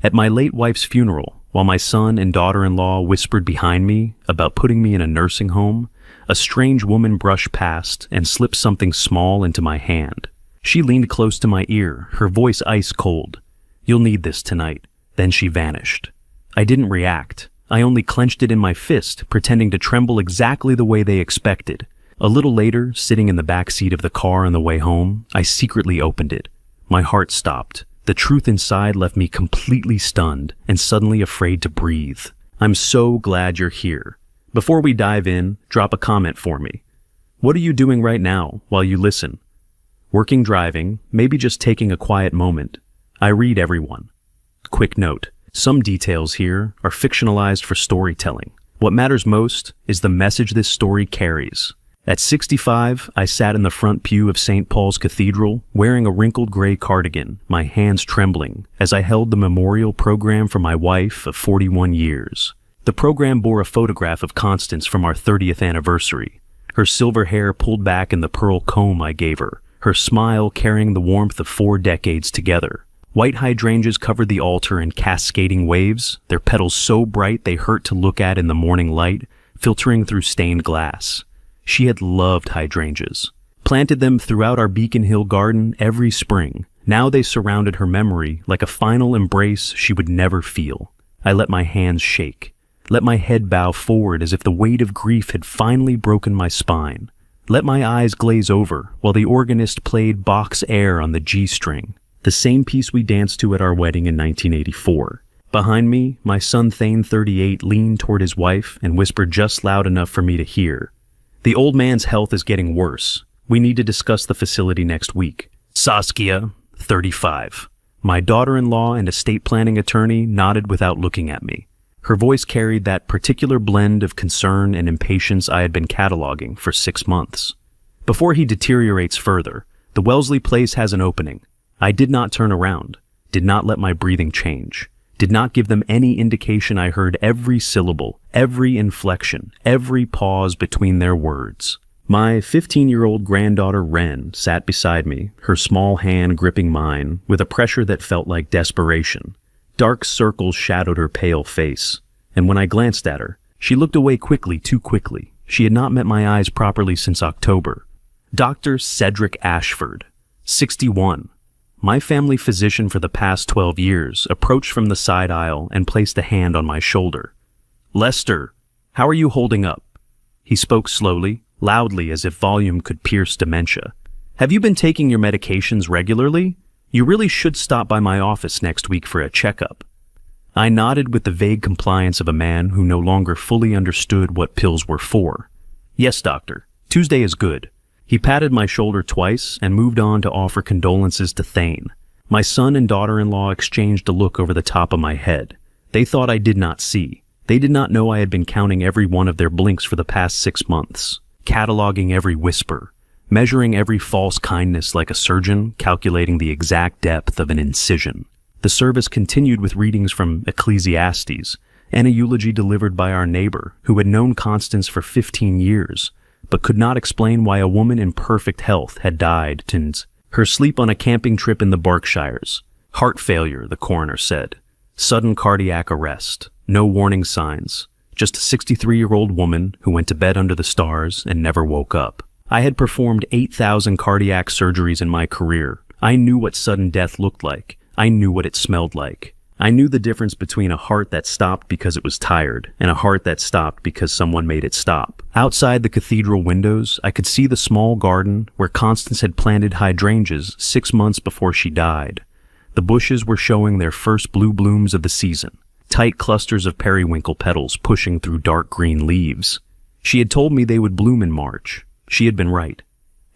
At my late wife's funeral, while my son and daughter-in-law whispered behind me about putting me in a nursing home, a strange woman brushed past and slipped something small into my hand. She leaned close to my ear, her voice ice cold. "You'll need this tonight." Then she vanished. I didn't react. I only clenched it in my fist, pretending to tremble exactly the way they expected. A little later, sitting in the back seat of the car on the way home, I secretly opened it. My heart stopped. The truth inside left me completely stunned and suddenly afraid to breathe. I'm so glad you're here. Before we dive in, drop a comment for me. What are you doing right now while you listen? Working, driving, maybe just taking a quiet moment. I read everyone. Quick note, some details here are fictionalized for storytelling. What matters most is the message this story carries. At 65, I sat in the front pew of St. Paul's Cathedral, wearing a wrinkled gray cardigan, my hands trembling, as I held the memorial program for my wife of 41 years. The program bore a photograph of Constance from our 30th anniversary, her silver hair pulled back in the pearl comb I gave her, her smile carrying the warmth of 4 decades together. White hydrangeas covered the altar in cascading waves, their petals so bright they hurt to look at in the morning light, filtering through stained glass. She had loved hydrangeas, planted them throughout our Beacon Hill garden every spring. Now they surrounded her memory like a final embrace she would never feel. I let my hands shake, let my head bow forward as if the weight of grief had finally broken my spine. Let my eyes glaze over while the organist played Bach's Air on the G string, the same piece we danced to at our wedding in 1984. Behind me, my son Thane, 38, leaned toward his wife and whispered just loud enough for me to hear. "The old man's health is getting worse. We need to discuss the facility next week." Saskia, 35. My daughter-in-law and estate planning attorney nodded without looking at me. Her voice carried that particular blend of concern and impatience I had been cataloging for 6 months. "Before he deteriorates further, the Wellesley place has an opening." I did not turn around, did not let my breathing change, did not give them any indication I heard every syllable, every inflection, every pause between their words. My 15-year-old granddaughter Wren sat beside me, her small hand gripping mine, with a pressure that felt like desperation. Dark circles shadowed her pale face, and when I glanced at her, she looked away quickly, too quickly. She had not met my eyes properly since October. Dr. Cedric Ashford, 61. My family physician for the past 12 years approached from the side aisle and placed a hand on my shoulder. "Lester, how are you holding up?" He spoke slowly, loudly as if volume could pierce dementia. "Have you been taking your medications regularly? You really should stop by my office next week for a checkup." I nodded with the vague compliance of a man who no longer fully understood what pills were for. "Yes, doctor. Tuesday is good." He patted my shoulder twice and moved on to offer condolences to Thane. My son and daughter-in-law exchanged a look over the top of my head. They thought I did not see. They did not know I had been counting every one of their blinks for the past 6 months, cataloging every whisper, measuring every false kindness like a surgeon calculating the exact depth of an incision. The service continued with readings from Ecclesiastes and a eulogy delivered by our neighbor who had known Constance for 15 years, but could not explain why a woman in perfect health had died since her sleep on a camping trip in the Berkshires. Heart failure, the coroner said. Sudden cardiac arrest. No warning signs. Just a 63-year-old woman who went to bed under the stars and never woke up. I had performed 8,000 cardiac surgeries in my career. I knew what sudden death looked like. I knew what it smelled like. I knew the difference between a heart that stopped because it was tired and a heart that stopped because someone made it stop. Outside the cathedral windows, I could see the small garden where Constance had planted hydrangeas 6 months before she died. The bushes were showing their first blue blooms of the season, tight clusters of periwinkle petals pushing through dark green leaves. She had told me they would bloom in March. She had been right.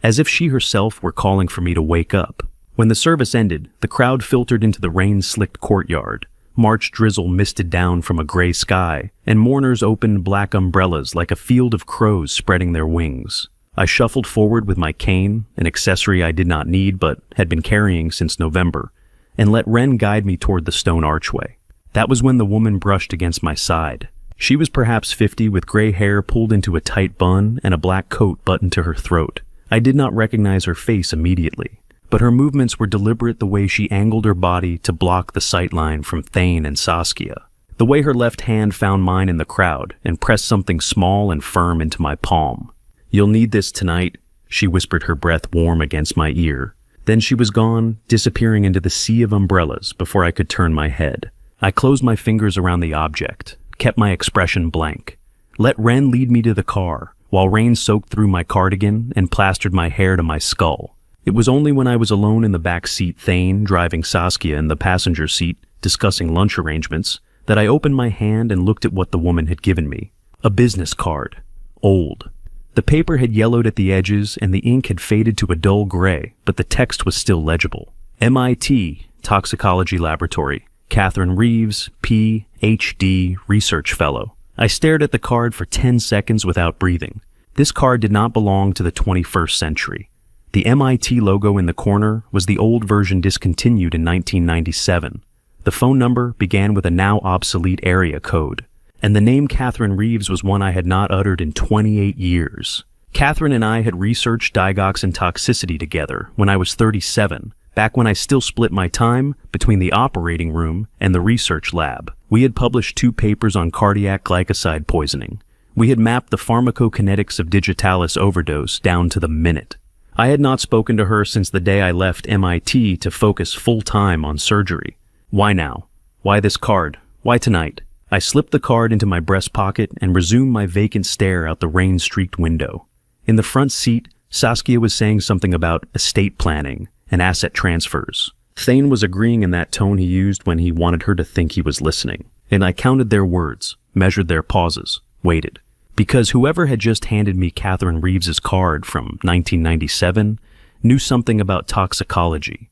As if she herself were calling for me to wake up. When the service ended, the crowd filtered into the rain-slicked courtyard. March drizzle misted down from a gray sky, and mourners opened black umbrellas like a field of crows spreading their wings. I shuffled forward with my cane, an accessory I did not need but had been carrying since November, and let Wren guide me toward the stone archway. That was when the woman brushed against my side. She was perhaps 50 with gray hair pulled into a tight bun and a black coat buttoned to her throat. I did not recognize her face immediately. but her movements were deliberate the way she angled her body to block the sightline from Thane and Saskia. The way her left hand found mine in the crowd and pressed something small and firm into my palm. "You'll need this tonight," she whispered, her breath warm against my ear. Then she was gone, disappearing into the sea of umbrellas before I could turn my head. I closed my fingers around the object, kept my expression blank. Let Ren lead me to the car, while rain soaked through my cardigan and plastered my hair to my skull. It was only when I was alone in the back seat, Thane driving Saskia in the passenger seat, discussing lunch arrangements, that I opened my hand and looked at what the woman had given me. A business card. Old. The paper had yellowed at the edges and the ink had faded to a dull gray, but the text was still legible. MIT, Toxicology Laboratory. Catherine Reeves, Ph.D., Research Fellow. I stared at the card for 10 seconds without breathing. This card did not belong to the 21st century. The MIT logo in the corner was the old version discontinued in 1997. The phone number began with a now obsolete area code, and the name Catherine Reeves was one I had not uttered in 28 years. Catherine and I had researched digoxin toxicity together when I was 37, back when I still split my time between the operating room and the research lab. We had published 2 papers on cardiac glycoside poisoning. We had mapped the pharmacokinetics of digitalis overdose down to the minute. I had not spoken to her since the day I left MIT to focus full-time on surgery. Why now? Why this card? Why tonight? I slipped the card into my breast pocket and resumed my vacant stare out the rain-streaked window. In the front seat, Saskia was saying something about estate planning and asset transfers. Thane was agreeing in that tone he used when he wanted her to think he was listening. And I counted their words, measured their pauses, waited. Because whoever had just handed me Catherine Reeves's card from 1997 knew something about toxicology,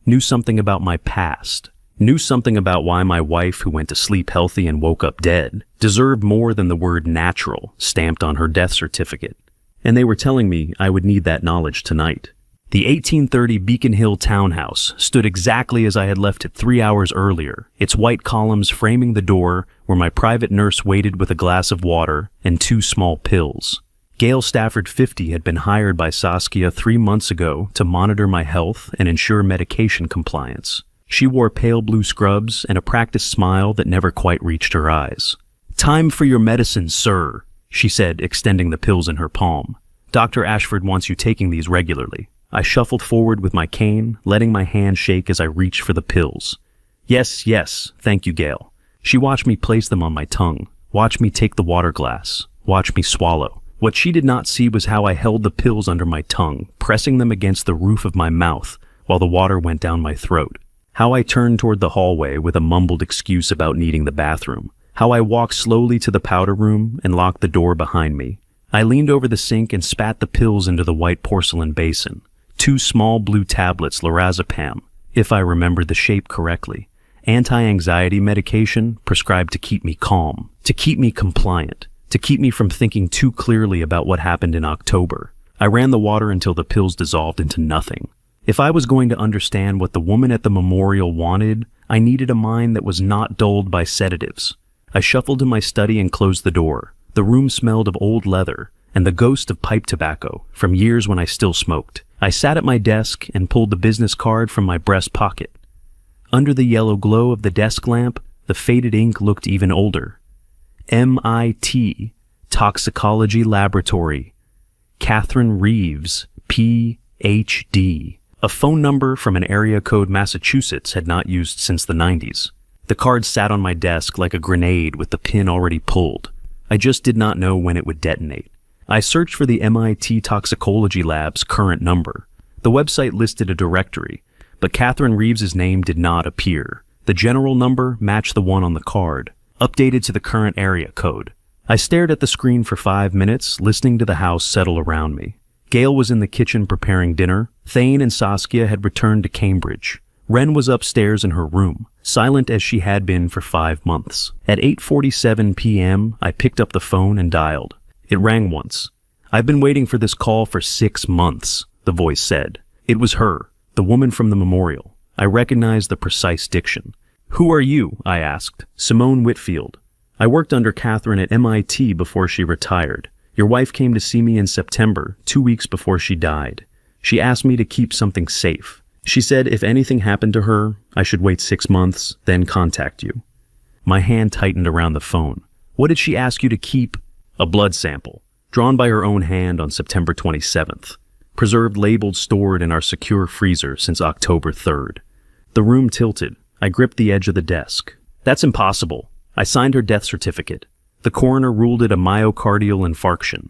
knew something about my past, knew something about why my wife, who went to sleep healthy and woke up dead, deserved more than the word natural stamped on her death certificate. And they were telling me I would need that knowledge tonight. The 1830 Beacon Hill townhouse stood exactly as I had left it 3 hours earlier, its white columns framing the door where my private nurse waited with a glass of water and 2 small pills. Gail Stafford 50 had been hired by Saskia 3 months ago to monitor my health and ensure medication compliance. She wore pale blue scrubs and a practiced smile that never quite reached her eyes. "Time for your medicine, sir," she said, extending the pills in her palm. "Dr. Ashford wants you taking these regularly." I shuffled forward with my cane, letting my hand shake as I reached for the pills. Yes, thank you, Gail." She watched me place them on my tongue, watched me take the water glass, watched me swallow. What she did not see was how I held the pills under my tongue, pressing them against the roof of my mouth while the water went down my throat. How I turned toward the hallway with a mumbled excuse about needing the bathroom. How I walked slowly to the powder room and locked the door behind me. I leaned over the sink and spat the pills into the white porcelain basin. 2 small blue tablets, lorazepam, if I remembered the shape correctly. Anti-anxiety medication prescribed to keep me calm, to keep me compliant, to keep me from thinking too clearly about what happened in October. I ran the water until the pills dissolved into nothing. If I was going to understand what the woman at the memorial wanted, I needed a mind that was not dulled by sedatives. I shuffled to my study and closed the door. The room smelled of old leather and the ghost of pipe tobacco from years when I still smoked. I sat at my desk and pulled the business card from my breast pocket. Under the yellow glow of the desk lamp, the faded ink looked even older. MIT, Toxicology Laboratory. Catherine Reeves, Ph.D. A phone number from an area code Massachusetts had not used since the 90s. The card sat on my desk like a grenade with the pin already pulled. I just did not know when it would detonate. I searched for the MIT Toxicology Lab's current number. The website listed a directory, but Catherine Reeves's name did not appear. The general number matched the one on the card, updated to the current area code. I stared at the screen for 5 minutes, listening to the house settle around me. Gail was in the kitchen preparing dinner. Thane and Saskia had returned to Cambridge. Ren was upstairs in her room, silent as she had been for 5 months. At 8:47 p.m., I picked up the phone and dialed. It rang once. "I've been waiting for this call for 6 months, the voice said. It was her, the woman from the memorial. I recognized the precise diction. "Who are you?" I asked. "Simone Whitfield. I worked under Catherine at MIT before she retired. Your wife came to see me in September, 2 weeks before she died. She asked me to keep something safe. She said if anything happened to her, I should wait 6 months, then contact you. My hand tightened around the phone. What did she ask you to keep? A blood sample, drawn by her own hand on September 27th. Preserved, labeled, stored in our secure freezer since October 3rd. The room tilted. I gripped the edge of the desk. That's impossible. I signed her death certificate. The coroner ruled it a myocardial infarction.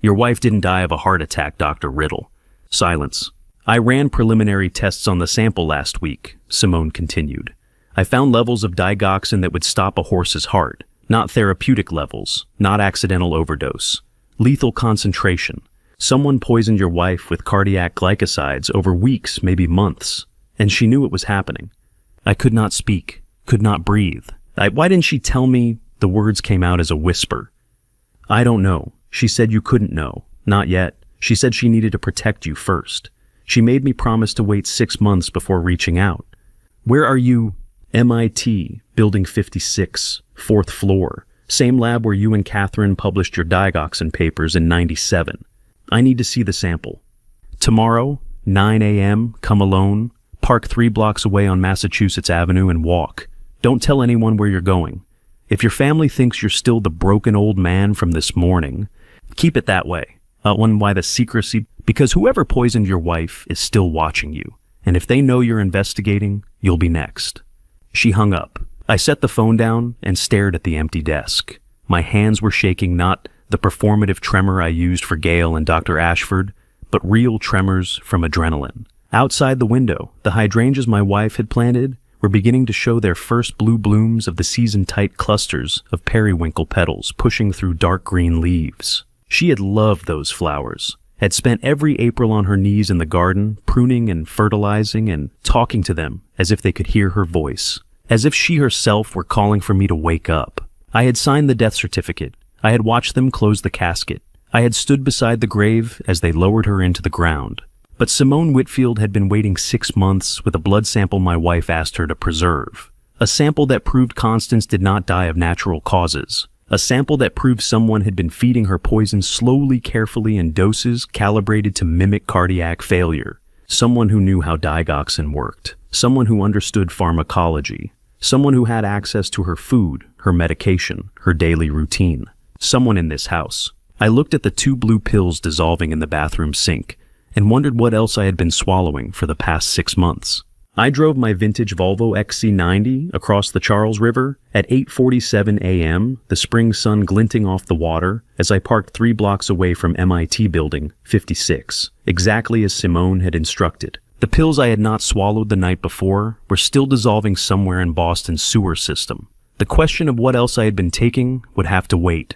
Your wife didn't die of a heart attack, Dr. Riddle. Silence. I ran preliminary tests on the sample last week, Simone continued. I found levels of digoxin that would stop a horse's heart. Not therapeutic levels, not accidental overdose. Lethal concentration. Someone poisoned your wife with cardiac glycosides over weeks, maybe months, and she knew it was happening. I could not speak, could not breathe. Why didn't she tell me? The words came out as a whisper. I don't know. She said you couldn't know. Not yet. She said she needed to protect you first. She made me promise to wait 6 months before reaching out. Where are you? MIT, Building 56, 4th floor. Same lab where you and Catherine published your digoxin papers in '97. I need to see the sample. Tomorrow, 9 a.m., come alone, park 3 blocks away on Massachusetts Avenue and walk. Don't tell anyone where you're going. If your family thinks you're still the broken old man from this morning, keep it that way. Why the secrecy? Because whoever poisoned your wife is still watching you. And if they know you're investigating, you'll be next. She hung up. I set the phone down and stared at the empty desk. My hands were shaking, not the performative tremor I used for Gail and Dr. Ashford, but real tremors from adrenaline. Outside the window, the hydrangeas my wife had planted were beginning to show their first blue blooms of the season-tight clusters of periwinkle petals pushing through dark green leaves. She had loved those flowers, had spent every April on her knees in the garden, pruning and fertilizing and talking to them as if they could hear her voice, as if she herself were calling for me to wake up. I had signed the death certificate. I had watched them close the casket. I had stood beside the grave as they lowered her into the ground. But Simone Whitfield had been waiting 6 months with a blood sample my wife asked her to preserve. A sample that proved Constance did not die of natural causes. A sample that proved someone had been feeding her poison slowly, carefully in doses calibrated to mimic cardiac failure. Someone who knew how digoxin worked. Someone who understood pharmacology. Someone who had access to her food, her medication, her daily routine. Someone in this house. I looked at the 2 blue pills dissolving in the bathroom sink and wondered what else I had been swallowing for the past 6 months. I drove my vintage Volvo XC90 across the Charles River at 8:47 a.m., the spring sun glinting off the water as I parked 3 blocks away from MIT Building 56, exactly as Simone had instructed. The pills I had not swallowed the night before were still dissolving somewhere in Boston's sewer system. The question of what else I had been taking would have to wait.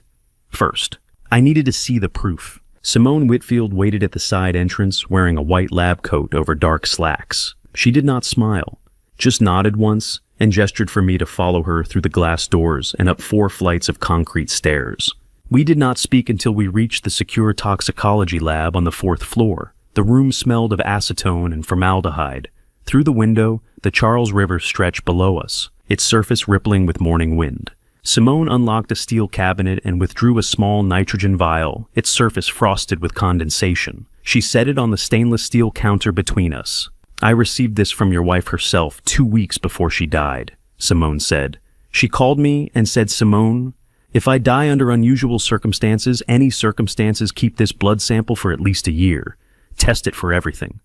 First, I needed to see the proof. Simone Whitfield waited at the side entrance wearing a white lab coat over dark slacks. She did not smile, just nodded once and gestured for me to follow her through the glass doors and up 4 flights of concrete stairs. We did not speak until we reached the secure toxicology lab on the 4th floor. The room smelled of acetone and formaldehyde. Through the window, the Charles River stretched below us, its surface rippling with morning wind. Simone unlocked a steel cabinet and withdrew a small nitrogen vial, its surface frosted with condensation. She set it on the stainless steel counter between us. I received this from your wife herself 2 weeks before she died, Simone said. She called me and said, Simone, if I die under unusual circumstances, any circumstances, keep this blood sample for at least a year. Test it for everything.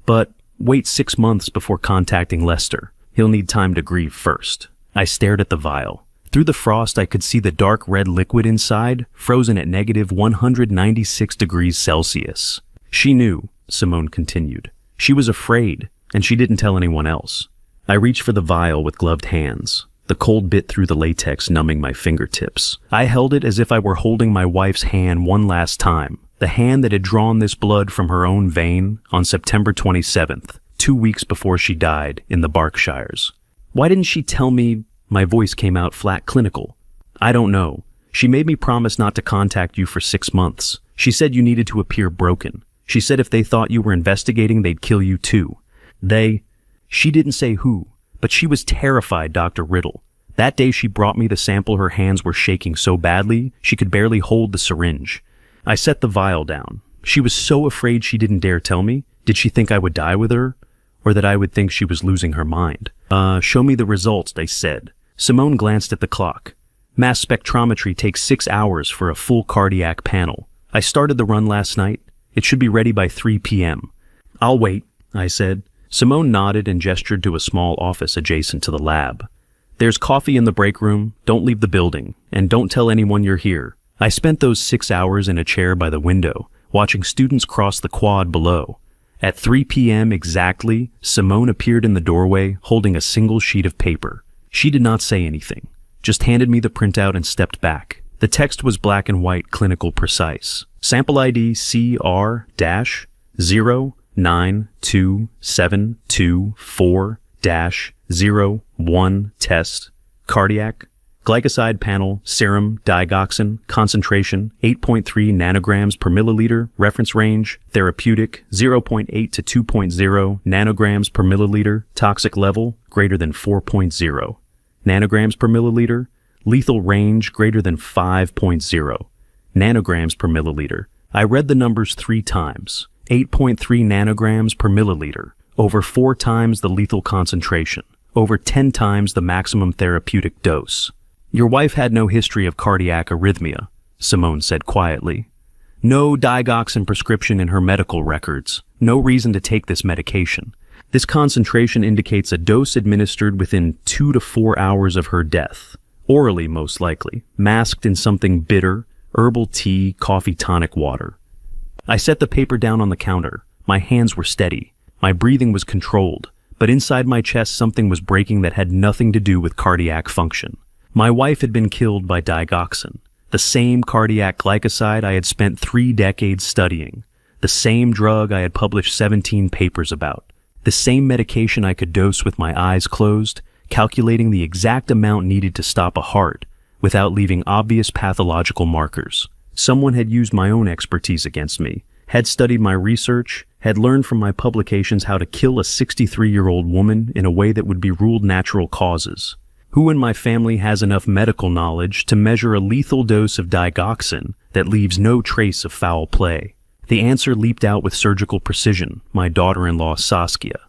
But wait 6 months before contacting Lester. He'll need time to grieve first. I stared at the vial. Through the frost, I could see the dark red liquid inside, frozen at negative 196 degrees Celsius. She knew, Simone continued. She was afraid, and she didn't tell anyone else. I reached for the vial with gloved hands, the cold bit through the latex numbing my fingertips. I held it as if I were holding my wife's hand one last time, the hand that had drawn this blood from her own vein on September 27th, 2 weeks before she died in the Berkshires. Why didn't she tell me? My voice came out flat clinical. I don't know. She made me promise not to contact you for 6 months. She said you needed to appear broken. She said if they thought you were investigating, they'd kill you too. She didn't say who, but she was terrified, Dr. Riddle. That day she brought me the sample, her hands were shaking so badly she could barely hold the syringe. I set the vial down. She was so afraid she didn't dare tell me. Did she think I would die with her? Or that I would think she was losing her mind? Show me the results, they said. Simone glanced at the clock. Mass spectrometry takes 6 hours for a full cardiac panel. I started the run last night. It should be ready by 3 p.m. I'll wait, I said. Simone nodded and gestured to a small office adjacent to the lab. There's coffee in the break room. Don't leave the building. And don't tell anyone you're here. I spent those 6 hours in a chair by the window, watching students cross the quad below. At 3 p.m. exactly, Simone appeared in the doorway holding a single sheet of paper. She did not say anything, just handed me the printout and stepped back. The text was black and white, clinical precise. Sample ID CR-92724-01 test. Cardiac. Glycoside panel, serum, digoxin, concentration, 8.3 nanograms per milliliter, reference range, therapeutic, 0.8 to 2.0 nanograms per milliliter, toxic level, greater than 4.0 nanograms per milliliter, lethal range, greater than 5.0 nanograms per milliliter. I read the numbers 3 times, 8.3 nanograms per milliliter, over 4 times the lethal concentration, over 10 times the maximum therapeutic dose. Your wife had no history of cardiac arrhythmia, Simone said quietly. No digoxin prescription in her medical records. No reason to take this medication. This concentration indicates a dose administered within 2 to 4 hours of her death. Orally, most likely. Masked in something bitter, herbal tea, coffee tonic water. I set the paper down on the counter. My hands were steady. My breathing was controlled. But inside my chest something was breaking that had nothing to do with cardiac function. My wife had been killed by digoxin, the same cardiac glycoside I had spent 3 decades studying, the same drug I had published 17 papers about, the same medication I could dose with my eyes closed, calculating the exact amount needed to stop a heart without leaving obvious pathological markers. Someone had used my own expertise against me, had studied my research, had learned from my publications how to kill a 63-year-old woman in a way that would be ruled natural causes. Who in my family has enough medical knowledge to measure a lethal dose of digoxin that leaves no trace of foul play? The answer leaped out with surgical precision, my daughter-in-law Saskia,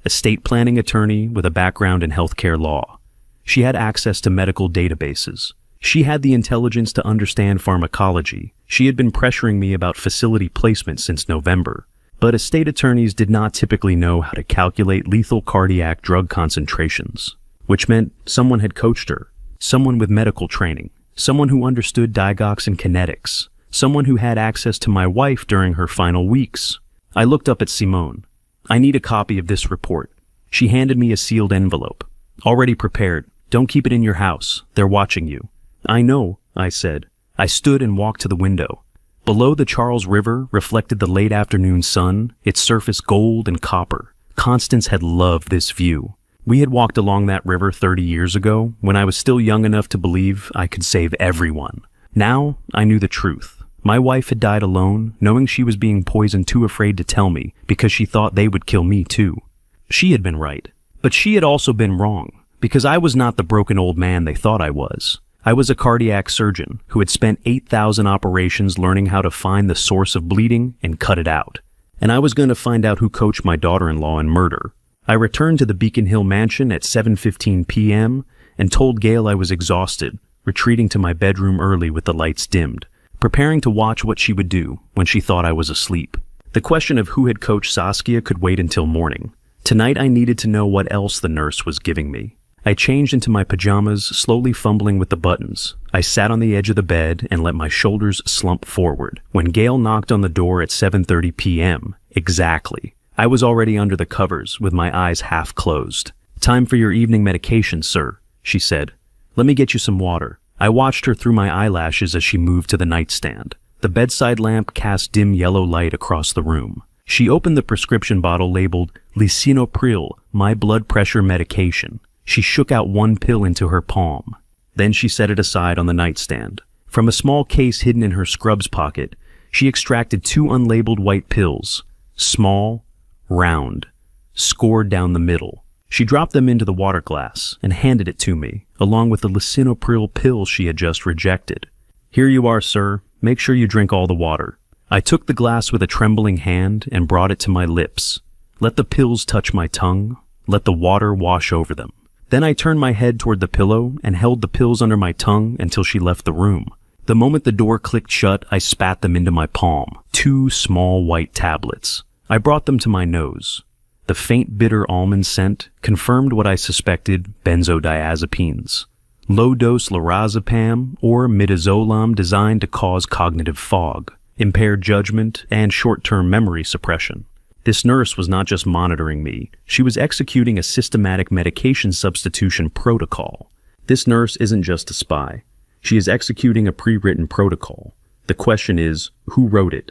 estate planning attorney with a background in healthcare law. She had access to medical databases. She had the intelligence to understand pharmacology. She had been pressuring me about facility placement since November. But estate attorneys did not typically know how to calculate lethal cardiac drug concentrations, which meant someone had coached her, someone with medical training, someone who understood digoxin kinetics, someone who had access to my wife during her final weeks. I looked up at Simone. I need a copy of this report. She handed me a sealed envelope. Already prepared. Don't keep it in your house. They're watching you. I know, I said. I stood and walked to the window. Below the Charles River reflected the late afternoon sun, its surface gold and copper. Constance had loved this view. We had walked along that river 30 years ago, when I was still young enough to believe I could save everyone. Now, I knew the truth. My wife had died alone, knowing she was being poisoned, too afraid to tell me, because she thought they would kill me too. She had been right. But she had also been wrong, because I was not the broken old man they thought I was. I was a cardiac surgeon who had spent 8,000 operations learning how to find the source of bleeding and cut it out. And I was going to find out who coached my daughter-in-law in murder. I returned to the Beacon Hill mansion at 7:15 p.m. and told Gail I was exhausted, retreating to my bedroom early with the lights dimmed, preparing to watch what she would do when she thought I was asleep. The question of who had coached Saskia could wait until morning. Tonight I needed to know what else the nurse was giving me. I changed into my pajamas, slowly fumbling with the buttons. I sat on the edge of the bed and let my shoulders slump forward. When Gail knocked on the door at 7:30 p.m., exactly, I was already under the covers with my eyes half closed. "Time for your evening medication, sir," she said. "Let me get you some water." I watched her through my eyelashes as she moved to the nightstand. The bedside lamp cast dim yellow light across the room. She opened the prescription bottle labeled Lisinopril, my blood pressure medication. She shook out one pill into her palm. Then she set it aside on the nightstand. From a small case hidden in her scrubs pocket, she extracted 2 unlabeled white pills, small, round, scored down the middle. She dropped them into the water glass and handed it to me, along with the lisinopril pill she had just rejected. "Here you are, sir. Make sure you drink all the water." I took the glass with a trembling hand and brought it to my lips. Let the pills touch my tongue. Let the water wash over them. Then I turned my head toward the pillow and held the pills under my tongue until she left the room. The moment the door clicked shut, I spat them into my palm. 2 small white tablets. I brought them to my nose. The faint bitter almond scent confirmed what I suspected: benzodiazepines. Low-dose lorazepam or midazolam designed to cause cognitive fog, impaired judgment, and short-term memory suppression. This nurse was not just monitoring me, she was executing a systematic medication substitution protocol. This nurse isn't just a spy. She is executing a pre-written protocol. The question is, who wrote it?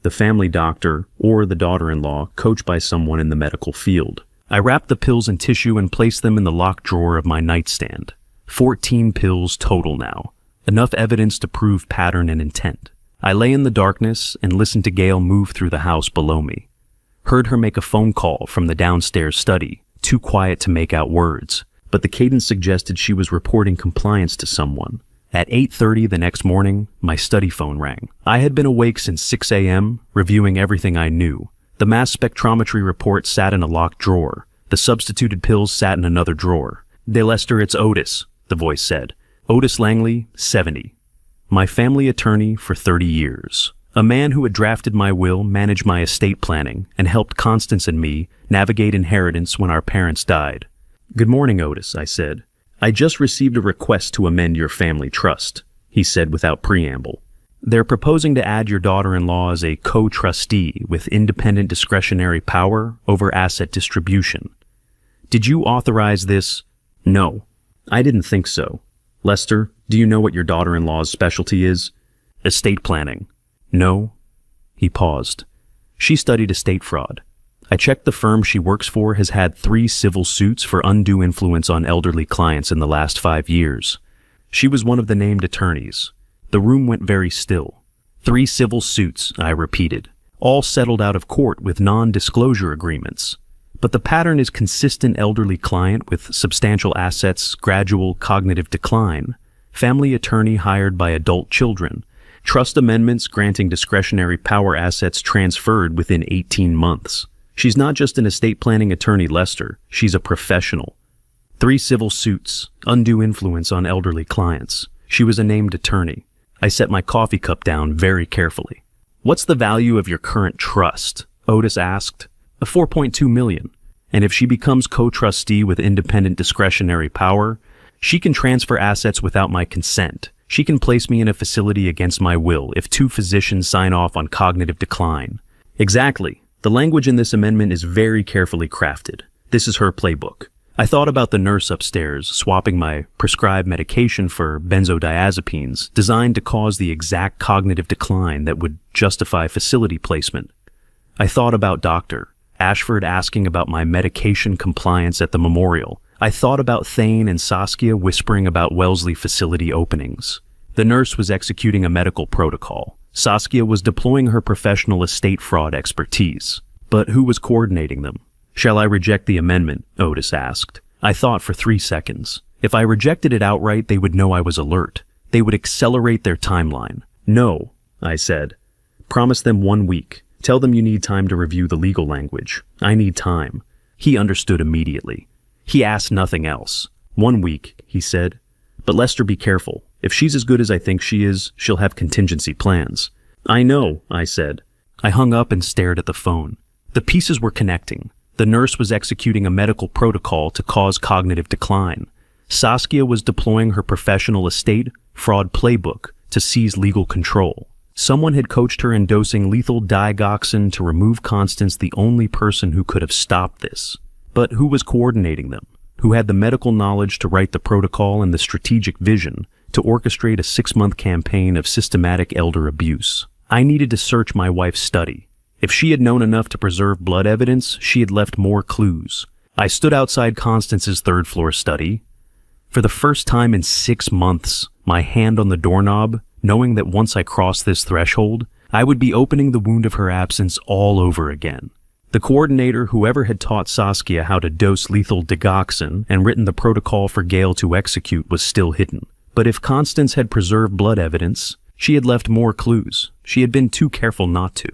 The family doctor or the daughter-in-law, coached by someone in the medical field. I wrapped the pills in tissue and placed them in the locked drawer of my nightstand. 14 pills total now. Enough evidence to prove pattern and intent. I lay in the darkness and listened to Gail move through the house below me. Heard her make a phone call from the downstairs study, too quiet to make out words, but the cadence suggested she was reporting compliance to someone. At 8:30 the next morning, my study phone rang. I had been awake since 6 a.m., reviewing everything I knew. The mass spectrometry report sat in a locked drawer. The substituted pills sat in another drawer. "De Lester, it's Otis," the voice said. Otis Langley, 70. My family attorney for 30 years. A man who had drafted my will, managed my estate planning, and helped Constance and me navigate inheritance when our parents died. "Good morning, Otis," I said. "I just received a request to amend your family trust," he said without preamble. "They're proposing to add your daughter-in-law as a co-trustee with independent discretionary power over asset distribution. Did you authorize this?" "No, I didn't think so." "Lester, do you know what your daughter-in-law's specialty is?" "Estate planning." "No." He paused. "She studied estate fraud. I checked the firm she works for has had 3 civil suits for undue influence on elderly clients in the last 5 years. She was one of the named attorneys." The room went very still. 3 civil suits, I repeated, all settled out of court with non-disclosure agreements. But the pattern is consistent elderly client with substantial assets, gradual cognitive decline, family attorney hired by adult children, trust amendments granting discretionary power assets transferred within 18 months. She's not just an estate planning attorney, Lester. She's a professional. 3 civil suits, undue influence on elderly clients. She was a named attorney. I set my coffee cup down very carefully. "What's the value of your current trust?" Otis asked. $4.2 million. And if she becomes co-trustee with independent discretionary power, she can transfer assets without my consent. She can place me in a facility against my will if 2 physicians sign off on cognitive decline. Exactly. The language in this amendment is very carefully crafted. This is her playbook. I thought about the nurse upstairs swapping my prescribed medication for benzodiazepines designed to cause the exact cognitive decline that would justify facility placement. I thought about Dr. Ashford asking about my medication compliance at the memorial. I thought about Thane and Saskia whispering about Wellesley facility openings. The nurse was executing a medical protocol. Saskia was deploying her professional estate fraud expertise. But who was coordinating them? "Shall I reject the amendment?" Otis asked. I thought for 3 seconds. If I rejected it outright, they would know I was alert. They would accelerate their timeline. "No," I said. "Promise them 1 week. Tell them you need time to review the legal language. I need time." He understood immediately. He asked nothing else. 1 week, he said. "But Lester, be careful. If she's as good as I think she is, she'll have contingency plans." "I know," I said. I hung up and stared at the phone. The pieces were connecting. The nurse was executing a medical protocol to cause cognitive decline. Saskia was deploying her professional estate fraud playbook to seize legal control. Someone had coached her in dosing lethal digoxin to remove Constance, the only person who could have stopped this. But who was coordinating them? Who had the medical knowledge to write the protocol and the strategic vision to orchestrate a 6-month campaign of systematic elder abuse? I needed to search my wife's study. If she had known enough to preserve blood evidence, she had left more clues. I stood outside Constance's 3rd-floor study. For the first time in 6 months, my hand on the doorknob, knowing that once I crossed this threshold, I would be opening the wound of her absence all over again. The coordinator, whoever had taught Saskia how to dose lethal digoxin and written the protocol for Gail to execute, was still hidden. But if Constance had preserved blood evidence, she had left more clues. She had been too careful not to.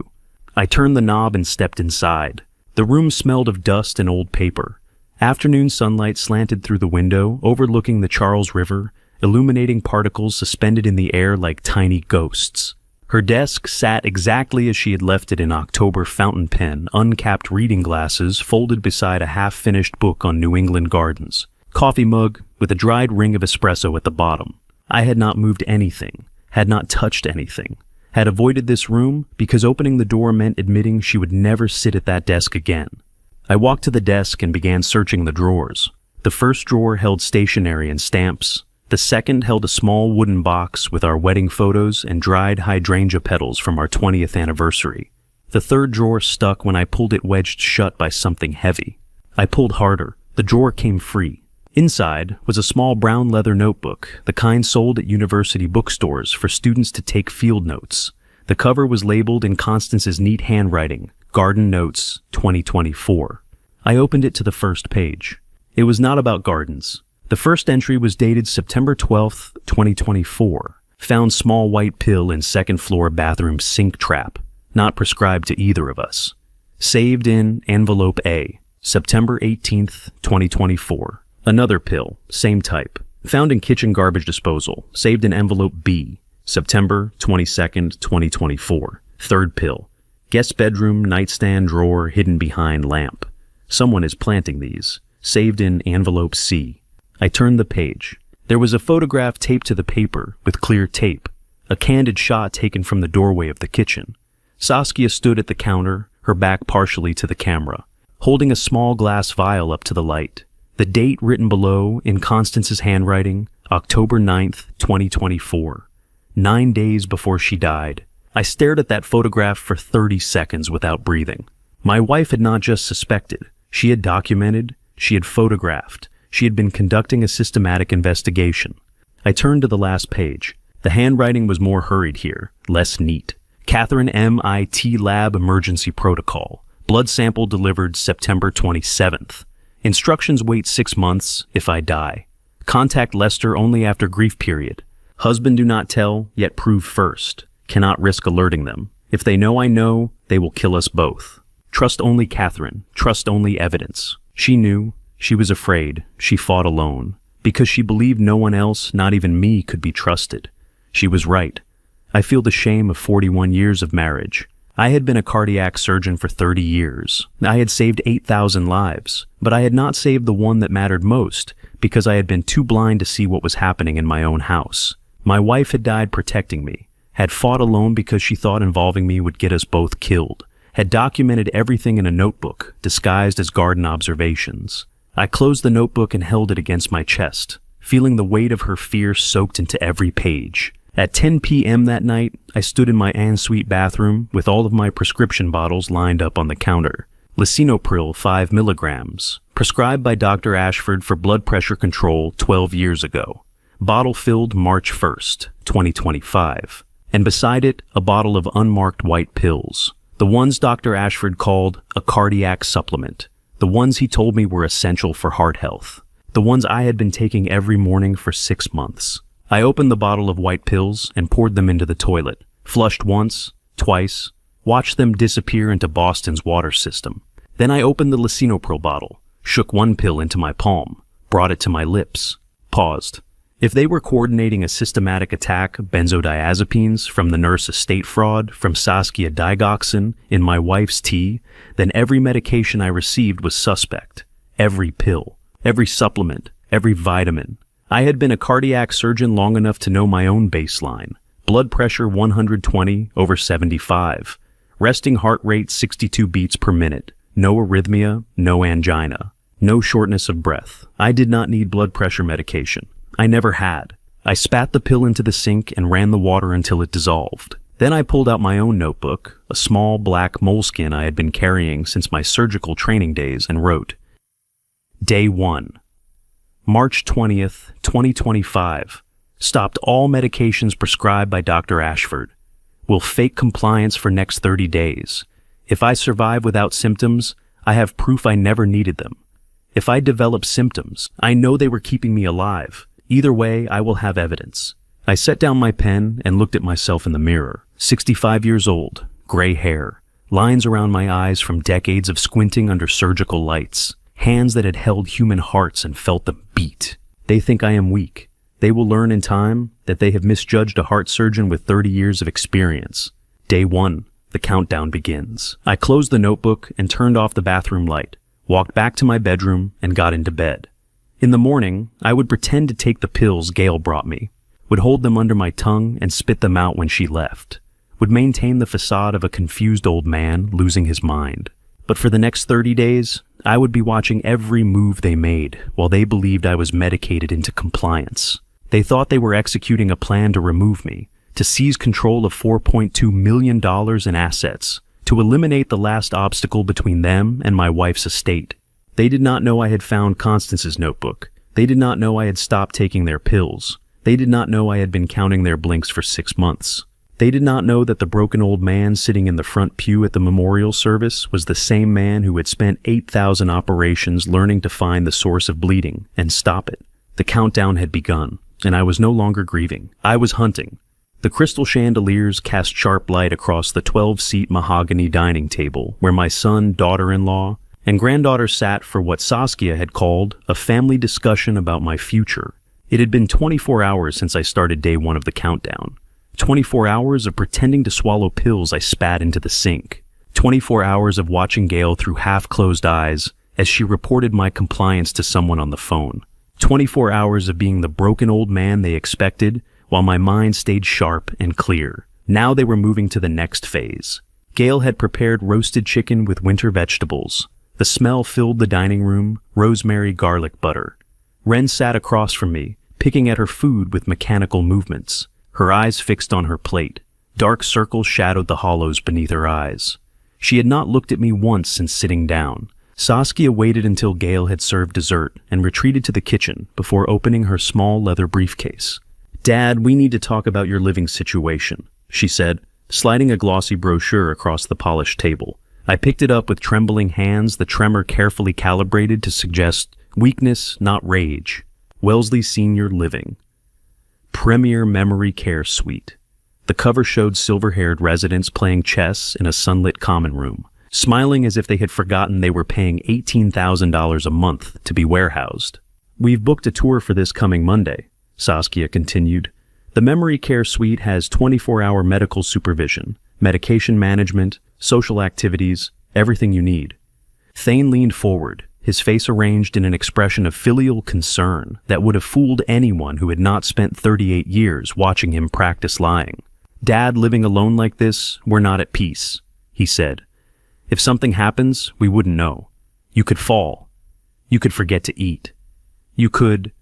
I turned the knob and stepped inside. The room smelled of dust and old paper. Afternoon sunlight slanted through the window, overlooking the Charles River, illuminating particles suspended in the air like tiny ghosts. Her desk sat exactly as she had left it in October, fountain pen, uncapped reading glasses folded beside a half-finished book on New England gardens, coffee mug with a dried ring of espresso at the bottom. I had not moved anything, had not touched anything, had avoided this room because opening the door meant admitting she would never sit at that desk again. I walked to the desk and began searching the drawers. The first drawer held stationery and stamps. The second held a small wooden box with our wedding photos and dried hydrangea petals from our 20th anniversary. The third drawer stuck when I pulled it wedged shut by something heavy. I pulled harder. The drawer came free. Inside was a small brown leather notebook, the kind sold at university bookstores for students to take field notes. The cover was labeled in Constance's neat handwriting, Garden Notes 2024. I opened it to the first page. It was not about gardens. The first entry was dated September 12th, 2024. Found small white pill in second floor bathroom sink trap. Not prescribed to either of us. Saved in envelope A, September 18th, 2024. Another pill, same type. Found in kitchen garbage disposal. Saved in envelope B, September 22nd, 2024. Third pill. Guest bedroom, nightstand, drawer, hidden behind lamp. Someone is planting these. Saved in envelope C. I turned the page. There was a photograph taped to the paper with clear tape. A candid shot taken from the doorway of the kitchen. Saskia stood at the counter, her back partially to the camera, holding a small glass vial up to the light. The date written below, in Constance's handwriting, October 9th, 2024. 9 days before she died. I stared at that photograph for 30 seconds without breathing. My wife had not just suspected. She had documented. She had photographed. She had been conducting a systematic investigation. I turned to the last page. The handwriting was more hurried here, less neat. Catherine MIT Lab Emergency Protocol. Blood sample delivered September 27th. Instructions wait 6 months if I die. Contact Lester only after grief period. Husband do not tell, yet prove first. Cannot risk alerting them. If they know I know, they will kill us both. Trust only Catherine. Trust only evidence. She knew. She was afraid. She fought alone. Because she believed no one else, not even me, could be trusted. She was right. I feel the shame of 41 years of marriage. I had been a cardiac surgeon for 30 years. I had saved 8,000 lives, but I had not saved the one that mattered most because I had been too blind to see what was happening in my own house. My wife had died protecting me, had fought alone because she thought involving me would get us both killed, had documented everything in a notebook disguised as garden observations. I closed the notebook and held it against my chest, feeling the weight of her fear soaked into every page. At 10 p.m. that night, I stood in my ensuite bathroom with all of my prescription bottles lined up on the counter. Lisinopril 5 milligrams, prescribed by Dr. Ashford for blood pressure control 12 years ago. Bottle filled March 1st, 2025. And beside it, a bottle of unmarked white pills. The ones Dr. Ashford called a cardiac supplement. The ones he told me were essential for heart health. The ones I had been taking every morning for 6 months. I opened the bottle of white pills and poured them into the toilet, flushed once, twice, watched them disappear into Boston's water system. Then I opened the lisinopril bottle, shook one pill into my palm, brought it to my lips, paused. If they were coordinating a systematic attack of benzodiazepines from the nurse estate fraud from Saskia digoxin in my wife's tea, then every medication I received was suspect. Every pill, every supplement, every vitamin. I had been a cardiac surgeon long enough to know my own baseline. Blood pressure 120/75. Resting heart rate 62 beats per minute. No arrhythmia, no angina. No shortness of breath. I did not need blood pressure medication. I never had. I spat the pill into the sink and ran the water until it dissolved. Then I pulled out my own notebook, a small black moleskin I had been carrying since my surgical training days, and wrote, Day 1. March 20th, 2025. Stopped all medications prescribed by Dr. Ashford. Will fake compliance for next 30 days. If I survive without symptoms, I have proof I never needed them. If I develop symptoms, I know they were keeping me alive. Either way, I will have evidence. I set down my pen and looked at myself in the mirror. 65 years old, gray hair, lines around my eyes from decades of squinting under surgical lights, hands that had held human hearts and felt them beat. They think I am weak. They will learn in time that they have misjudged a heart surgeon with 30 years of experience. Day 1, the countdown begins. I closed the notebook and turned off the bathroom light, walked back to my bedroom, and got into bed. In the morning, I would pretend to take the pills Gail brought me, would hold them under my tongue and spit them out when she left, would maintain the facade of a confused old man losing his mind. But for the next 30 days, I would be watching every move they made while they believed I was medicated into compliance. They thought they were executing a plan to remove me, to seize control of $4.2 million in assets, to eliminate the last obstacle between them and my wife's estate. They did not know I had found Constance's notebook. They did not know I had stopped taking their pills. They did not know I had been counting their blinks for 6 months. They did not know that the broken old man sitting in the front pew at the memorial service was the same man who had spent 8,000 operations learning to find the source of bleeding and stop it. The countdown had begun, and I was no longer grieving. I was hunting. The crystal chandeliers cast sharp light across the 12-seat mahogany dining table where my son, daughter-in-law, and granddaughter sat for what Saskia had called a family discussion about my future. It had been 24 hours since I started day 1 of the countdown. 24 hours of pretending to swallow pills I spat into the sink. 24 hours of watching Gail through half-closed eyes as she reported my compliance to someone on the phone. 24 hours of being the broken old man they expected while my mind stayed sharp and clear. Now they were moving to the next phase. Gail had prepared roasted chicken with winter vegetables. The smell filled the dining room, rosemary garlic butter. Wren sat across from me, picking at her food with mechanical movements, her eyes fixed on her plate. Dark circles shadowed the hollows beneath her eyes. She had not looked at me once since sitting down. Saskia waited until Gail had served dessert and retreated to the kitchen before opening her small leather briefcase. "Dad, we need to talk about your living situation," she said, sliding a glossy brochure across the polished table. I picked it up with trembling hands, the tremor carefully calibrated to suggest weakness, not rage. Wellesley Senior Living. Premier Memory Care Suite. The cover showed silver-haired residents playing chess in a sunlit common room, smiling as if they had forgotten they were paying $18,000 a month to be warehoused. "We've booked a tour for this coming Monday," Saskia continued. "The Memory Care Suite has 24-hour medical supervision, medication management, social activities, everything you need." Thane leaned forward, his face arranged in an expression of filial concern that would have fooled anyone who had not spent 38 years watching him practice lying. "Dad, living alone like this, we're not at peace," he said. "If something happens, we wouldn't know. You could fall. You could forget to eat. You could—"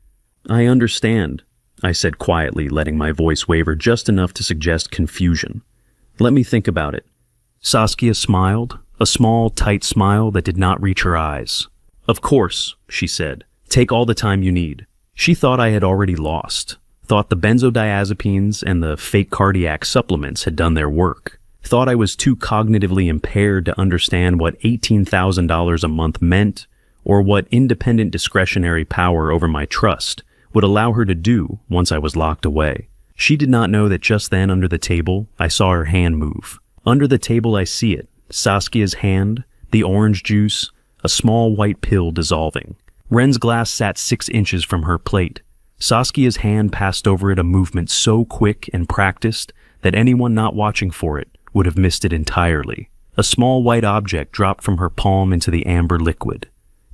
"I understand," I said quietly, letting my voice waver just enough to suggest confusion. "Let me think about it." Saskia smiled, a small, tight smile that did not reach her eyes. "Of course," she said. "Take all the time you need." She thought I had already lost, thought the benzodiazepines and the fake cardiac supplements had done their work, thought I was too cognitively impaired to understand what $18,000 a month meant or what independent discretionary power over my trust would allow her to do once I was locked away. She did not know that just then under the table, I saw her hand move. Under the table I see it, Saskia's hand, the orange juice, a small white pill dissolving. Wren's glass sat 6 inches from her plate. Saskia's hand passed over it, a movement so quick and practiced that anyone not watching for it would have missed it entirely. A small white object dropped from her palm into the amber liquid,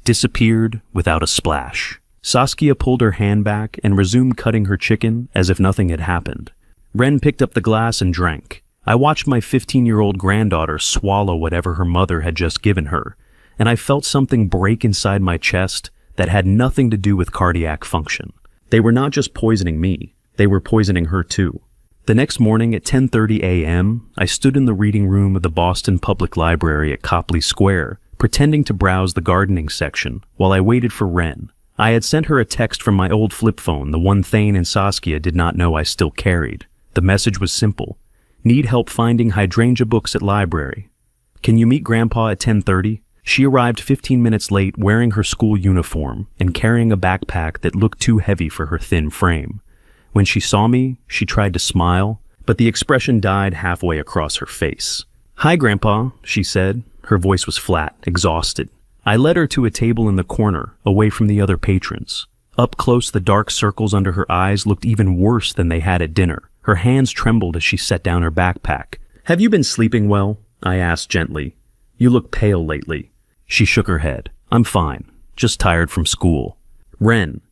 disappeared without a splash. Saskia pulled her hand back and resumed cutting her chicken as if nothing had happened. Wren picked up the glass and drank. I watched my 15-year-old granddaughter swallow whatever her mother had just given her, and I felt something break inside my chest that had nothing to do with cardiac function. They were not just poisoning me, they were poisoning her too. The next morning at 10:30 a.m., I stood in the reading room of the Boston Public Library at Copley Square, pretending to browse the gardening section while I waited for Wren. I had sent her a text from my old flip phone, the one Thane and Saskia did not know I still carried. The message was simple. "Need help finding hydrangea books at library. Can you meet Grandpa at 10:30? She arrived 15 minutes late wearing her school uniform and carrying a backpack that looked too heavy for her thin frame. When she saw me, she tried to smile, but the expression died halfway across her face. "Hi, Grandpa," she said. Her voice was flat, exhausted. I led her to a table in the corner, away from the other patrons. Up close, the dark circles under her eyes looked even worse than they had at dinner. Her hands trembled as she set down her backpack. "Have you been sleeping well?" I asked gently. "You look pale lately." She shook her head. "I'm fine, just tired from school." "Ren."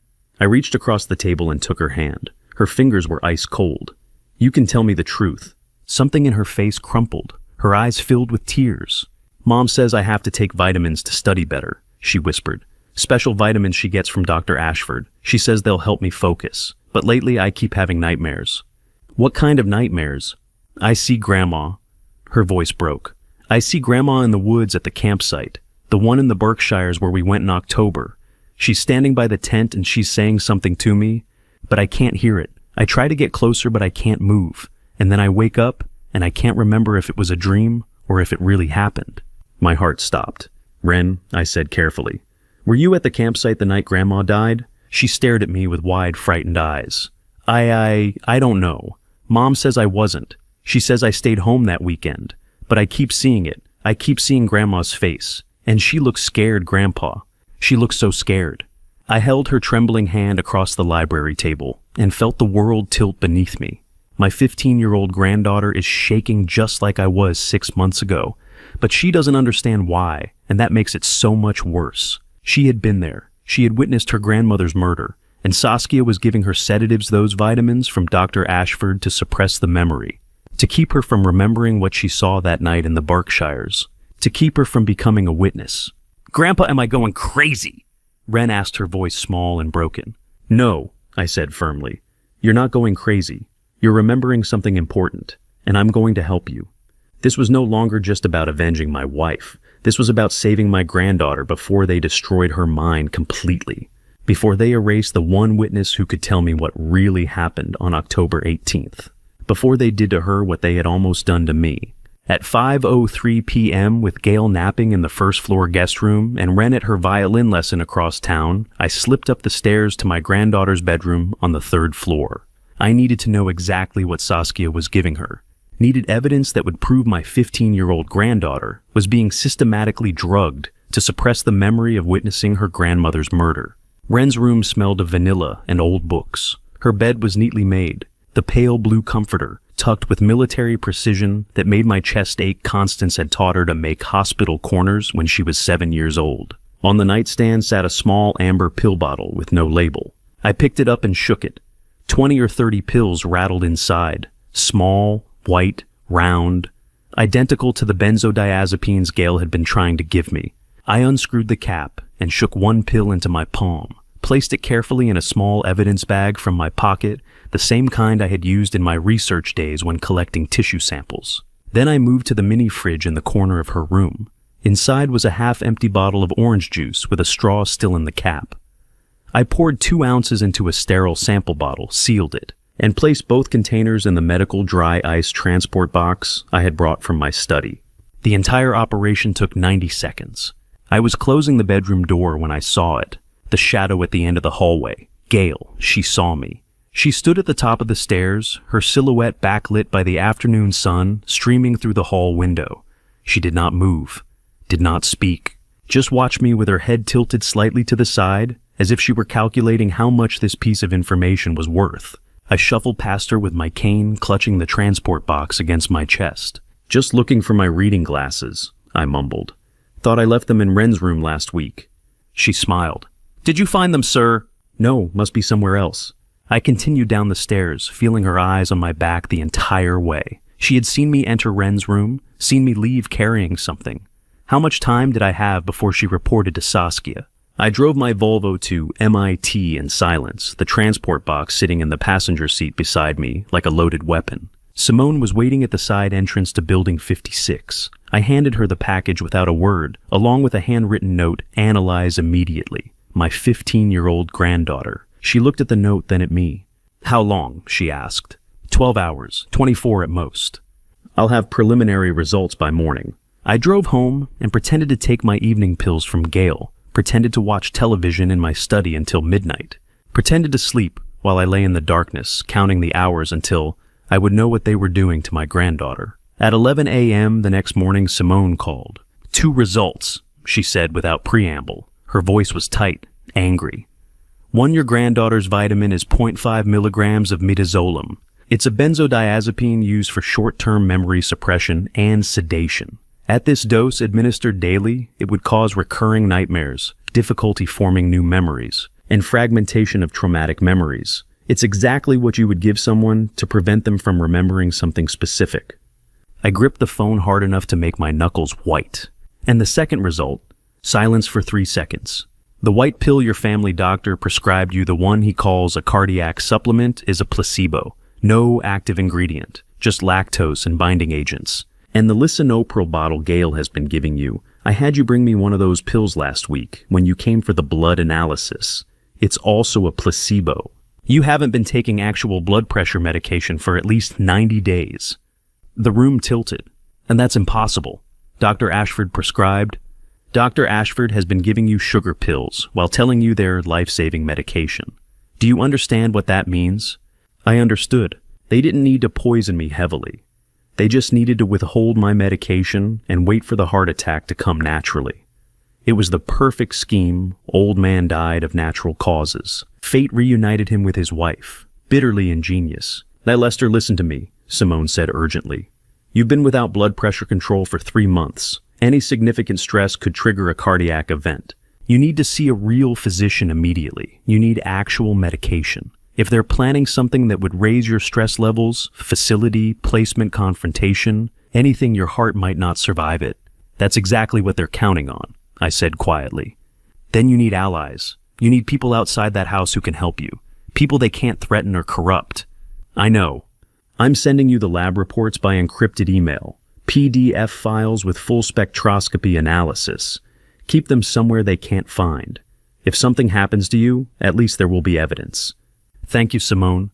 I reached across the table and took her hand. Her fingers were ice cold. "You can tell me the truth." Something in her face crumpled. Her eyes filled with tears. "Mom says I have to take vitamins to study better," she whispered. "Special vitamins she gets from Dr. Ashford. She says they'll help me focus. But lately I keep having nightmares." "What kind of nightmares?" "I see Grandma." Her voice broke. "I see Grandma in the woods at the campsite. The one in the Berkshires where we went in October. She's standing by the tent and she's saying something to me, but I can't hear it. I try to get closer, but I can't move. And then I wake up and I can't remember if it was a dream or if it really happened." My heart stopped. "Ren," I said carefully, "were you at the campsite the night Grandma died?" She stared at me with wide, frightened eyes. I don't know. Mom says I wasn't. She says I stayed home that weekend. But I keep seeing it. I keep seeing Grandma's face. And she looks scared, Grandpa. She looks so scared." I held her trembling hand across the library table and felt the world tilt beneath me. My 15-year-old granddaughter is shaking just like I was 6 months ago, but she doesn't understand why, and that makes it so much worse. She had been there. She had witnessed her grandmother's murder, and Saskia was giving her sedatives, those vitamins from Dr. Ashford, to suppress the memory, to keep her from remembering what she saw that night in the Berkshires, to keep her from becoming a witness. "Grandpa, am I going crazy?" Ren asked, her voice small and broken. "No," I said firmly. "You're not going crazy. You're remembering something important, and I'm going to help you." This was no longer just about avenging my wife. This was about saving my granddaughter before they destroyed her mind completely, before they erased the one witness who could tell me what really happened on October 18th, before they did to her what they had almost done to me. At 5:03 p.m., with Gail napping in the first-floor guest room and Ren at her violin lesson across town, I slipped up the stairs to my granddaughter's bedroom on the 3rd floor. I needed to know exactly what Saskia was giving her. Needed evidence that would prove my 15-year-old granddaughter was being systematically drugged to suppress the memory of witnessing her grandmother's murder. Ren's room smelled of vanilla and old books. Her bed was neatly made, the pale blue comforter tucked with military precision that made my chest ache. Constance had taught her to make hospital corners when she was 7 years old. On the nightstand sat a small amber pill bottle with no label. I picked it up and shook it. 20 or 30 pills rattled inside, small, white, round, identical to the benzodiazepines Gail had been trying to give me. I unscrewed the cap and shook one pill into my palm, placed it carefully in a small evidence bag from my pocket, the same kind I had used in my research days when collecting tissue samples. Then I moved to the mini fridge in the corner of her room. Inside was a half-empty bottle of orange juice with a straw still in the cap. I poured 2 ounces into a sterile sample bottle, sealed it, and placed both containers in the medical dry ice transport box I had brought from my study. The entire operation took 90 seconds. I was closing the bedroom door when I saw it, the shadow at the end of the hallway. Gail, she saw me. She stood at the top of the stairs, her silhouette backlit by the afternoon sun streaming through the hall window. She did not move, did not speak, just watched me with her head tilted slightly to the side, as if she were calculating how much this piece of information was worth. I shuffled past her with my cane clutching the transport box against my chest. "Just looking for my reading glasses," I mumbled. "Thought I left them in Ren's room last week." She smiled. "Did you find them, sir?" "No, must be somewhere else." I continued down the stairs, feeling her eyes on my back the entire way. She had seen me enter Ren's room, seen me leave carrying something. How much time did I have before she reported to Saskia? I drove my Volvo to MIT in silence, the transport box sitting in the passenger seat beside me like a loaded weapon. Simone was waiting at the side entrance to Building 56. I handed her the package without a word, along with a handwritten note, "Analyze immediately. My 15-year-old granddaughter." She looked at the note, then at me. "How long?" she asked. 12 hours, 24 at most. "I'll have preliminary results by morning." I drove home and pretended to take my evening pills from Gail, pretended to watch television in my study until midnight, pretended to sleep while I lay in the darkness, counting the hours until I would know what they were doing to my granddaughter. At 11 a.m. the next morning, Simone called. 2 results, she said without preamble. Her voice was tight, angry. 1, your granddaughter's vitamin is 0.5 milligrams of midazolam. It's a benzodiazepine used for short-term memory suppression and sedation. At this dose, administered daily, it would cause recurring nightmares, difficulty forming new memories, and fragmentation of traumatic memories. It's exactly what you would give someone to prevent them from remembering something specific. I gripped the phone hard enough to make my knuckles white. And the second result, silence for 3 seconds. The white pill your family doctor prescribed you, the one he calls a cardiac supplement, is a placebo. No active ingredient, just lactose and binding agents. And the lisinopril bottle Gail has been giving you, I had you bring me one of those pills last week when you came for the blood analysis. It's also a placebo. You haven't been taking actual blood pressure medication for at least 90 days. The room tilted. And that's impossible. Dr. Ashford prescribed. Dr. Ashford has been giving you sugar pills while telling you they're life-saving medication. Do you understand what that means? I understood. They didn't need to poison me heavily. They just needed to withhold my medication and wait for the heart attack to come naturally. It was the perfect scheme. Old man died of natural causes. Fate reunited him with his wife. Bitterly ingenious. Now, Lester, listen to me, Simone said urgently. You've been without blood pressure control for 3 months. Any significant stress could trigger a cardiac event. You need to see a real physician immediately. You need actual medication. If they're planning something that would raise your stress levels, facility, placement, confrontation, anything, your heart might not survive it. That's exactly what they're counting on, I said quietly. Then you need allies. You need people outside that house who can help you. People they can't threaten or corrupt. I know. I'm sending you the lab reports by encrypted email. PDF files with full spectroscopy analysis. Keep them somewhere they can't find. If something happens to you, at least there will be evidence. Thank you, Simone.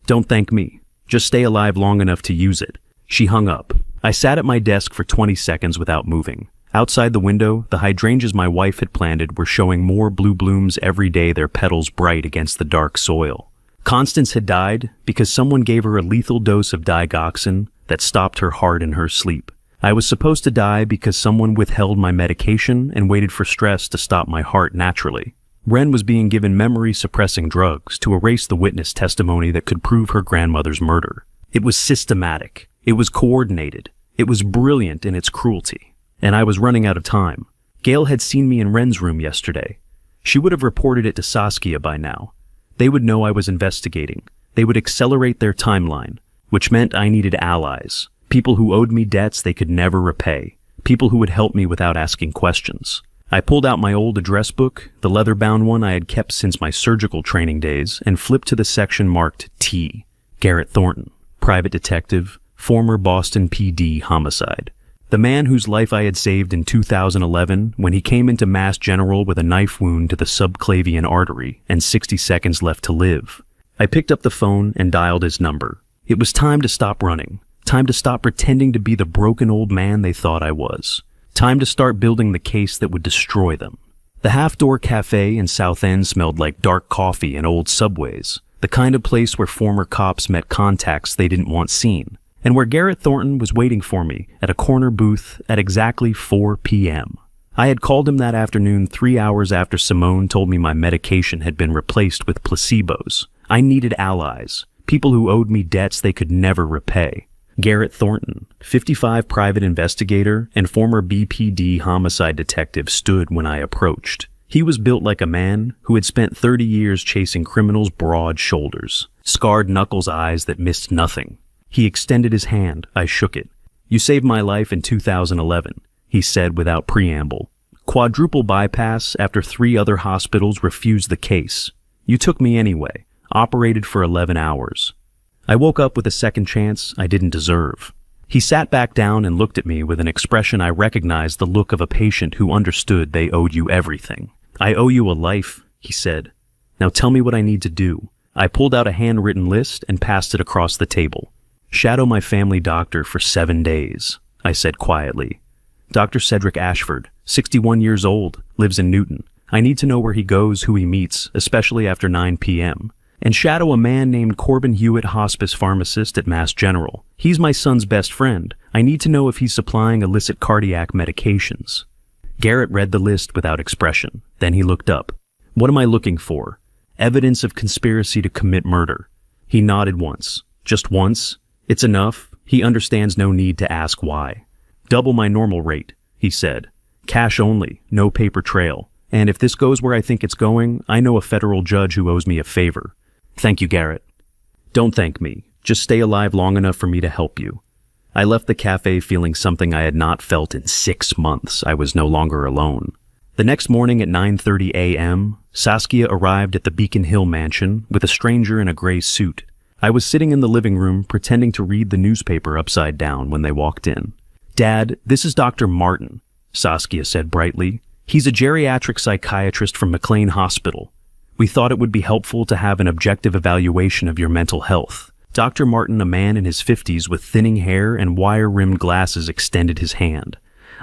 Don't thank me. Just stay alive long enough to use it. She hung up. I sat at my desk for 20 seconds without moving. Outside the window, the hydrangeas my wife had planted were showing more blue blooms every day, their petals bright against the dark soil. Constance had died because someone gave her a lethal dose of digoxin that stopped her heart in her sleep. I was supposed to die because someone withheld my medication and waited for stress to stop my heart naturally. Wren was being given memory-suppressing drugs to erase the witness testimony that could prove her grandmother's murder. It was systematic. It was coordinated. It was brilliant in its cruelty. And I was running out of time. Gail had seen me in Wren's room yesterday. She would have reported it to Saskia by now. They would know I was investigating. They would accelerate their timeline, which meant I needed allies, people who owed me debts they could never repay, people who would help me without asking questions. I pulled out my old address book, the leather-bound one I had kept since my surgical training days, and flipped to the section marked T. Garrett Thornton, private detective, former Boston PD homicide. The man whose life I had saved in 2011 when he came into Mass General with a knife wound to the subclavian artery and 60 seconds left to live. I picked up the phone and dialed his number. It was time to stop running. Time to stop pretending to be the broken old man they thought I was. Time to start building the case that would destroy them. The Half-Door Cafe in South End smelled like dark coffee and old subways, the kind of place where former cops met contacts they didn't want seen, and where Garrett Thornton was waiting for me at a corner booth at exactly 4 p.m. I had called him that afternoon 3 hours after Simone told me my medication had been replaced with placebos. I needed allies, people who owed me debts they could never repay. Garrett Thornton, 55 private investigator and former BPD homicide detective, stood when I approached. He was built like a man who had spent 30 years chasing criminals' broad shoulders, scarred knuckles, eyes that missed nothing. He extended his hand. I shook it. You saved my life in 2011, he said without preamble. Quadruple bypass after 3 other hospitals refused the case. You took me anyway, operated for 11 hours. I woke up with a second chance I didn't deserve. He sat back down and looked at me with an expression I recognized, the look of a patient who understood they owed you everything. I owe you a life, he said. Now tell me what I need to do. I pulled out a handwritten list and passed it across the table. Shadow my family doctor for 7 days, I said quietly. Dr. Cedric Ashford, 61 years old, lives in Newton. I need to know where he goes, who he meets, especially after 9 p.m. and shadow a man named Corbin Hewitt, hospice pharmacist at Mass General. He's my son's best friend. I need to know if he's supplying illicit cardiac medications." Garrett read the list without expression. Then he looked up. "What am I looking for?" "Evidence of conspiracy to commit murder." He nodded once. "Just once? It's enough." He understands no need to ask why. "Double my normal rate," he said. "Cash only, no paper trail. And if this goes where I think it's going, I know a federal judge who owes me a favor." "Thank you, Garrett." "Don't thank me. Just stay alive long enough for me to help you." I left the cafe feeling something I had not felt in 6 months. I was no longer alone. The next morning at 9:30 a.m., Saskia arrived at the Beacon Hill mansion with a stranger in a gray suit. I was sitting in the living room pretending to read the newspaper upside down when they walked in. "Dad, this is Dr. Martin," Saskia said brightly. "He's a geriatric psychiatrist from McLean Hospital. We thought it would be helpful to have an objective evaluation of your mental health." Dr. Martin, a man in his 50s with thinning hair and wire-rimmed glasses, extended his hand.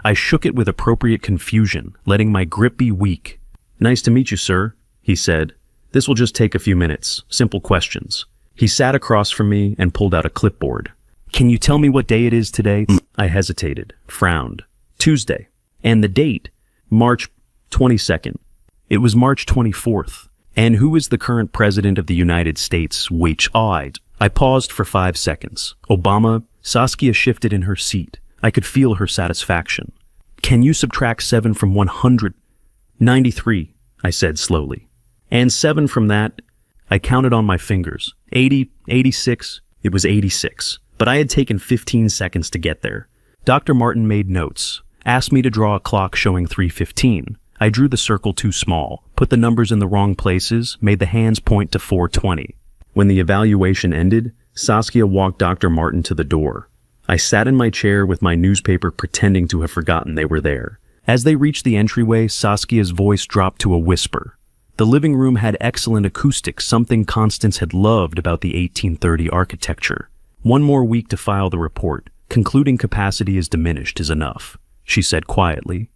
I shook it with appropriate confusion, letting my grip be weak. "Nice to meet you, sir," he said. "This will just take a few minutes. Simple questions." He sat across from me and pulled out a clipboard. "Can you tell me what day it is today?" I hesitated, frowned. "Tuesday." "And the date?" "March 22nd. It was March 24th. "And who is the current president of the United States?" I paused for 5 seconds. "Obama." Saskia shifted in her seat. I could feel her satisfaction. "Can you subtract 7 from 100? 93, I said slowly. "And 7 from that?" I counted on my fingers. 80, 86. It was 86. But I had taken 15 seconds to get there. Dr. Martin made notes, asked me to draw a clock showing 3:15. I drew the circle too small, put the numbers in the wrong places, made the hands point to 4:20. When the evaluation ended, Saskia walked Dr. Martin to the door. I sat in my chair with my newspaper pretending to have forgotten they were there. As they reached the entryway, Saskia's voice dropped to a whisper. The living room had excellent acoustics, something Constance had loved about the 1830 architecture. "One more week to file the report. Concluding capacity is diminished is enough," she said quietly.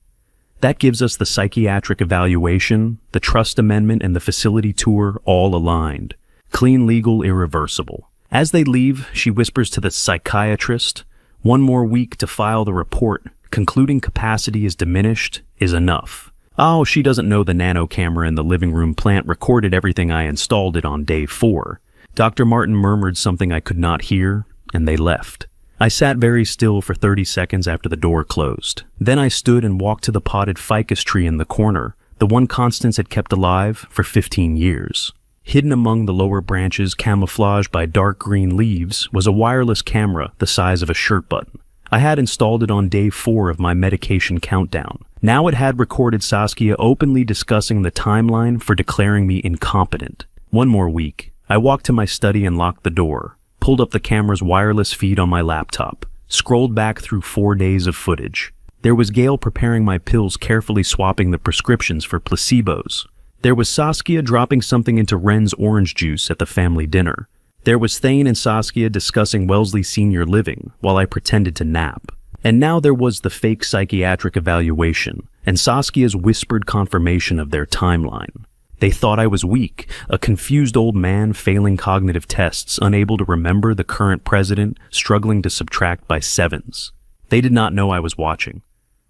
"That gives us the psychiatric evaluation, the trust amendment, and the facility tour all aligned. Clean, legal, irreversible." As they leave, she whispers to the psychiatrist, "One more week to file the report. Concluding capacity is diminished is enough." Oh, she doesn't know the nano camera in the living room plant recorded everything I installed it on day 4. Dr. Martin murmured something I could not hear, and they left. I sat very still for 30 seconds after the door closed. Then I stood and walked to the potted ficus tree in the corner, the one Constance had kept alive for 15 years. Hidden among the lower branches, camouflaged by dark green leaves, was a wireless camera the size of a shirt button. I had installed it on day 4 of my medication countdown. Now it had recorded Saskia openly discussing the timeline for declaring me incompetent. One more week. I walked to my study and locked the door, pulled up the camera's wireless feed on my laptop, scrolled back through 4 days of footage. There was Gail preparing my pills, carefully swapping the prescriptions for placebos. There was Saskia dropping something into Wren's orange juice at the family dinner. There was Thane and Saskia discussing Wellesley Senior Living while I pretended to nap. And now there was the fake psychiatric evaluation and Saskia's whispered confirmation of their timeline. They thought I was weak, a confused old man failing cognitive tests, unable to remember the current president, struggling to subtract by 7s. They did not know I was watching.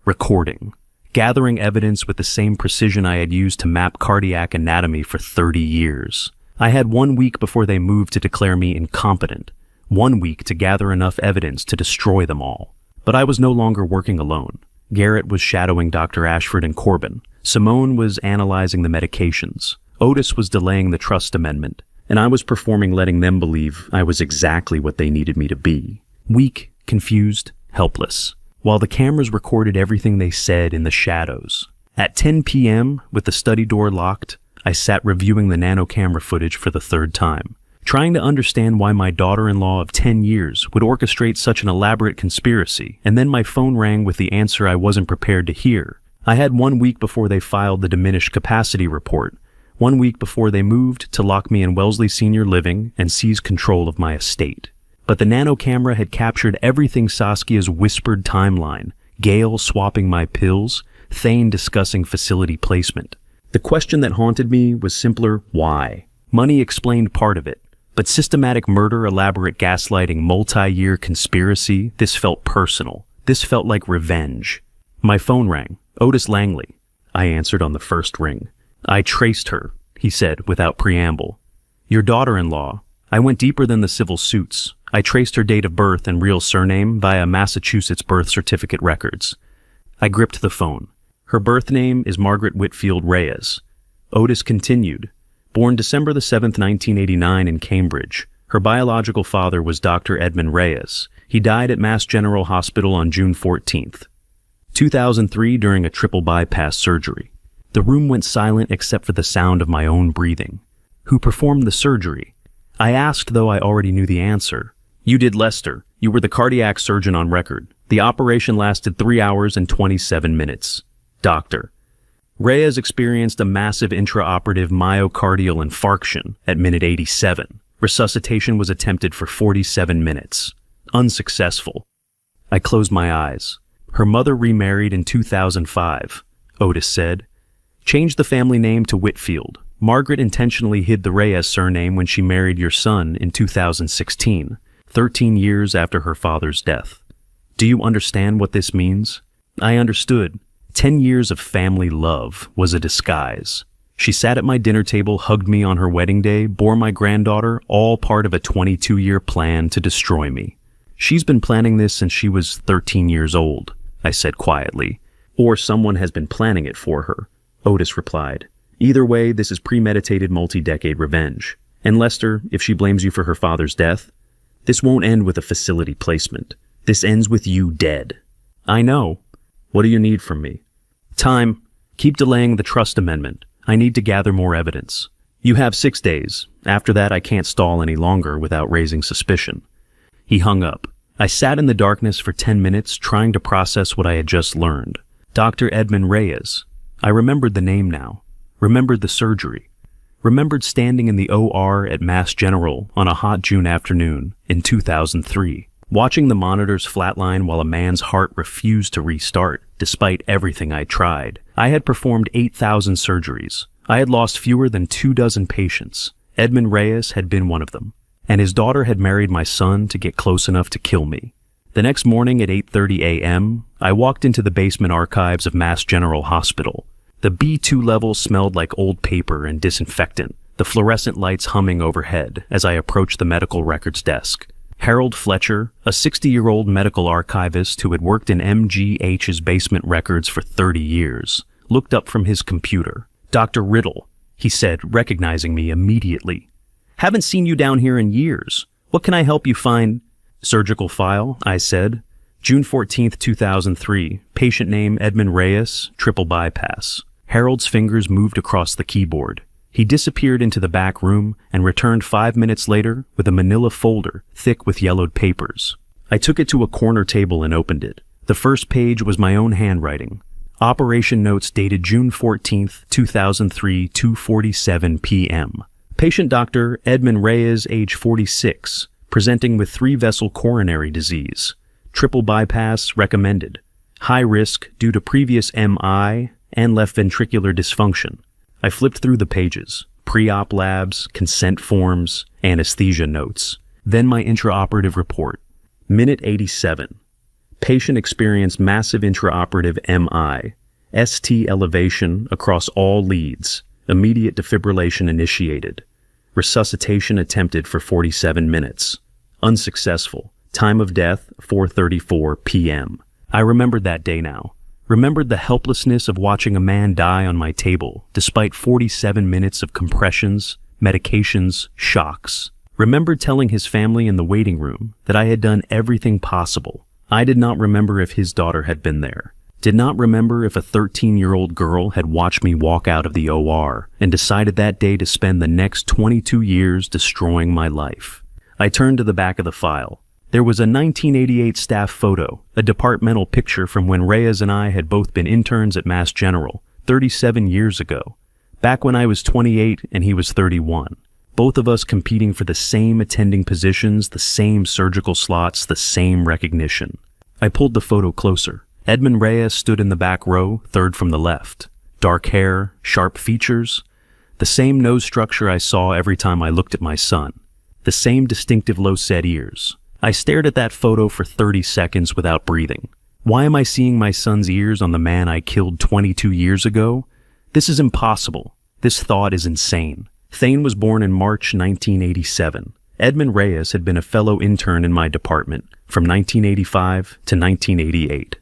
Recording. Gathering evidence with the same precision I had used to map cardiac anatomy for 30 years. I had 1 week before they moved to declare me incompetent. 1 week to gather enough evidence to destroy them all. But I was no longer working alone. Garrett was shadowing Dr. Ashford and Corbin. Simone was analyzing the medications. Otis was delaying the trust amendment. And I was performing, letting them believe I was exactly what they needed me to be. Weak, confused, helpless. While the cameras recorded everything they said in the shadows. At 10 p.m., with the study door locked, I sat reviewing the nano camera footage for the 3rd time, trying to understand why my daughter-in-law of 10 years would orchestrate such an elaborate conspiracy, and then my phone rang with the answer I wasn't prepared to hear. I had 1 week before they filed the diminished capacity report, 1 week before they moved to lock me in Wellesley Senior Living and seize control of my estate. But the nano camera had captured everything Saskia's whispered timeline, Gail swapping my pills, Thane discussing facility placement. The question that haunted me was simpler, why? Money explained part of it, but systematic murder, elaborate gaslighting, multi-year conspiracy, this felt personal. This felt like revenge. My phone rang. Otis Langley. I answered on the first ring. I traced her, he said without preamble. Your daughter-in-law. I went deeper than the civil suits. I traced her date of birth and real surname via Massachusetts birth certificate records. I gripped the phone. Her birth name is Margaret Whitfield Reyes. Otis continued. Born December the 7th, 1989 in Cambridge. Her biological father was Dr. Edmund Reyes. He died at Mass General Hospital on June 14th. 2003 during a triple bypass surgery. The room went silent except for the sound of my own breathing. Who performed the surgery? I asked, though I already knew the answer. You did, Lester. You were the cardiac surgeon on record. The operation lasted 3 hours and 27 minutes. Doctor. Reyes experienced a massive intraoperative myocardial infarction at minute 87. Resuscitation was attempted for 47 minutes. Unsuccessful. I closed my eyes. Her mother remarried in 2005, Otis said. Changed the family name to Whitfield. Margaret intentionally hid the Reyes surname when she married your son in 2016, 13 years after her father's death. Do you understand what this means? I understood. 10 years of family love was a disguise. She sat at my dinner table, hugged me on her wedding day, bore my granddaughter, all part of a 22-year plan to destroy me. She's been planning this since she was 13 years old, I said quietly. Or someone has been planning it for her, Otis replied. Either way, this is premeditated multi-decade revenge. And Lester, if she blames you for her father's death, this won't end with a facility placement. This ends with you dead. I know. What do you need from me? Time. Keep delaying the trust amendment. I need to gather more evidence. You have 6 days. After that, I can't stall any longer without raising suspicion. He hung up. I sat in the darkness for 10 minutes trying to process what I had just learned. Dr. Edmund Reyes. I remembered the name now. Remembered the surgery. Remembered standing in the OR at Mass General on a hot June afternoon in 2003. Watching the monitors flatline while a man's heart refused to restart, despite everything I tried. I had performed 8,000 surgeries. I had lost fewer than 24 patients. Edmund Reyes had been one of them. And his daughter had married my son to get close enough to kill me. The next morning at 8:30 a.m., I walked into the basement archives of Mass General Hospital. The B2 level smelled like old paper and disinfectant, the fluorescent lights humming overhead as I approached the medical records desk. Harold Fletcher, a 60-year-old medical archivist who had worked in MGH's basement records for 30 years, looked up from his computer. Dr. Riddle, he said, recognizing me immediately. Haven't seen you down here in years. What can I help you find? Surgical file, I said. June 14th, 2003. Patient name Edmund Reyes, triple bypass. Harold's fingers moved across the keyboard. He disappeared into the back room and returned 5 minutes later with a manila folder thick with yellowed papers. I took it to a corner table and opened it. The first page was my own handwriting. Operation notes dated June 14th, 2003, 2:47 p.m. Patient Dr. Edmund Reyes, age 46, presenting with 3-vessel coronary disease. Triple bypass recommended. High risk due to previous MI and left ventricular dysfunction. I flipped through the pages. Pre-op labs, consent forms, anesthesia notes. Then my intraoperative report. Minute 87. Patient experienced massive intraoperative MI. ST elevation across all leads. Immediate defibrillation initiated. Resuscitation attempted for 47 minutes. Unsuccessful. Time of death, 4:34 p.m. I remembered that day now. Remembered the helplessness of watching a man die on my table, despite 47 minutes of compressions, medications, shocks. Remembered telling his family in the waiting room that I had done everything possible. I did not remember if his daughter had been there. Did not remember if a 13-year-old girl had watched me walk out of the OR and decided that day to spend the next 22 years destroying my life. I turned to the back of the file. There was a 1988 staff photo, a departmental picture from when Reyes and I had both been interns at Mass General, 37 years ago. Back when I was 28 and he was 31. Both of us competing for the same attending positions, the same surgical slots, the same recognition. I pulled the photo closer. Edmund Reyes stood in the back row, third from the left. Dark hair, sharp features. The same nose structure I saw every time I looked at my son. The same distinctive low-set ears. I stared at that photo for 30 seconds without breathing. Why am I seeing my son's ears on the man I killed 22 years ago? This is impossible. This thought is insane. Thane was born in March 1987. Edmund Reyes had been a fellow intern in my department from 1985 to 1988.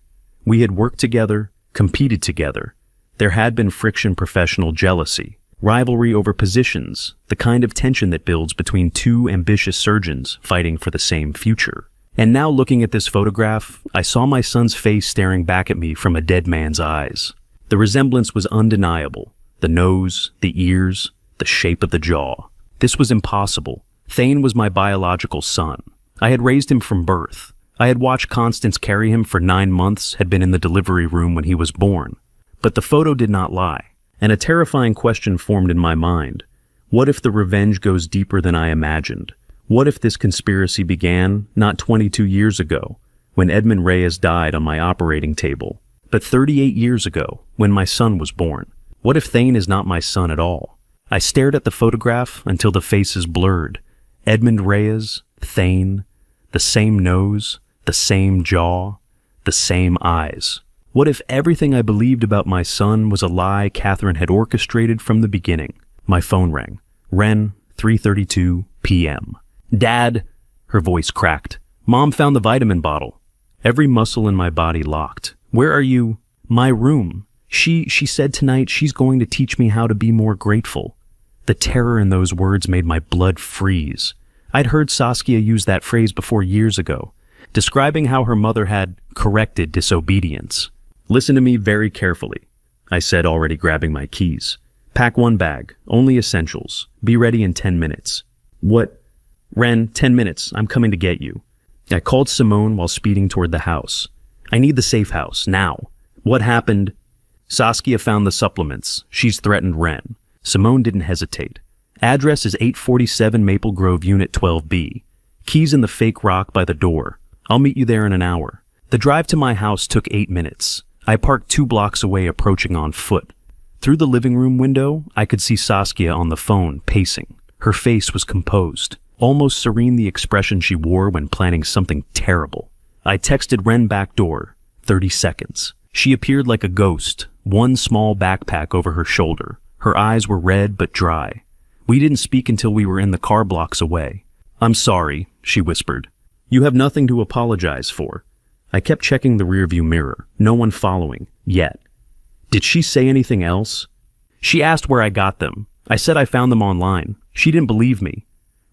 We had worked together, competed together. There had been friction, professional jealousy, rivalry over positions, the kind of tension that builds between two ambitious surgeons fighting for the same future. And now looking at this photograph, I saw my son's face staring back at me from a dead man's eyes. The resemblance was undeniable. The nose, the ears, the shape of the jaw. This was impossible. Thane was my biological son. I had raised him from birth. I had watched Constance carry him for 9 months, had been in the delivery room when he was born. But the photo did not lie. And a terrifying question formed in my mind. What if the revenge goes deeper than I imagined? What if this conspiracy began not 22 years ago, when Edmund Reyes died on my operating table, but 38 years ago, when my son was born? What if Thane is not my son at all? I stared at the photograph until the faces blurred. Edmund Reyes, Thane, the same nose, the same jaw, the same eyes. What if everything I believed about my son was a lie Catherine had orchestrated from the beginning? My phone rang. Ren, 3:32 p.m. Dad, her voice cracked. Mom found the vitamin bottle. Every muscle in my body locked. Where are you? My room. She said tonight she's going to teach me how to be more grateful. The terror in those words made my blood freeze. I'd heard Saskia use that phrase before years ago, describing how her mother had corrected disobedience. Listen to me very carefully, I said, already grabbing my keys. Pack 1 bag, only essentials. Be ready in 10 minutes. What? Ren, 10 minutes. I'm coming to get you. I called Simone while speeding toward the house. I need the safe house, now. What happened? Saskia found the supplements. She's threatened Ren. Simone didn't hesitate. Address is 847 Maple Grove, Unit 12B. Keys in the fake rock by the door. I'll meet you there in an hour. The drive to my house took 8 minutes. I parked 2 blocks away, approaching on foot. Through the living room window, I could see Saskia on the phone, pacing. Her face was composed, almost serene, the expression she wore when planning something terrible. I texted Ren back door, 30 seconds. She appeared like a ghost, one small backpack over her shoulder. Her eyes were red but dry. We didn't speak until we were in the car blocks away. I'm sorry, she whispered. You have nothing to apologize for. I kept checking the rearview mirror. No one following, yet. Did she say anything else? She asked where I got them. I said I found them online. She didn't believe me.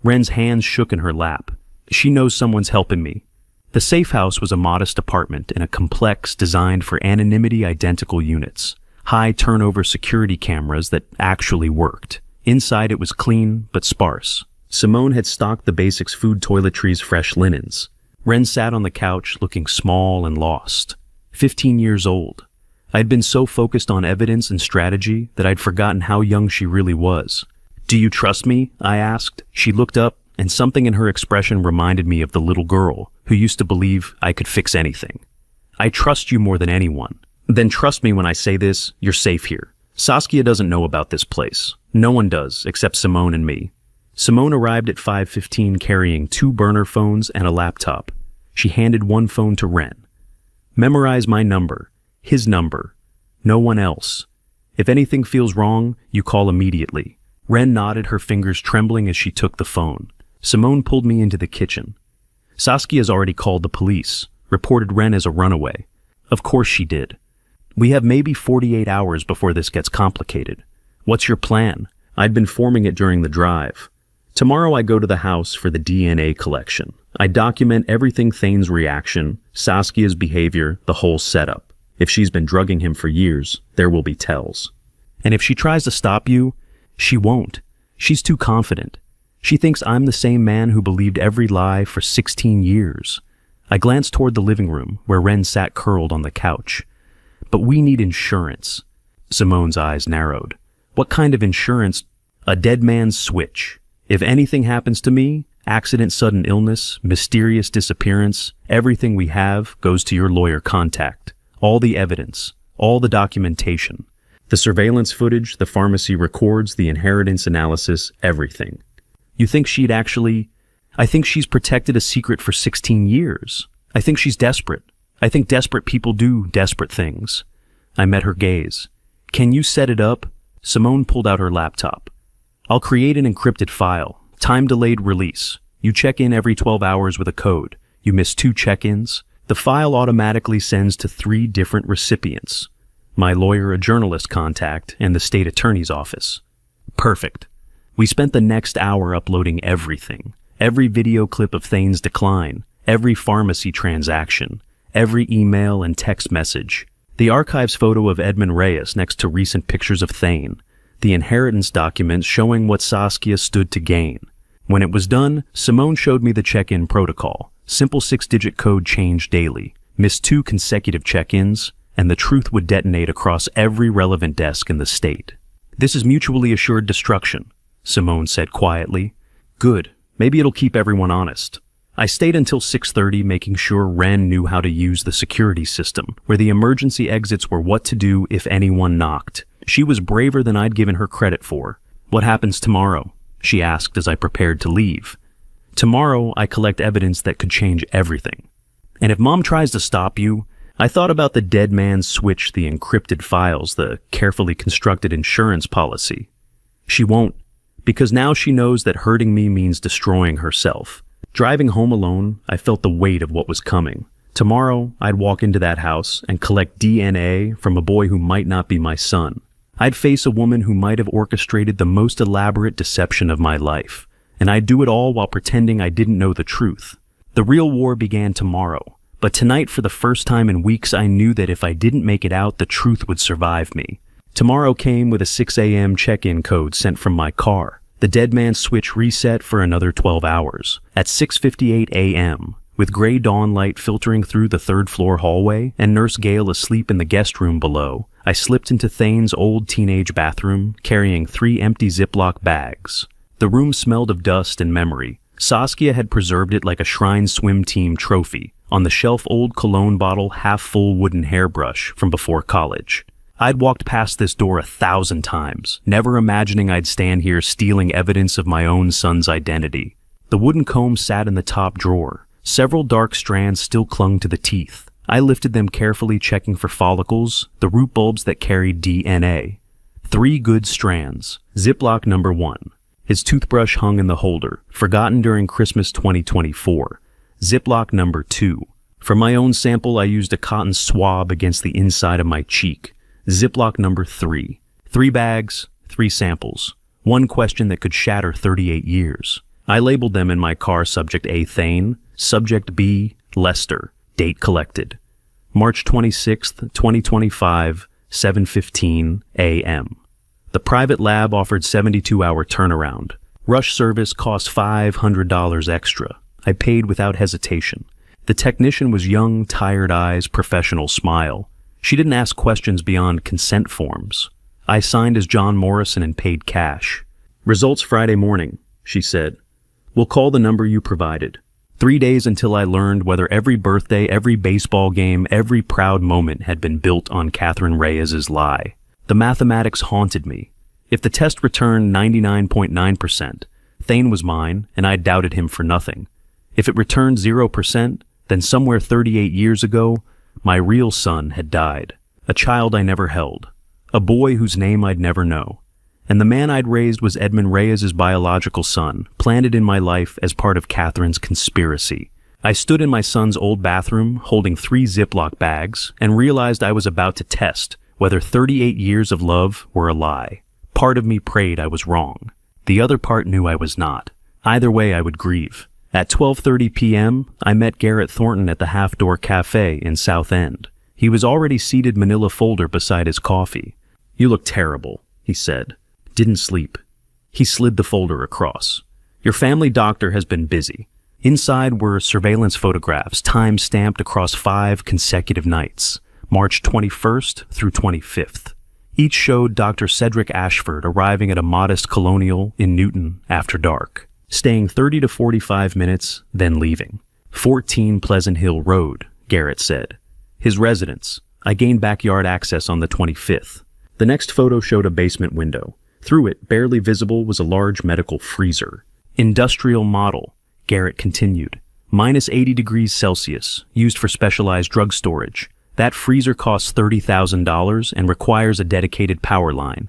Ren's hands shook in her lap. She knows someone's helping me. The safe house was a modest apartment in a complex designed for anonymity identical units. High turnover security cameras that actually worked. Inside it was clean but sparse. Simone had stocked the basics: food, toiletries, fresh linens. Ren sat on the couch looking small and lost. 15 years old. I had been so focused on evidence and strategy that I'd forgotten how young she really was. Do you trust me? I asked. She looked up, and something in her expression reminded me of the little girl who used to believe I could fix anything. I trust you more than anyone. Then trust me when I say this, you're safe here. Saskia doesn't know about this place. No one does, except Simone and me. Simone arrived at 5:15 carrying 2 burner phones and a laptop. She handed one phone to Ren. Memorize my number. His number. No one else. If anything feels wrong, you call immediately. Ren nodded, her fingers trembling as she took the phone. Simone pulled me into the kitchen. Saskia's already called the police, reported Ren as a runaway. Of course she did. We have maybe 48 hours before this gets complicated. What's your plan? I'd been forming it during the drive. Tomorrow I go to the house for the DNA collection. I document everything: Thane's reaction, Saskia's behavior, the whole setup. If she's been drugging him for years, there will be tells. And if she tries to stop you, she won't. She's too confident. She thinks I'm the same man who believed every lie for 16 years. I glanced toward the living room, where Ren sat curled on the couch. But we need insurance. Simone's eyes narrowed. What kind of insurance? A dead man's switch. If anything happens to me, accident, sudden illness, mysterious disappearance, everything we have goes to your lawyer contact. All the evidence, all the documentation. The surveillance footage, the pharmacy records, the inheritance analysis, everything. You think she'd actually... I think she's protected a secret for 16 years. I think she's desperate. I think desperate people do desperate things. I met her gaze. Can you set it up? Simone pulled out her laptop. I'll create an encrypted file. Time-delayed release. You check in every 12 hours with a code. You miss 2 check-ins. The file automatically sends to 3 different recipients. My lawyer, a journalist contact, and the state attorney's office. Perfect. We spent the next hour uploading everything. Every video clip of Thane's decline. Every pharmacy transaction. Every email and text message. The archives photo of Edmund Reyes next to recent pictures of Thane. The inheritance documents showing what Saskia stood to gain. When it was done, Simone showed me the check-in protocol. Simple 6-digit code changed daily. Missed 2 consecutive check-ins, and the truth would detonate across every relevant desk in the state. This is mutually assured destruction, Simone said quietly. Good. Maybe it'll keep everyone honest. I stayed until 6:30 making sure Wren knew how to use the security system, where the emergency exits were what to do if anyone knocked. She was braver than I'd given her credit for. What happens tomorrow? She asked as I prepared to leave. Tomorrow, I collect evidence that could change everything. And if Mom tries to stop you, I thought about the dead man's switch, the encrypted files, the carefully constructed insurance policy. She won't, because now she knows that hurting me means destroying herself. Driving home alone, I felt the weight of what was coming. Tomorrow, I'd walk into that house and collect DNA from a boy who might not be my son. I'd face a woman who might have orchestrated the most elaborate deception of my life. And I'd do it all while pretending I didn't know the truth. The real war began tomorrow. But tonight, for the first time in weeks, I knew that if I didn't make it out, the truth would survive me. Tomorrow came with a 6 a.m. check-in code sent from my car. The dead man's switch reset for another 12 hours. At 6:58 a.m., with gray dawn light filtering through the 3rd-floor hallway and Nurse Gail asleep in the guest room below, I slipped into Thane's old teenage bathroom, carrying 3 empty Ziploc bags. The room smelled of dust and memory. Saskia had preserved it like a Shrine swim team trophy. On the shelf, old cologne bottle, half-full wooden hairbrush from before college. I'd walked past this door 1,000 times, never imagining I'd stand here stealing evidence of my own son's identity. The wooden comb sat in the top drawer. Several dark strands still clung to the teeth. I lifted them carefully, checking for follicles, the root bulbs that carried DNA. 3 good strands. Ziploc number 1. His toothbrush hung in the holder, forgotten during Christmas 2024. Ziploc number 2. For my own sample, I used a cotton swab against the inside of my cheek. Ziploc number 3. 3 bags, 3 samples. 1 question that could shatter 38 years. I labeled them in my car Subject A, Thane, Subject B, Lester, date collected. March 26th, 2025, 7:15 a.m. The private lab offered 72-hour turnaround. Rush service cost $500 extra. I paid without hesitation. The technician was young, tired eyes, professional smile. She didn't ask questions beyond consent forms. I signed as John Morrison and paid cash. Results Friday morning, she said. We'll call the number you provided. 3 days until I learned whether every birthday, every baseball game, every proud moment had been built on Catherine Reyes's lie. The mathematics haunted me. If the test returned 99.9%, Thane was mine, and I doubted him for nothing. If it returned 0%, then somewhere 38 years ago, my real son had died. A child I never held. A boy whose name I'd never know. And the man I'd raised was Edmund Reyes's biological son, planted in my life as part of Catherine's conspiracy. I stood in my son's old bathroom, holding 3 Ziploc bags, and realized I was about to test whether 38 years of love were a lie. Part of me prayed I was wrong. The other part knew I was not. Either way, I would grieve. At 12:30 p.m., I met Garrett Thornton at the Half Door Cafe in South End. He was already seated, manila folder beside his coffee. You look terrible, he said. Didn't sleep. He slid the folder across. Your family doctor has been busy. Inside were surveillance photographs, time-stamped across 5 consecutive nights, March 21st through 25th. Each showed Dr. Cedric Ashford arriving at a modest colonial in Newton after dark, staying 30 to 45 minutes, then leaving. 14 Pleasant Hill Road, Garrett said. His residence. I gained backyard access on the 25th. The next photo showed a basement window. Through it, barely visible, was a large medical freezer. Industrial model, Garrett continued. -80 degrees Celsius, used for specialized drug storage. That freezer costs $30,000 and requires a dedicated power line.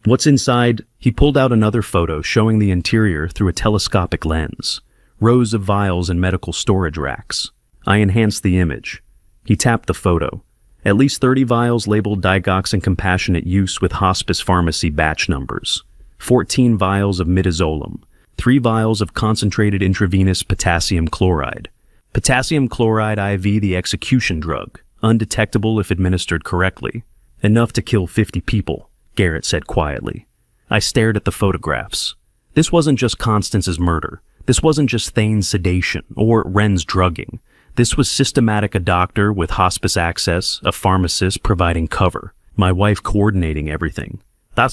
What's inside? He pulled out another photo showing the interior through a telescopic lens. Rows of vials and medical storage racks. I enhanced the image. He tapped the photo. At least 30 vials labeled digoxin compassionate use with hospice pharmacy batch numbers. 14 vials of midazolam. 3 vials of concentrated intravenous potassium chloride. Potassium chloride IV, the execution drug. Undetectable if administered correctly. Enough to kill 50 people, Garrett said quietly. I stared at the photographs. This wasn't just Constance's murder. This wasn't just Thane's sedation or Wren's drugging. This was systematic: a doctor with hospice access, a pharmacist providing cover, my wife coordinating everything.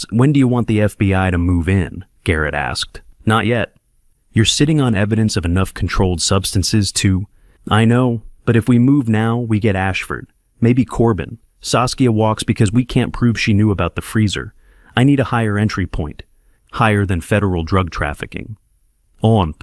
When do you want the FBI to move in? Garrett asked. Not yet. You're sitting on evidence of enough controlled substances to... I know, but if we move now, we get Ashford. Maybe Corbin. Saskia walks because we can't prove she knew about the freezer. I need a higher entry point. Higher than federal drug trafficking. I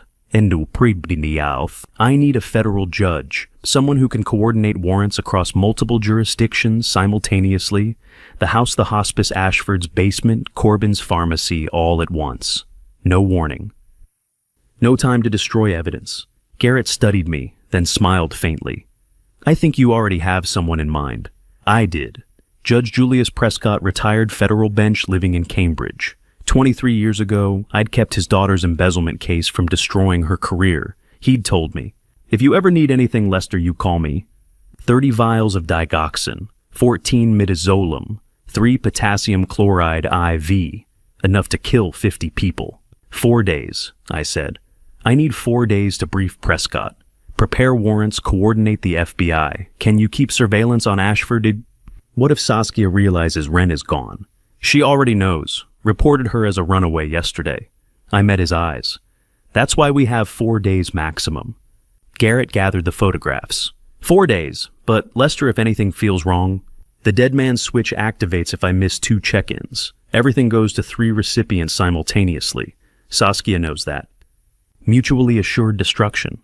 need a federal judge, someone who can coordinate warrants across multiple jurisdictions simultaneously, the house, the hospice, Ashford's basement, Corbin's pharmacy, all at once. No warning. No time to destroy evidence. Garrett studied me, then smiled faintly. I think you already have someone in mind. I did. Judge Julius Prescott, retired federal bench, living in Cambridge. 23 years ago, I'd kept his daughter's embezzlement case from destroying her career. He'd told me, if you ever need anything, Lester, you call me. 30 vials of digoxin, 14 midazolam, 3 potassium chloride IV, enough to kill 50 people. 4 days, I said. I need 4 days to brief Prescott. Prepare warrants, coordinate the FBI. Can you keep surveillance on Ashford? What if Saskia realizes Wren is gone? She already knows. Reported her as a runaway yesterday. I met his eyes. That's why we have 4 days maximum. Garrett gathered the photographs. 4 days, but Lester, if anything feels wrong, the dead man switch activates if I miss 2 check-ins. Everything goes to 3 recipients simultaneously. Saskia knows that. Mutually assured destruction.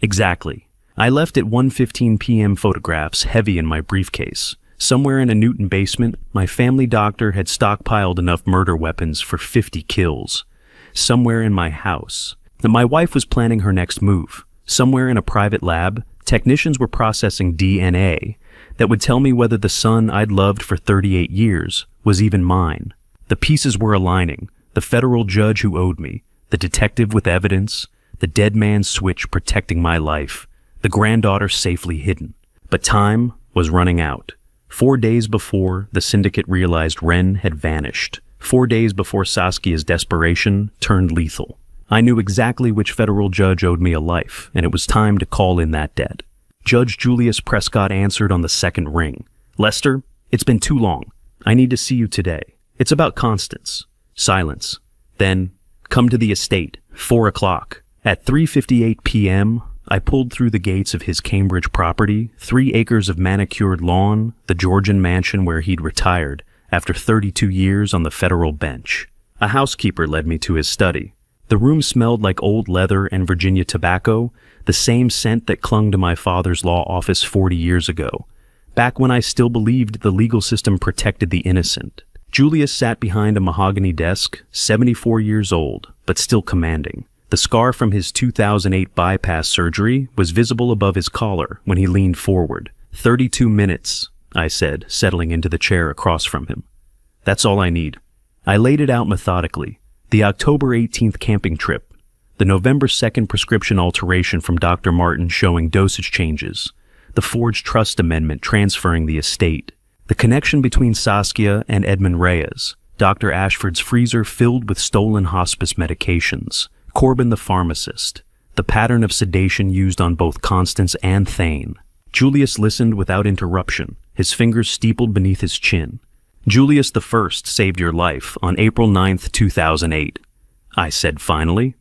Exactly. I left at 1:15 p.m. photographs heavy in my briefcase. Somewhere in a Newton basement, my family doctor had stockpiled enough murder weapons for 50 kills. Somewhere in my house, my wife was planning her next move. Somewhere in a private lab, technicians were processing DNA that would tell me whether the son I'd loved for 38 years was even mine. The pieces were aligning. The federal judge who owed me, the detective with evidence, the dead man's switch protecting my life, the granddaughter safely hidden. But time was running out. 4 days before, the syndicate realized Wren had vanished. 4 days before Saskia's desperation turned lethal. I knew exactly which federal judge owed me a life, and it was time to call in that debt. Judge Julius Prescott answered on the second ring. Lester, it's been too long. I need to see you today. It's about Constance. Silence. Then, come to the estate. 4 o'clock. At 3:58 p.m., I pulled through the gates of his Cambridge property, 3 acres of manicured lawn, the Georgian mansion where he'd retired after 32 years on the federal bench. A housekeeper led me to his study. The room smelled like old leather and Virginia tobacco, the same scent that clung to my father's law office 40 years ago, back when I still believed the legal system protected the innocent. Julius sat behind a mahogany desk, 74 years old, but still commanding. The scar from his 2008 bypass surgery was visible above his collar when he leaned forward. 32 minutes, I said, settling into the chair across from him. That's all I need. I laid it out methodically. The October 18th camping trip. The November 2nd prescription alteration from Dr. Martin showing dosage changes. The forged trust amendment transferring the estate. The connection between Saskia and Edmund Reyes. Dr. Ashford's freezer filled with stolen hospice medications. Corbin the pharmacist, the pattern of sedation used on both Constance and Thane. Julius listened without interruption, his fingers steepled beneath his chin. Julius I saved your life on April 9th, 2008. I said finally.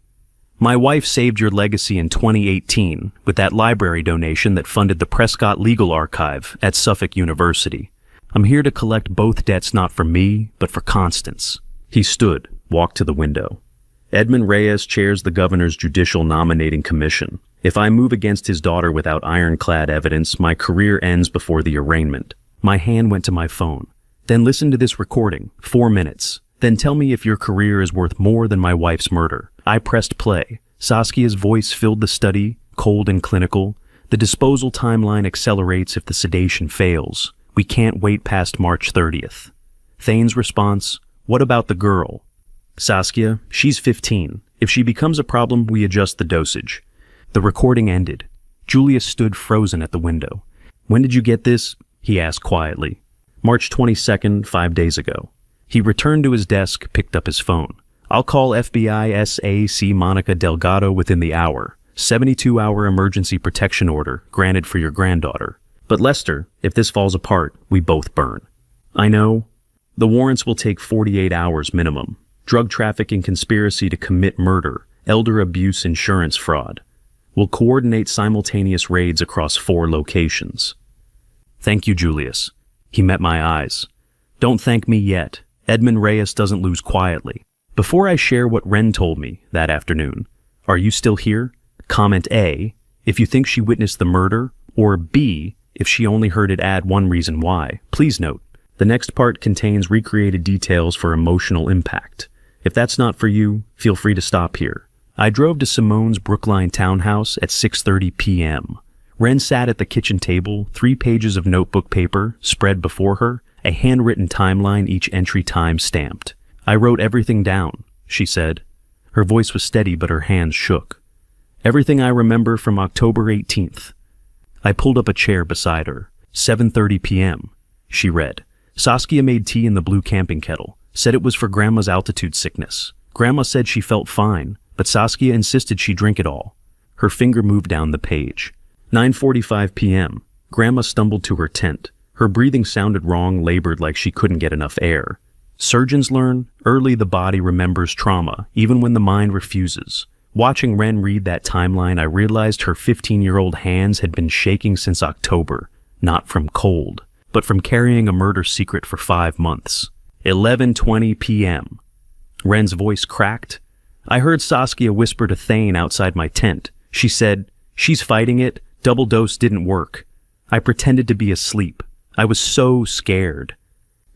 My wife saved your legacy in 2018 with that library donation that funded the Prescott Legal Archive at Suffolk University. I'm here to collect both debts not for me, but for Constance. He stood, walked to the window. Edmund Reyes chairs the governor's judicial nominating commission. If I move against his daughter without ironclad evidence, my career ends before the arraignment. My hand went to my phone. Then listen to this recording, 4 minutes. Then tell me if your career is worth more than my wife's murder. I pressed play. Saskia's voice filled the study, cold and clinical. The disposal timeline accelerates if the sedation fails. We can't wait past March 30th. Thane's response, what about the girl? Saskia, she's 15. If she becomes a problem, we adjust the dosage. The recording ended. Julius stood frozen at the window. When did you get this? He asked quietly. March 22nd, 5 days ago. He returned to his desk, picked up his phone. I'll call FBI SAC Monica Delgado within the hour. 72-hour emergency protection order granted for your granddaughter. But Lester, if this falls apart, we both burn. I know. The warrants will take 48 hours minimum. Drug trafficking, conspiracy to commit murder, elder abuse, insurance fraud. We'll coordinate simultaneous raids across 4 locations. Thank you, Julius. He met my eyes. Don't thank me yet. Edmund Reyes doesn't lose quietly. Before I share what Wren told me that afternoon, are you still here? Comment A, if you think she witnessed the murder, or B, if she only heard it, add one reason why. Please note, the next part contains recreated details for emotional impact. If that's not for you, feel free to stop here. I drove to Simone's Brookline townhouse at 6:30 p.m. Wren sat at the kitchen table, 3 pages of notebook paper spread before her, a handwritten timeline, each entry time-stamped. I wrote everything down, she said. Her voice was steady, but her hands shook. Everything I remember from October 18th. I pulled up a chair beside her. 7:30 p.m. She read. Saskia made tea in the blue camping kettle. Said it was for Grandma's altitude sickness. Grandma said she felt fine, but Saskia insisted she drink it all. Her finger moved down the page. 9:45 p.m. Grandma stumbled to her tent. Her breathing sounded wrong, labored like she couldn't get enough air. Surgeons learn, early the body remembers trauma, even when the mind refuses. Watching Wren read that timeline, I realized her 15-year-old hands had been shaking since October, not from cold, but from carrying a murder secret for 5 months. 11:20 p.m. Wren's voice cracked. I heard Saskia whisper to Thane outside my tent. She said, she's fighting it, double dose didn't work. I pretended to be asleep. I was so scared.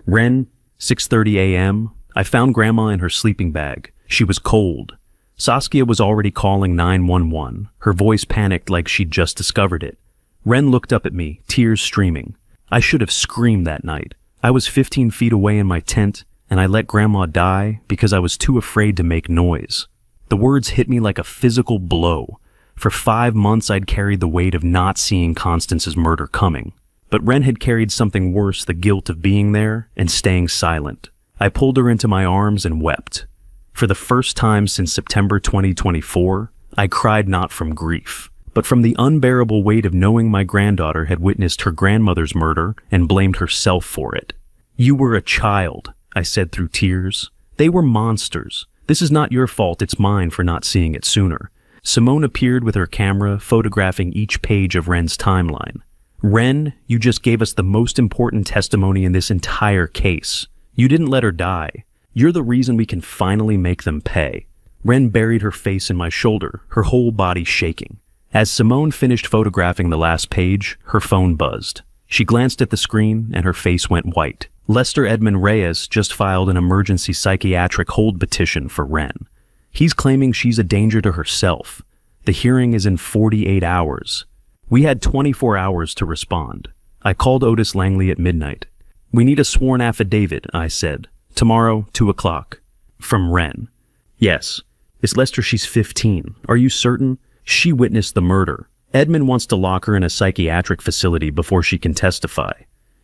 Wren, 6:30 a.m. I found Grandma in her sleeping bag. She was cold. Saskia was already calling 911. Her voice panicked like she'd just discovered it. Wren looked up at me, tears streaming. I should have screamed that night. I was 15 feet away in my tent, and I let Grandma die because I was too afraid to make noise. The words hit me like a physical blow. For 5 months I'd carried the weight of not seeing Constance's murder coming. But Wren had carried something worse, the guilt of being there and staying silent. I pulled her into my arms and wept. For the first time since September 2024, I cried not from grief, but from the unbearable weight of knowing my granddaughter had witnessed her grandmother's murder and blamed herself for it. You were a child, I said through tears. They were monsters. This is not your fault, it's mine for not seeing it sooner. Simone appeared with her camera, photographing each page of Wren's timeline. Wren, you just gave us the most important testimony in this entire case. You didn't let her die. You're the reason we can finally make them pay. Wren buried her face in my shoulder, her whole body shaking. As Simone finished photographing the last page, her phone buzzed. She glanced at the screen and her face went white. Lester Edmund Reyes just filed an emergency psychiatric hold petition for Wren. He's claiming she's a danger to herself. The hearing is in 48 hours. We had 24 hours to respond. I called Otis Langley at midnight. We need a sworn affidavit, I said. Tomorrow, 2 o'clock. From Wren. Yes. It's Lester, she's 15. Are you certain? She witnessed the murder. Edmund wants to lock her in a psychiatric facility before she can testify.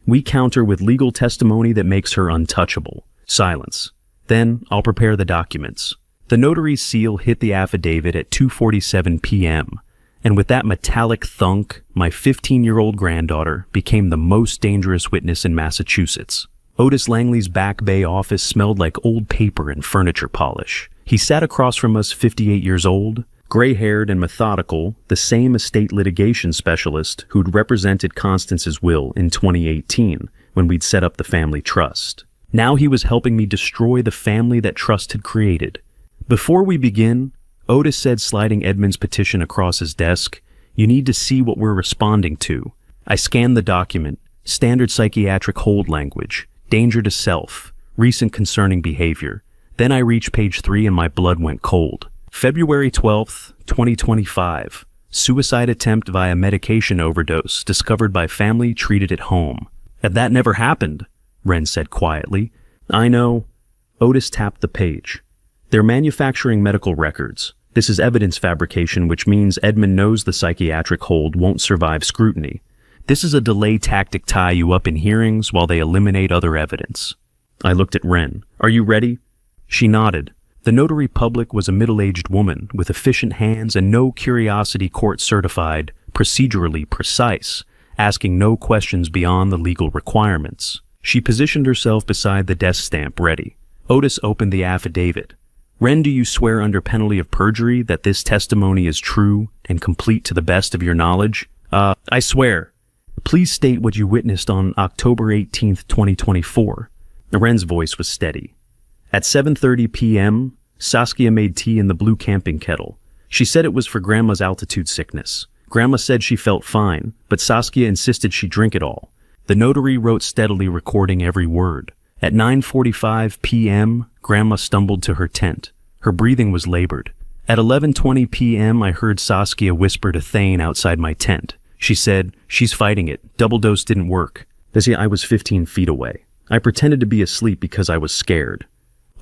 We counter with legal testimony that makes her untouchable. Silence. Then I'll prepare the documents. The notary's seal hit the affidavit at 2:47 p.m., and with that metallic thunk, my 15-year-old granddaughter became the most dangerous witness in Massachusetts. Otis Langley's Back Bay office smelled like old paper and furniture polish. He sat across from us, 58 years old, gray-haired and methodical, the same estate litigation specialist who'd represented Constance's will in 2018, when we'd set up the family trust. Now he was helping me destroy the family that trust had created. Before we begin, Otis said, sliding Edmund's petition across his desk, "You need to see what we're responding to." I scanned the document. Standard psychiatric hold language, danger to self, recent concerning behavior. Then I reached page 3 and my blood went cold. February 12th, 2025. Suicide attempt via medication overdose discovered by family treated at home. "That never happened," Wren said quietly. "I know." Otis tapped the page. "They're manufacturing medical records. This is evidence fabrication, which means Edmund knows the psychiatric hold won't survive scrutiny. This is a delay tactic, tie you up in hearings while they eliminate other evidence." I looked at Wren. "Are you ready?" She nodded. The notary public was a middle-aged woman with efficient hands and no curiosity, court-certified, procedurally precise, asking no questions beyond the legal requirements. She positioned herself beside the desk stamp, ready. Otis opened the affidavit. "Wren, do you swear under penalty of perjury that this testimony is true and complete to the best of your knowledge?" I swear." "Please state what you witnessed on October 18th, 2024. Wren's voice was steady. "At 7:30 p.m., Saskia made tea in the blue camping kettle. She said it was for Grandma's altitude sickness. Grandma said she felt fine, but Saskia insisted she drink it all." The notary wrote steadily, recording every word. "At 9:45 p.m., Grandma stumbled to her tent. Her breathing was labored. At 11:20 p.m., I heard Saskia whisper to Thane outside my tent. She said, 'She's fighting it. Double dose didn't work.' I was 15 feet away. I pretended to be asleep because I was scared."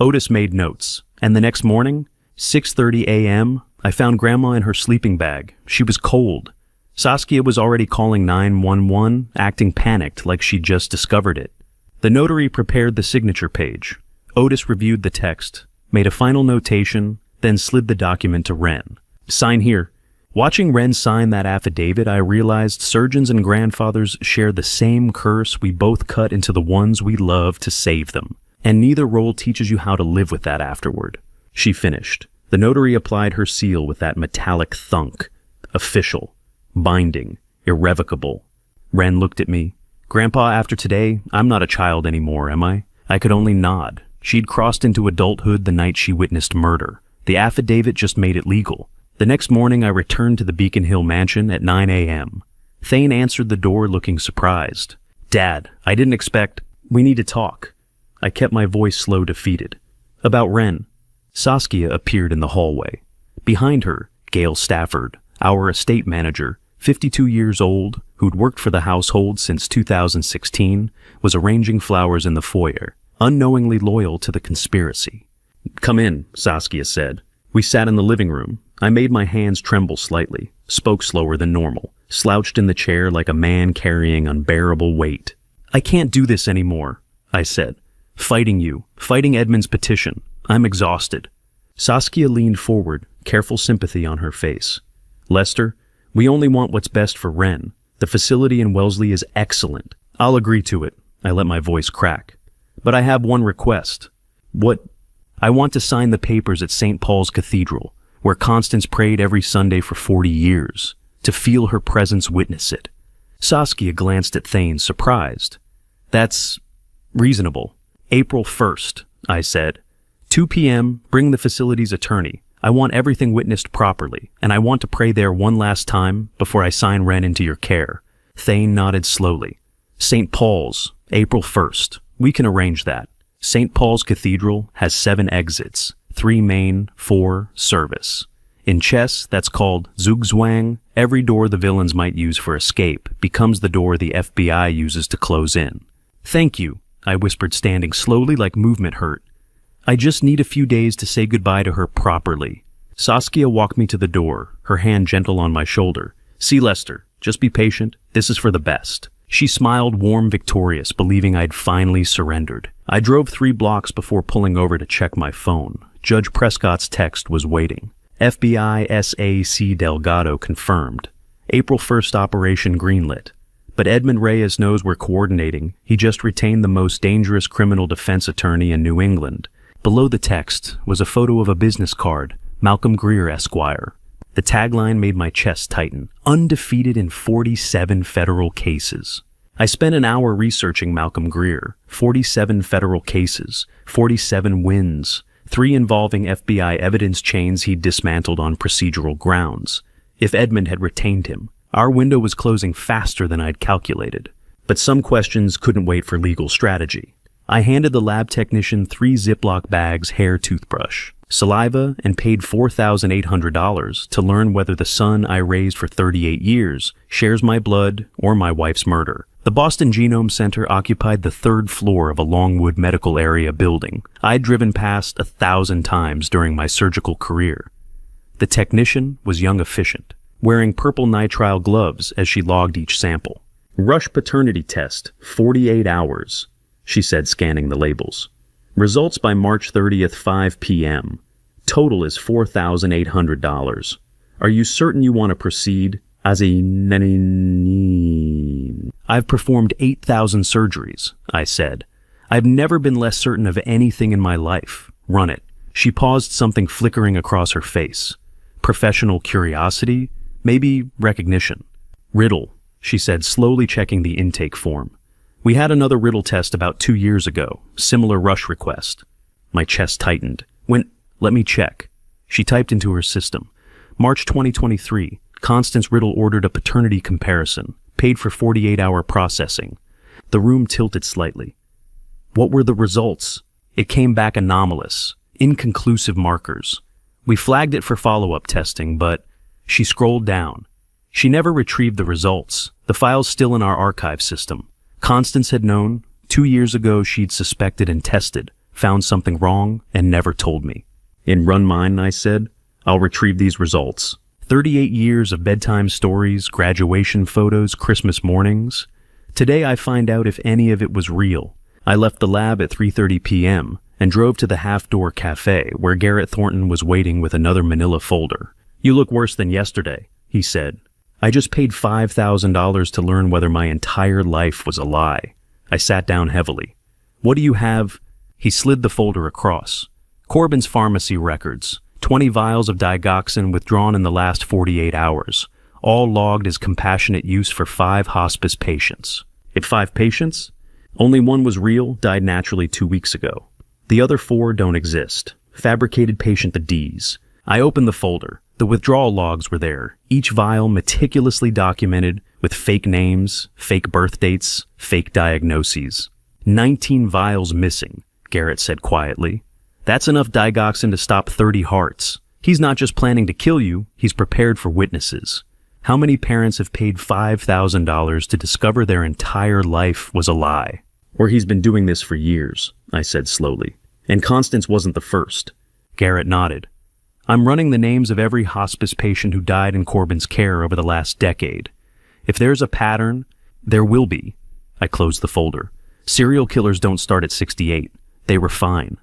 Otis made notes. "And the next morning, 6:30 a.m., I found Grandma in her sleeping bag. She was cold. Saskia was already calling 911, acting panicked like she'd just discovered it." The notary prepared the signature page. Otis reviewed the text, made a final notation, then slid the document to Wren. "Sign here." Watching Wren sign that affidavit, I realized surgeons and grandfathers share the same curse. We both cut into the ones we love to save them. And neither role teaches you how to live with that afterward. She finished. The notary applied her seal with that metallic thunk. Official. Binding. Irrevocable. Wren looked at me. "Grandpa, after today, I'm not a child anymore, am I?" I could only nod. She'd crossed into adulthood the night she witnessed murder. The affidavit just made it legal. The next morning, I returned to the Beacon Hill mansion at 9 a.m. Thane answered the door looking surprised. "Dad, I didn't expect... We need to talk." I kept my voice slow, defeated. "About Wren." Saskia appeared in the hallway. Behind her, Gail Stafford, our estate manager, 52 years old, who'd worked for the household since 2016, was arranging flowers in the foyer, unknowingly loyal to the conspiracy. "Come in," Saskia said. We sat in the living room. I made my hands tremble slightly, spoke slower than normal, slouched in the chair like a man carrying unbearable weight. "I can't do this anymore," I said. "Fighting you, fighting Edmund's petition. I'm exhausted." Saskia leaned forward, careful sympathy on her face. "Lester, we only want what's best for Wren. The facility in Wellesley is excellent. I'll agree to it." I let my voice crack. "But I have one request." "What?" "I want to sign the papers at St. Paul's Cathedral, where Constance prayed every Sunday for 40 years, to feel her presence, witness it." Saskia glanced at Thane, surprised. "That's reasonable." "April 1st, I said. 2 p.m., bring the facility's attorney. I want everything witnessed properly, and I want to pray there one last time before I sign Wren into your care." Thane nodded slowly. "St. Paul's, April 1st. We can arrange that. St. Paul's Cathedral has 7 exits, 3 main, 4 service. In chess, that's called Zugzwang. Every door the villains might use for escape becomes the door the FBI uses to close in." "Thank you," I whispered, standing slowly like movement hurt. "I just need a few days to say goodbye to her properly." Saskia walked me to the door, her hand gentle on my shoulder. "See, Lester, just be patient. This is for the best." She smiled, warm, victorious, believing I'd finally surrendered. I drove 3 blocks before pulling over to check my phone. Judge Prescott's text was waiting. FBI SAC Delgado confirmed. April 1st operation greenlit. But Edmund Reyes knows we're coordinating. He just retained the most dangerous criminal defense attorney in New England. Below the text was a photo of a business card, Malcolm Greer, Esquire. The tagline made my chest tighten. Undefeated in 47 federal cases. I spent an hour researching Malcolm Greer, 47 federal cases, 47 wins, 3 involving FBI evidence chains he'd dismantled on procedural grounds. If Edmund had retained him, our window was closing faster than I'd calculated. But some questions couldn't wait for legal strategy. I handed the lab technician 3 Ziploc bags hair toothbrush, saliva, and paid $4,800 to learn whether the son I raised for 38 years shares my blood or my wife's murder. The Boston Genome Center occupied the 3rd floor of a Longwood medical area building I'd driven past 1,000 times during my surgical career. The technician was young efficient, wearing purple nitrile gloves as she logged each sample. Rush paternity test, 48 hours, she said, scanning the labels. Results by March 30th, 5 p.m. Total is $4,800. Are you certain you want to proceed? I've performed 8,000 surgeries, I said. I've never been less certain of anything in my life. Run it. She paused, something flickering across her face. Professional curiosity? Maybe recognition. Riddle, she said, slowly checking the intake form. We had another riddle test about 2 years ago. Similar rush request. My chest tightened. Let me check. She typed into her system. March 2023. Constance Riddle ordered a paternity comparison, paid for 48-hour processing. The room tilted slightly. What were the results? It came back anomalous, inconclusive markers. We flagged it for follow-up testing, but she scrolled down. She never retrieved the results. The file's still in our archive system. Constance had known. 2 years ago she'd suspected and tested, found something wrong, and never told me. Run mine, I said. I'll retrieve these results. 38 years of bedtime stories, graduation photos, Christmas mornings. Today I find out if any of it was real. I left the lab at 3:30 p.m. and drove to the Half-Door Cafe where Garrett Thornton was waiting with another manila folder. You look worse than yesterday, he said. I just paid $5,000 to learn whether my entire life was a lie. I sat down heavily. What do you have? He slid the folder across. Corbin's pharmacy records. 20 vials of digoxin withdrawn in the last 48 hours, all logged as compassionate use for 5 hospice patients. 5 patients? Only one was real, died naturally 2 weeks ago. The other 4 don't exist. Fabricated patient the Ds. I opened the folder. The withdrawal logs were there, each vial meticulously documented with fake names, fake birth dates, fake diagnoses. 19 vials missing, Garrett said quietly. That's enough digoxin to stop 30 hearts. He's not just planning to kill you, he's prepared for witnesses. How many parents have paid $5,000 to discover their entire life was a lie? Or he's been doing this for years, I said slowly. And Constance wasn't the first. Garrett nodded. I'm running the names of every hospice patient who died in Corbin's care over the last decade. If there's a pattern, there will be. I closed the folder. Serial killers don't start at 68. They refine.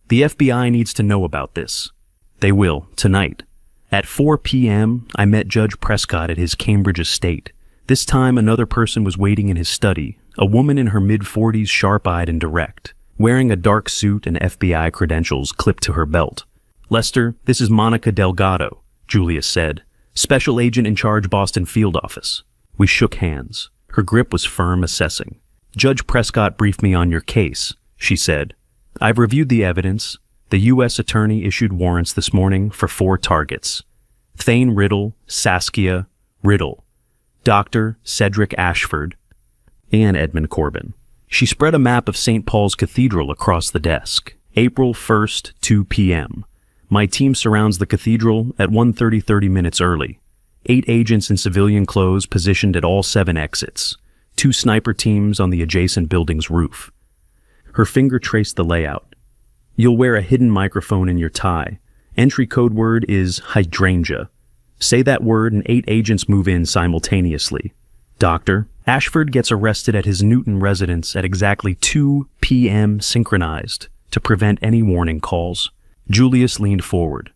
The FBI needs to know about this. They will, tonight. At 4 p.m., I met Judge Prescott at his Cambridge estate. This time, another person was waiting in his study, a woman in her mid-40s, sharp-eyed and direct, wearing a dark suit and FBI credentials clipped to her belt. Lester, this is Monica Delgado, Julia said, special agent in charge Boston field office. We shook hands. Her grip was firm, assessing. Judge Prescott briefed me on your case, she said. I've reviewed the evidence. The U.S. attorney issued warrants this morning for 4 targets. Thane Riddle, Saskia Riddle, Dr. Cedric Ashford, and Edmund Corbin. She spread a map of St. Paul's Cathedral across the desk. April 1st, 2 p.m. My team surrounds the cathedral at 1:30, 30 minutes early. 8 agents in civilian clothes positioned at all 7 exits. 2 sniper teams on the adjacent building's roof. Her finger traced the layout. You'll wear a hidden microphone in your tie. Entry code word is hydrangea. Say that word and 8 agents move in simultaneously. Doctor, Ashford gets arrested at his Newton residence at exactly 2 p.m. synchronized to prevent any warning calls. Julius leaned forward.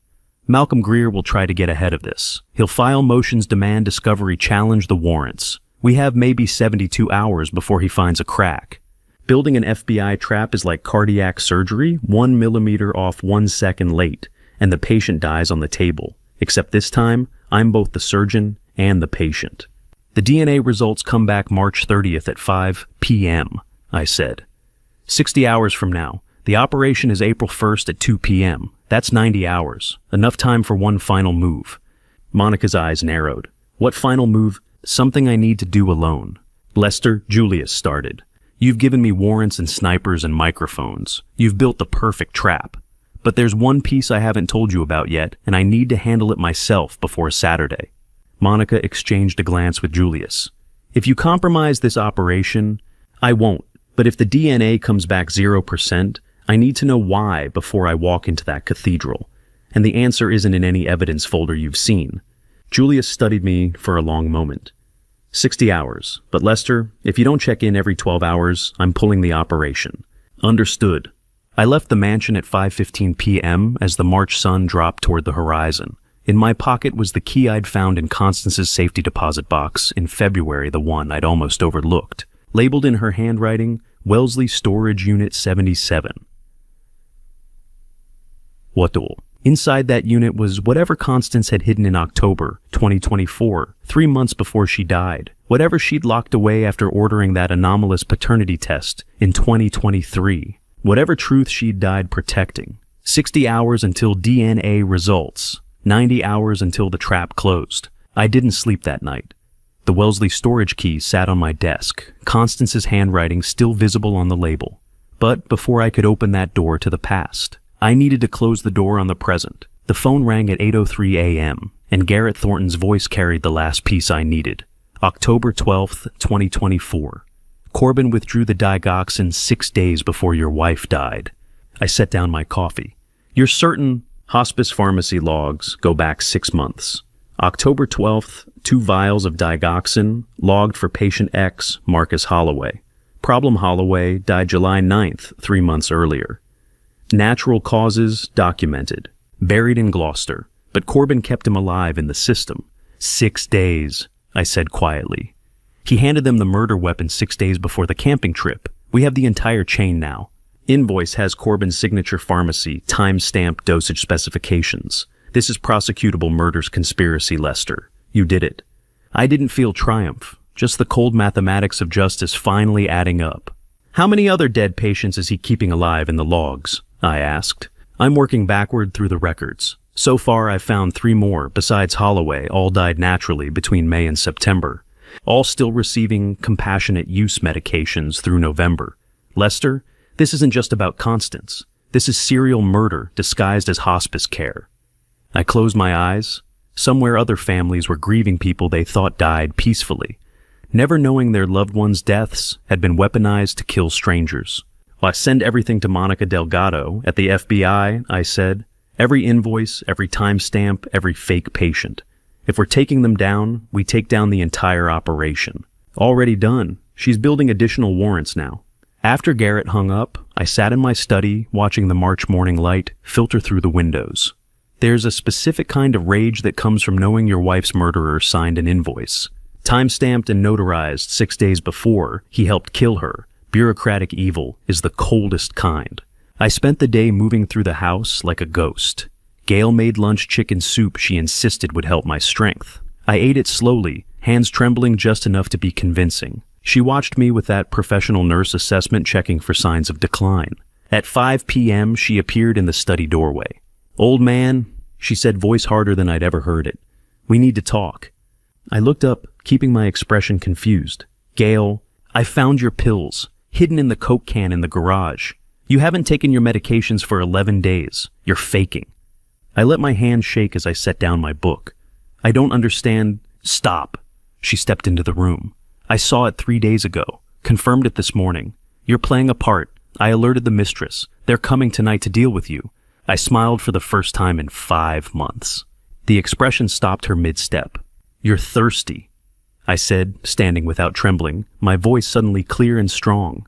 Malcolm Greer will try to get ahead of this. He'll file motions demand discovery challenge the warrants. We have maybe 72 hours before he finds a crack. Building an FBI trap is like cardiac surgery, 1 millimeter off 1 second late, and the patient dies on the table. Except this time, I'm both the surgeon and the patient. The DNA results come back March 30th at 5 p.m., I said. 60 hours from now. The operation is April 1st at 2 p.m. That's 90 hours. Enough time for one final move. Monica's eyes narrowed. What final move? Something I need to do alone. Lester, Julius started. You've given me warrants and snipers and microphones. You've built the perfect trap. But there's one piece I haven't told you about yet, and I need to handle it myself before Saturday. Monica exchanged a glance with Julius. If you compromise this operation, I won't. But if the DNA comes back 0%, I need to know why before I walk into that cathedral. And the answer isn't in any evidence folder you've seen. Julius studied me for a long moment. 60 hours. But Lester, if you don't check in every 12 hours, I'm pulling the operation. Understood. I left the mansion at 5:15 p.m. as the March sun dropped toward the horizon. In my pocket was the key I'd found in Constance's safety deposit box in February, the one I'd almost overlooked. Labeled in her handwriting, Wellesley Storage Unit 77. What all? Inside that unit was whatever Constance had hidden in October 2024, 3 months before she died. Whatever she'd locked away after ordering that anomalous paternity test in 2023. Whatever truth she'd died protecting. 60 hours until DNA results. 90 hours until the trap closed. I didn't sleep that night. The Wellesley storage key sat on my desk, Constance's handwriting still visible on the label. But before I could open that door to the past, I needed to close the door on the present. The phone rang at 8:03 a.m., and Garrett Thornton's voice carried the last piece I needed. October 12th, 2024. Corbin withdrew the digoxin 6 days before your wife died. I set down my coffee. You're certain? Hospice pharmacy logs go back 6 months. October 12th, 2 vials of digoxin logged for patient X, Marcus Holloway. Problem Holloway died July 9th, 3 months earlier. Natural causes documented. Buried in Gloucester, but Corbin kept him alive in the system. 6 days, I said quietly. He handed them the murder weapon 6 days before the camping trip. We have the entire chain now. Invoice has Corbin's signature pharmacy, time-stamped dosage specifications. This is prosecutable murders conspiracy, Lester. You did it. I didn't feel triumph, just the cold mathematics of justice finally adding up. How many other dead patients is he keeping alive in the logs? I asked. I'm working backward through the records. So far, I've found 3 more, besides Holloway, all died naturally between May and September. All still receiving compassionate use medications through November. Lester, this isn't just about Constance. This is serial murder disguised as hospice care. I closed my eyes. Somewhere other families were grieving people they thought died peacefully, never knowing their loved ones' deaths had been weaponized to kill strangers. I send everything to Monica Delgado at the FBI, I said. Every invoice, every timestamp, every fake patient. If we're taking them down, we take down the entire operation. Already done. She's building additional warrants now. After Garrett hung up, I sat in my study, watching the March morning light filter through the windows. There's a specific kind of rage that comes from knowing your wife's murderer signed an invoice. Time-stamped and notarized 6 days before he helped kill her. Bureaucratic evil is the coldest kind. I spent the day moving through the house like a ghost. Gail made lunch chicken soup she insisted would help my strength. I ate it slowly, hands trembling just enough to be convincing. She watched me with that professional nurse assessment checking for signs of decline. At 5 p.m., she appeared in the study doorway. Old man, she said, voice harder than I'd ever heard it. We need to talk. I looked up, keeping my expression confused. Gail, I found your pills, hidden in the Coke can in the garage. You haven't taken your medications for 11 days. You're faking. I let my hand shake as I set down my book. I don't understand. Stop. She stepped into the room. I saw it 3 days ago. Confirmed it this morning. You're playing a part. I alerted the mistress. They're coming tonight to deal with you. I smiled for the first time in 5 months. The expression stopped her mid-step. You're thirsty, I said, standing without trembling, my voice suddenly clear and strong.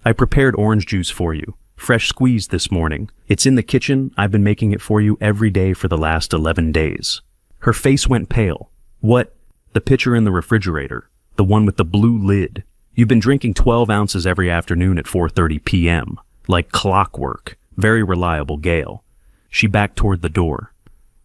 I prepared orange juice for you. Fresh squeezed this morning. It's in the kitchen. I've been making it for you every day for the last 11 days. Her face went pale. What? The pitcher in the refrigerator. The one with the blue lid. You've been drinking 12 ounces every afternoon at 4:30 p.m. Like clockwork. Very reliable, Gail. She backed toward the door.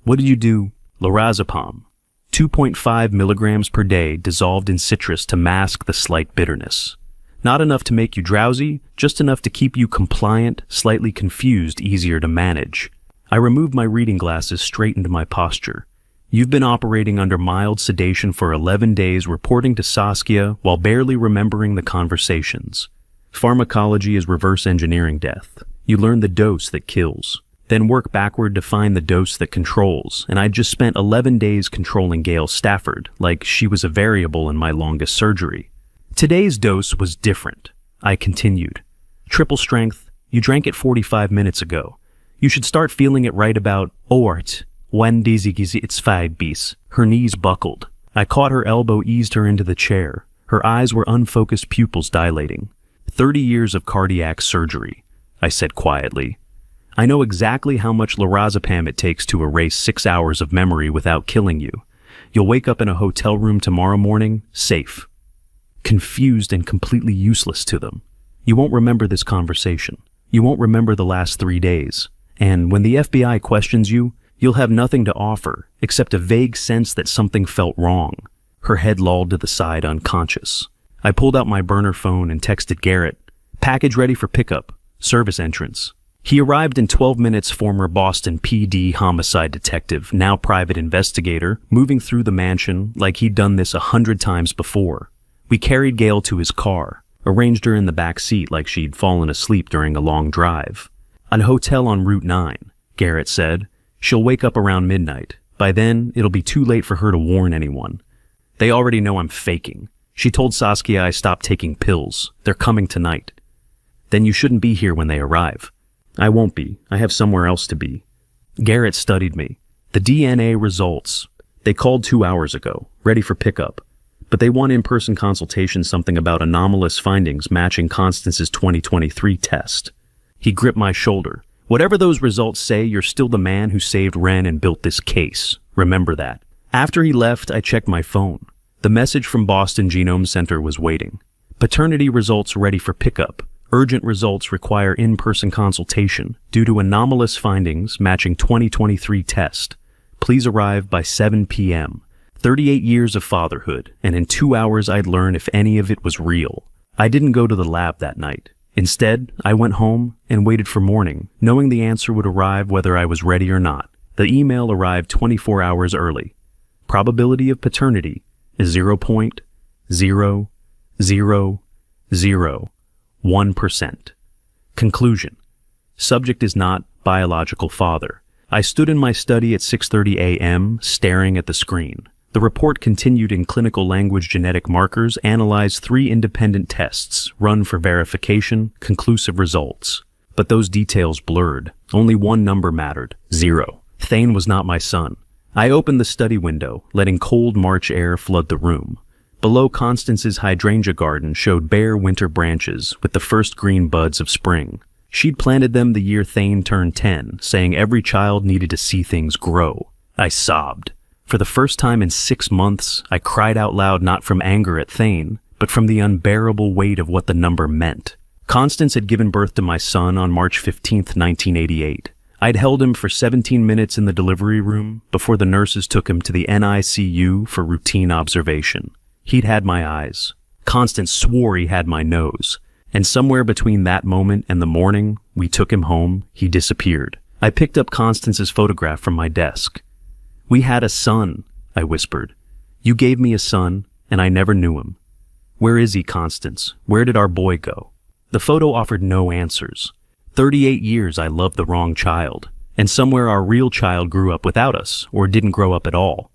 What did you do? Lorazepam. 2.5 milligrams per day dissolved in citrus to mask the slight bitterness. Not enough to make you drowsy, just enough to keep you compliant, slightly confused, easier to manage. I removed my reading glasses, straightened my posture. You've been operating under mild sedation for 11 days, reporting to Saskia while barely remembering the conversations. Pharmacology is reverse engineering death. You learn the dose that kills, then work backward to find the dose that controls, and I just spent 11 days controlling Gail Stafford, like she was a variable in my longest surgery. Today's dose was different. I continued. Triple strength, you drank it 45 minutes ago. You should start feeling it right about Oort. When it's 5 bis. Her knees buckled. I caught her elbow, eased her into the chair. Her eyes were unfocused, pupils dilating. 30 years of cardiac surgery, I said quietly. I know exactly how much lorazepam it takes to erase 6 hours of memory without killing you. You'll wake up in a hotel room tomorrow morning, safe. Confused and completely useless to them. You won't remember this conversation. You won't remember the last 3 days. And when the FBI questions you, you'll have nothing to offer except a vague sense that something felt wrong. Her head lolled to the side, unconscious. I pulled out my burner phone and texted Garrett. Package ready for pickup. Service entrance. He arrived in 12 minutes, former Boston PD homicide detective, now private investigator, moving through the mansion like he'd done this 100 times before. We carried Gail to his car, arranged her in the back seat like she'd fallen asleep during a long drive. A hotel on Route 9, Garrett said. She'll wake up around midnight. By then, it'll be too late for her to warn anyone. They already know I'm faking. She told Saskia I stopped taking pills. They're coming tonight. Then you shouldn't be here when they arrive. I won't be. I have somewhere else to be. Garrett studied me. The DNA results. They called 2 hours ago, ready for pickup. But they want in-person consultation, something about anomalous findings matching Constance's 2023 test. He gripped my shoulder. Whatever those results say, you're still the man who saved Ren and built this case. Remember that. After he left, I checked my phone. The message from Boston Genome Center was waiting. Paternity results ready for pickup. Urgent results require in-person consultation due to anomalous findings matching 2023 test. Please arrive by 7 p.m. 38 years of fatherhood, and in 2 hours I'd learn if any of it was real. I didn't go to the lab that night. Instead, I went home and waited for morning, knowing the answer would arrive whether I was ready or not. The email arrived 24 hours early. Probability of paternity is 0.0001%. Conclusion. Subject is not biological father. I stood in my study at 6:30 a.m., staring at the screen. The report continued in clinical language genetic markers, analyzed 3 independent tests, run for verification, conclusive results. But those details blurred. Only one number mattered, 0. Thane was not my son. I opened the study window, letting cold March air flood the room. Below Constance's hydrangea garden showed bare winter branches with the first green buds of spring. She'd planted them the year Thane turned 10, saying every child needed to see things grow. I sobbed. For the first time in 6 months, I cried out loud, not from anger at Thane, but from the unbearable weight of what the number meant. Constance had given birth to my son on March 15, 1988. I'd held him for 17 minutes in the delivery room before the nurses took him to the NICU for routine observation. He'd had my eyes. Constance swore he had my nose. And somewhere between that moment and the morning we took him home, he disappeared. I picked up Constance's photograph from my desk. We had a son, I whispered. You gave me a son, and I never knew him. Where is he, Constance? Where did our boy go? The photo offered no answers. 38 years I loved the wrong child, and somewhere our real child grew up without us, or didn't grow up at all.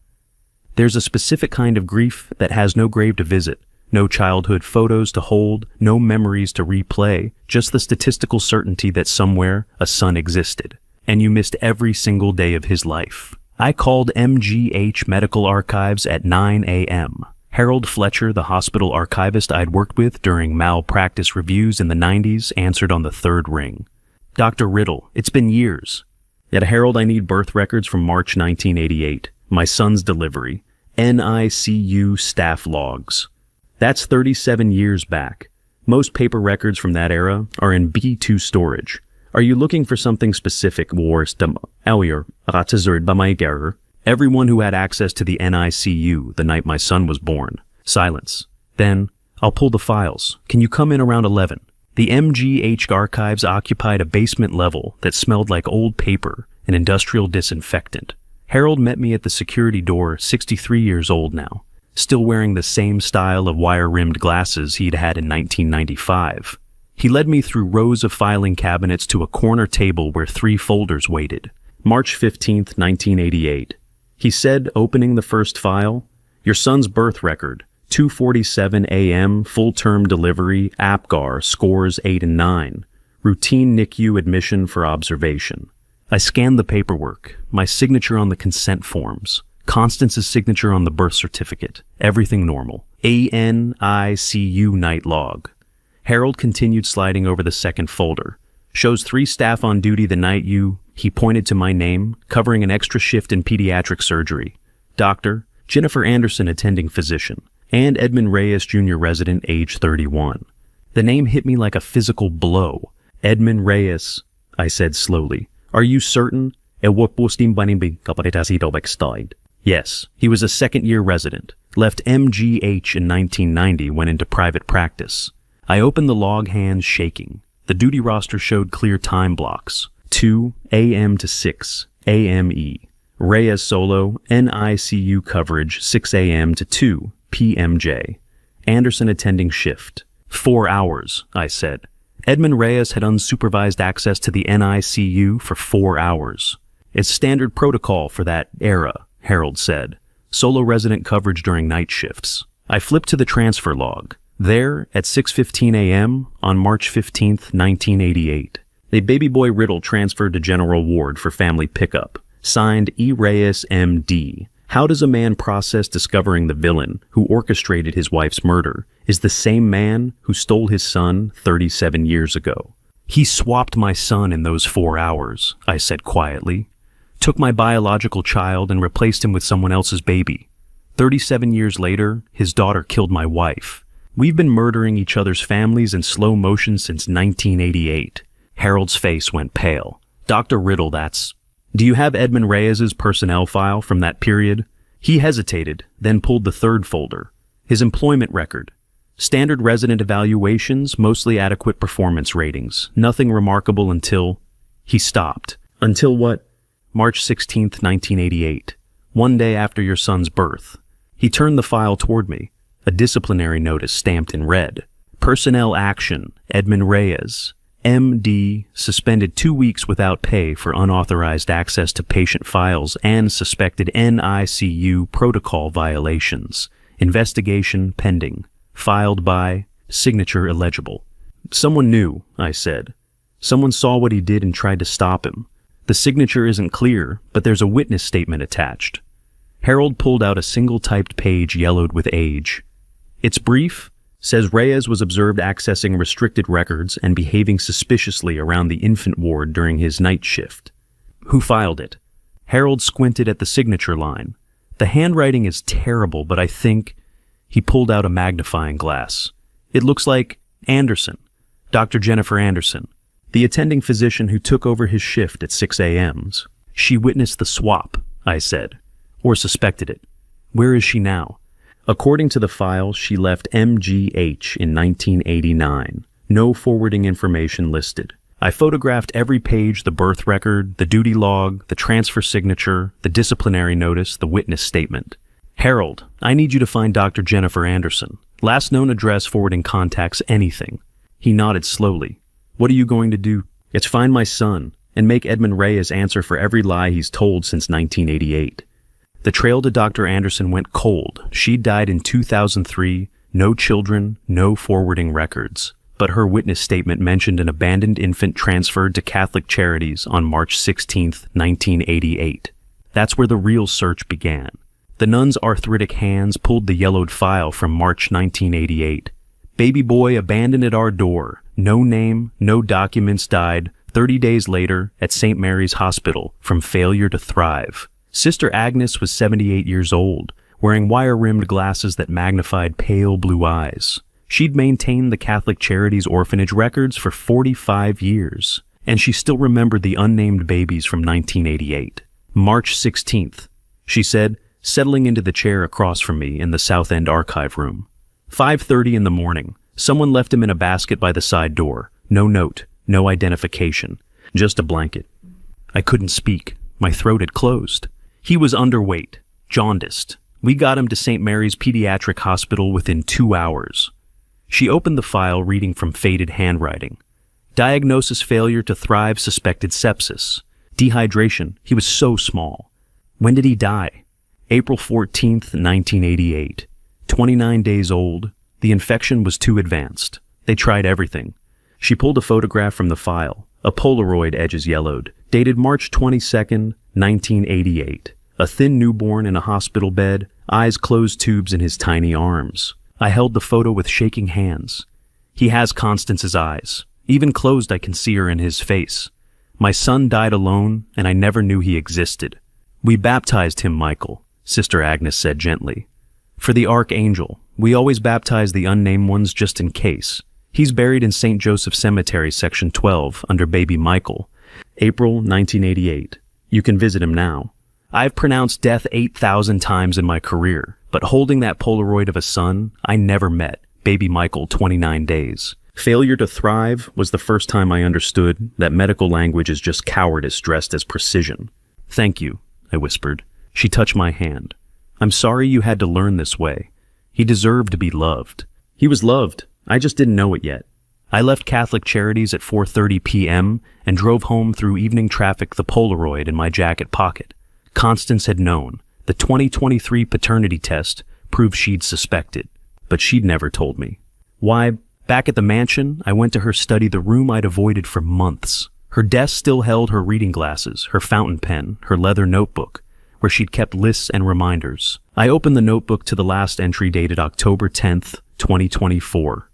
There's a specific kind of grief that has no grave to visit, no childhood photos to hold, no memories to replay, just the statistical certainty that somewhere a son existed, and you missed every single day of his life. I called MGH Medical Archives at 9 a.m. Harold Fletcher, the hospital archivist I'd worked with during malpractice reviews in the 90s, answered on the third ring. Dr. Riddle, it's been years. At Harold, I need birth records from March 1988, my son's delivery, NICU staff logs. That's 37 years back. Most paper records from that era are in B2 storage. Are you looking for something specific? Everyone who had access to the NICU the night my son was born. Silence. Then, I'll pull the files. Can you come in around 11? The MGH archives occupied a basement level that smelled like old paper and industrial disinfectant. Harold met me at the security door, 63 years old now, still wearing the same style of wire-rimmed glasses he'd had in 1995. He led me through rows of filing cabinets to a corner table where 3 folders waited. March 15th, 1988. He said, opening the first file, "Your son's birth record, 2:47 a.m., full-term delivery, APGAR, scores 8 and 9. Routine NICU admission for observation." I scanned the paperwork, my signature on the consent forms, Constance's signature on the birth certificate, everything normal. ANICU night log. Harold continued sliding over the second folder. Shows 3 staff on duty the night he pointed to my name, covering an extra shift in pediatric surgery. Dr. Jennifer Anderson, attending physician, and Edmund Reyes, junior resident, age 31. The name hit me like a physical blow. Edmund Reyes, I said slowly. Are you certain? Yes, he was a second-year resident, left MGH in 1990, went into private practice. I opened the log, hands shaking. The duty roster showed clear time blocks. 2 a.m. to 6 a.m.e. Reyes solo, NICU coverage, 6 a.m. to 2 p.m.j. Anderson attending shift. 4 hours, I said. Edmund Reyes had unsupervised access to the NICU for 4 hours. It's standard protocol for that era, Harold said. Solo resident coverage during night shifts. I flipped to the transfer log. There, at 6:15 a.m. on March 15th, 1988. A baby boy Riddle transferred to General Ward for family pickup. Signed E. Reyes, M.D. How does a man process discovering the villain who orchestrated his wife's murder is the same man who stole his son 37 years ago? He swapped my son in those 4 hours, I said quietly. Took my biological child and replaced him with someone else's baby. 37 years later, his daughter killed my wife. We've been murdering each other's families in slow motion since 1988. Harold's face went pale. Dr. Riddle, Do you have Edmund Reyes's personnel file from that period? He hesitated, then pulled the third folder. His employment record. Standard resident evaluations, mostly adequate performance ratings. Nothing remarkable until... He stopped. Until what? March 16th, 1988. 1 day after your son's birth. He turned the file toward me. A disciplinary notice stamped in red. Personnel action, Edmund Reyes. MD, suspended 2 weeks without pay for unauthorized access to patient files and suspected NICU protocol violations. Investigation pending. Filed by, signature illegible. Someone knew, I said. Someone saw what he did and tried to stop him. The signature isn't clear, but there's a witness statement attached. Harold pulled out a single-typed page yellowed with age. It's brief. Says Reyes was observed accessing restricted records and behaving suspiciously around the infant ward during his night shift. Who filed it? Harold squinted at the signature line. The handwriting is terrible, but I think... He pulled out a magnifying glass. It looks like Anderson, Dr. Jennifer Anderson, the attending physician who took over his shift at 6 a.m. She witnessed the swap, I said, or suspected it. Where is she now? According to the file, she left MGH in 1989. No forwarding information listed. I photographed every page, the birth record, the duty log, the transfer signature, the disciplinary notice, the witness statement. Harold, I need you to find Dr. Jennifer Anderson. Last known address, forwarding contacts, anything. He nodded slowly. What are you going to do? It's find my son and make Edmund Reyes answer for every lie he's told since 1988. The trail to Dr. Anderson went cold. She died in 2003, no children, no forwarding records. But her witness statement mentioned an abandoned infant transferred to Catholic Charities on March 16, 1988. That's where the real search began. The nun's arthritic hands pulled the yellowed file from March 1988. Baby boy abandoned at our door. No name, no documents, died 30 days later at St. Mary's Hospital from failure to thrive. Sister Agnes was 78 years old, wearing wire-rimmed glasses that magnified pale blue eyes. She'd maintained the Catholic Charities orphanage records for 45 years, and she still remembered the unnamed babies from 1988. March 16th. she said, settling into the chair across from me in the South End archive room. 5:30 in the morning. Someone left him in a basket by the side door. No note, no identification, just a blanket. I couldn't speak. My throat had closed. He was underweight, jaundiced. We got him to St. Mary's Pediatric Hospital within 2 hours. She opened the file, reading from faded handwriting. Diagnosis: failure to thrive, suspected sepsis. Dehydration. He was so small. When did he die? April 14th, 1988. 29 days old. The infection was too advanced. They tried everything. She pulled a photograph from the file. A Polaroid, edges yellowed. Dated March 22nd, 1988. A thin newborn in a hospital bed, eyes closed, tubes in his tiny arms. I held the photo with shaking hands. He has Constance's eyes. Even closed, I can see her in his face. My son died alone, and I never knew he existed. We baptized him Michael, Sister Agnes said gently. For the Archangel. We always baptize the unnamed ones just in case. He's buried in St. Joseph Cemetery, Section 12, under baby Michael. April 1988. You can visit him now. I've pronounced death 8,000 times in my career, but holding that Polaroid of a son I never met, baby Michael, 29 days. Failure to thrive was the first time I understood that medical language is just cowardice dressed as precision. Thank you, I whispered. She touched my hand. I'm sorry you had to learn this way. He deserved to be loved. He was loved. I just didn't know it yet. I left Catholic Charities at 4:30 p.m. and drove home through evening traffic, the Polaroid in my jacket pocket. Constance had known. The 2023 paternity test proved she'd suspected, but she'd never told me. Why, back at the mansion, I went to her study, the room I'd avoided for months. Her desk still held her reading glasses, her fountain pen, her leather notebook, where she'd kept lists and reminders. I opened the notebook to the last entry dated October 10th, 2024,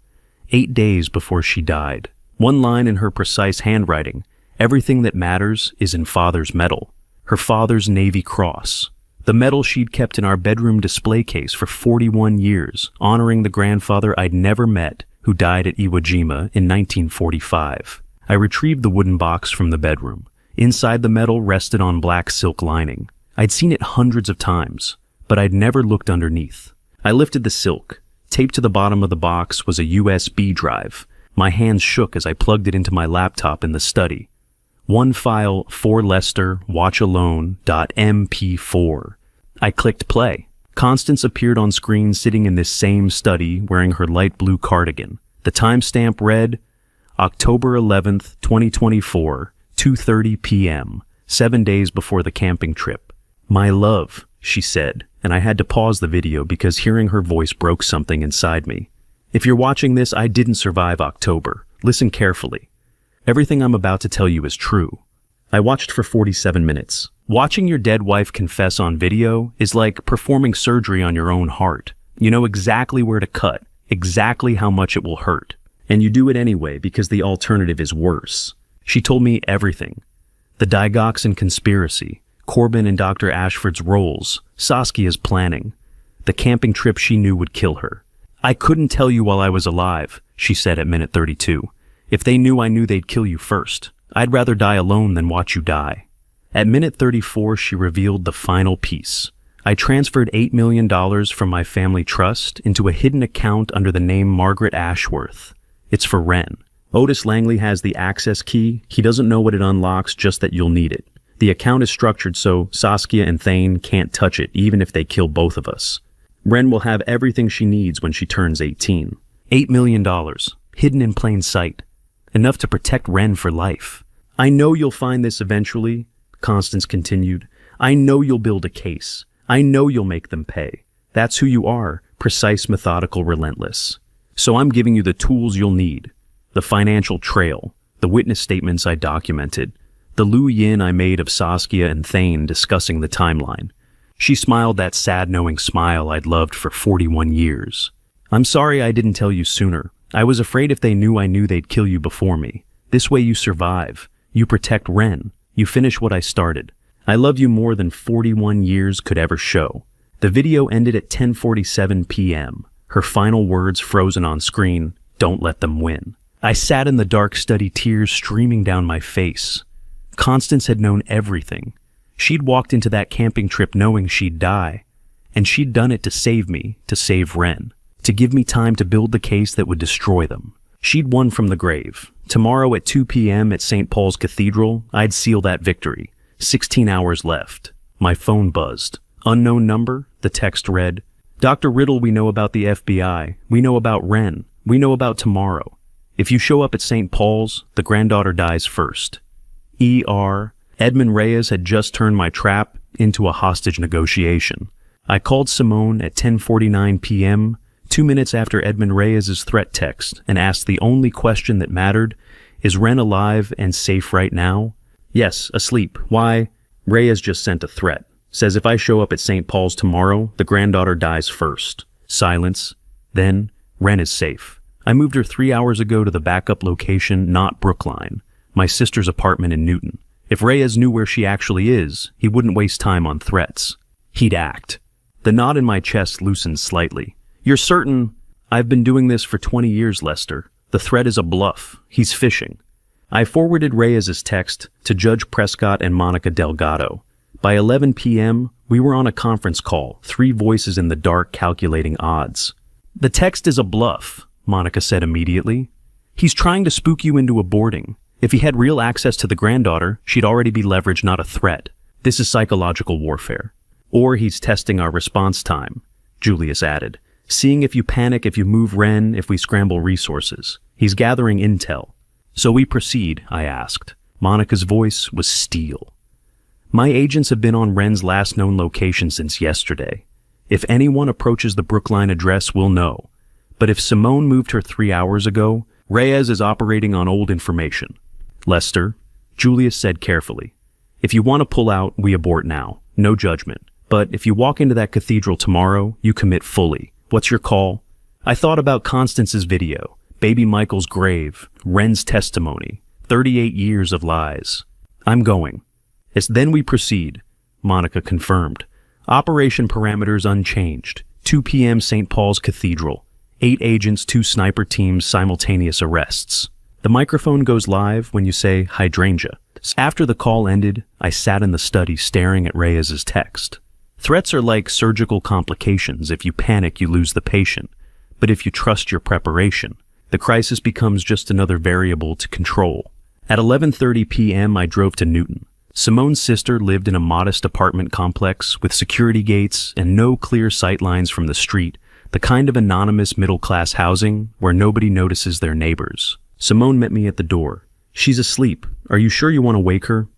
8 days before she died. One line in her precise handwriting: everything that matters is in Father's medal. Her father's Navy Cross. The medal she'd kept in our bedroom display case for 41 years, honoring the grandfather I'd never met who died at Iwo Jima in 1945. I retrieved the wooden box from the bedroom. Inside, the medal rested on black silk lining. I'd seen it hundreds of times, but I'd never looked underneath. I lifted the silk. Taped to the bottom of the box was a USB drive. My hands shook as I plugged it into my laptop in the study. One file, for Lester, watchalone.mp4. I clicked play. Constance appeared on screen sitting in this same study wearing her light blue cardigan. The timestamp read, October 11th, 2024, 2:30 p.m., 7 days before the camping trip. My love, she said, and I had to pause the video because hearing her voice broke something inside me. If you're watching this, I didn't survive October. Listen carefully. Everything I'm about to tell you is true. I watched for 47 minutes. Watching your dead wife confess on video is like performing surgery on your own heart. You know exactly where to cut, exactly how much it will hurt. And you do it anyway because the alternative is worse. She told me everything. The digoxin conspiracy, Corbin and Dr. Ashford's roles, Saskia's planning, the camping trip she knew would kill her. I couldn't tell you while I was alive, she said at minute 32. If they knew I knew they'd kill you first. I'd rather die alone than watch you die. At minute 34, she revealed the final piece. I transferred $8 million from my family trust into a hidden account under the name Margaret Ashworth. It's for Ren. Otis Langley has the access key. He doesn't know what it unlocks, just that you'll need it. The account is structured so Saskia and Thane can't touch it, even if they kill both of us. Ren will have everything she needs when she turns 18. $8 million, hidden in plain sight. Enough to protect Ren for life. I know you'll find this eventually, Constance continued. I know you'll build a case. I know you'll make them pay. That's who you are, precise, methodical, relentless. So I'm giving you the tools you'll need. The financial trail, the witness statements I documented, the Lu Yin I made of Saskia and Thane discussing the timeline. She smiled that sad, knowing smile I'd loved for 41 years. I'm sorry I didn't tell you sooner. I was afraid if they knew I knew they'd kill you before me. This way you survive. You protect Ren. You finish what I started. I love you more than 41 years could ever show. The video ended at 10:47 p.m. Her final words frozen on screen, don't let them win. I sat in the dark study, tears streaming down my face. Constance had known everything. She'd walked into that camping trip knowing she'd die. And she'd done it to save me, to save Ren, to give me time to build the case that would destroy them. She'd won from the grave. Tomorrow at 2 p.m. at St. Paul's Cathedral, I'd seal that victory. 16 hours left. My phone buzzed. Unknown number, the text read, Dr. Riddle, we know about the FBI. We know about Ren. We know about tomorrow. If you show up at St. Paul's, the granddaughter dies first. E.R. Edmund Reyes had just turned my trap into a hostage negotiation. I called Simone at 10:49 p.m., 2 minutes after Edmund Reyes' threat text, and asked the only question that mattered, is Ren alive and safe right now? Yes, asleep. Why? Reyes just sent a threat. Says if I show up at St. Paul's tomorrow, the granddaughter dies first. Silence. Then, Ren is safe. I moved her 3 hours ago to the backup location, not Brookline, my sister's apartment in Newton. If Reyes knew where she actually is, he wouldn't waste time on threats. He'd act. The knot in my chest loosened slightly. You're certain? I've been doing this for 20 years, Lester. The threat is a bluff. He's fishing. I forwarded Reyes' text to Judge Prescott and Monica Delgado. By 11 p.m., we were on a conference call, 3 voices in the dark calculating odds. The text is a bluff, Monica said immediately. He's trying to spook you into aborting. If he had real access to the granddaughter, she'd already be leveraged, not a threat. This is psychological warfare. Or he's testing our response time, Julius added. Seeing if you panic, if you move Ren, if we scramble resources. He's gathering intel. So we proceed, I asked. Monica's voice was steel. My agents have been on Ren's last known location since yesterday. If anyone approaches the Brookline address, we'll know. But if Simone moved her 3 hours ago, Reyes is operating on old information. Lester, Julius said carefully, if you want to pull out, we abort now. No judgment. But if you walk into that cathedral tomorrow, you commit fully. What's your call? I thought about Constance's video, baby Michael's grave, Ren's testimony, 38 years of lies. I'm going. It's then we proceed, Monica confirmed. Operation parameters unchanged. 2 p.m. St. Paul's Cathedral. 8 agents, 2 sniper teams, simultaneous arrests. The microphone goes live when you say hydrangea. After the call ended, I sat in the study staring at Reyes' text. Threats are like surgical complications. If you panic, you lose the patient. But if you trust your preparation, the crisis becomes just another variable to control. At 11:30 p.m., I drove to Newton. Simone's sister lived in a modest apartment complex with security gates and no clear sight lines from the street, the kind of anonymous middle-class housing where nobody notices their neighbors. Simone met me at the door. She's asleep. Are you sure you want to wake her?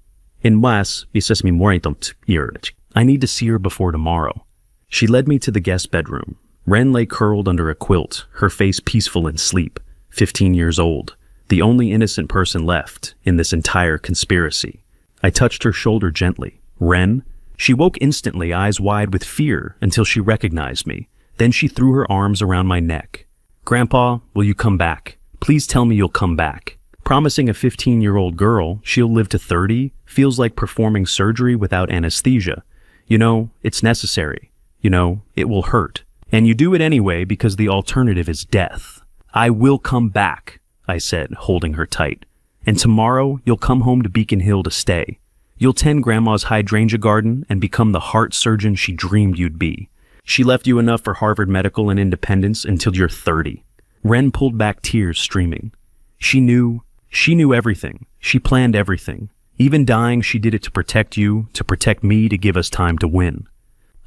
En mas, visas mi moritant irch. I need to see her before tomorrow. She led me to the guest bedroom. Ren lay curled under a quilt, her face peaceful in sleep, 15 years old, the only innocent person left in this entire conspiracy. I touched her shoulder gently. Ren? She woke instantly, eyes wide with fear, until she recognized me. Then she threw her arms around my neck. Grandpa, will you come back? Please tell me you'll come back. Promising a 15-year-old girl she'll live to 30 feels like performing surgery without anesthesia. You know, it's necessary. You know, it will hurt. And you do it anyway because the alternative is death. I will come back, I said, holding her tight. And tomorrow, you'll come home to Beacon Hill to stay. You'll tend Grandma's hydrangea garden and become the heart surgeon she dreamed you'd be. She left you enough for Harvard Medical and independence until you're 30. Ren pulled back, tears streaming. She knew everything. She planned everything. Even dying, she did it to protect you, to protect me, to give us time to win.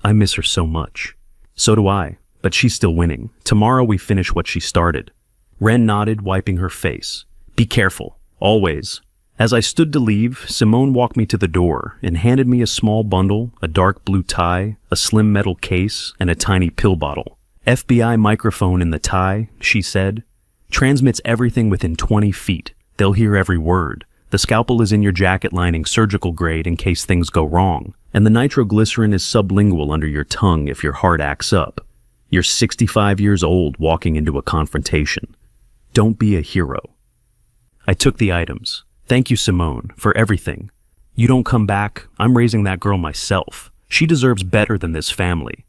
I miss her so much. So do I, but she's still winning. Tomorrow we finish what she started. Ren nodded, wiping her face. Be careful, always. As I stood to leave, Simone walked me to the door and handed me a small bundle, a dark blue tie, a slim metal case, and a tiny pill bottle. FBI microphone in the tie, she said. Transmits everything within 20 feet. They'll hear every word. The scalpel is in your jacket lining, surgical grade, in case things go wrong. And the nitroglycerin is sublingual under your tongue if your heart acts up. You're 65 years old walking into a confrontation. Don't be a hero. I took the items. Thank you, Simone, for everything. You don't come back, I'm raising that girl myself. She deserves better than this family.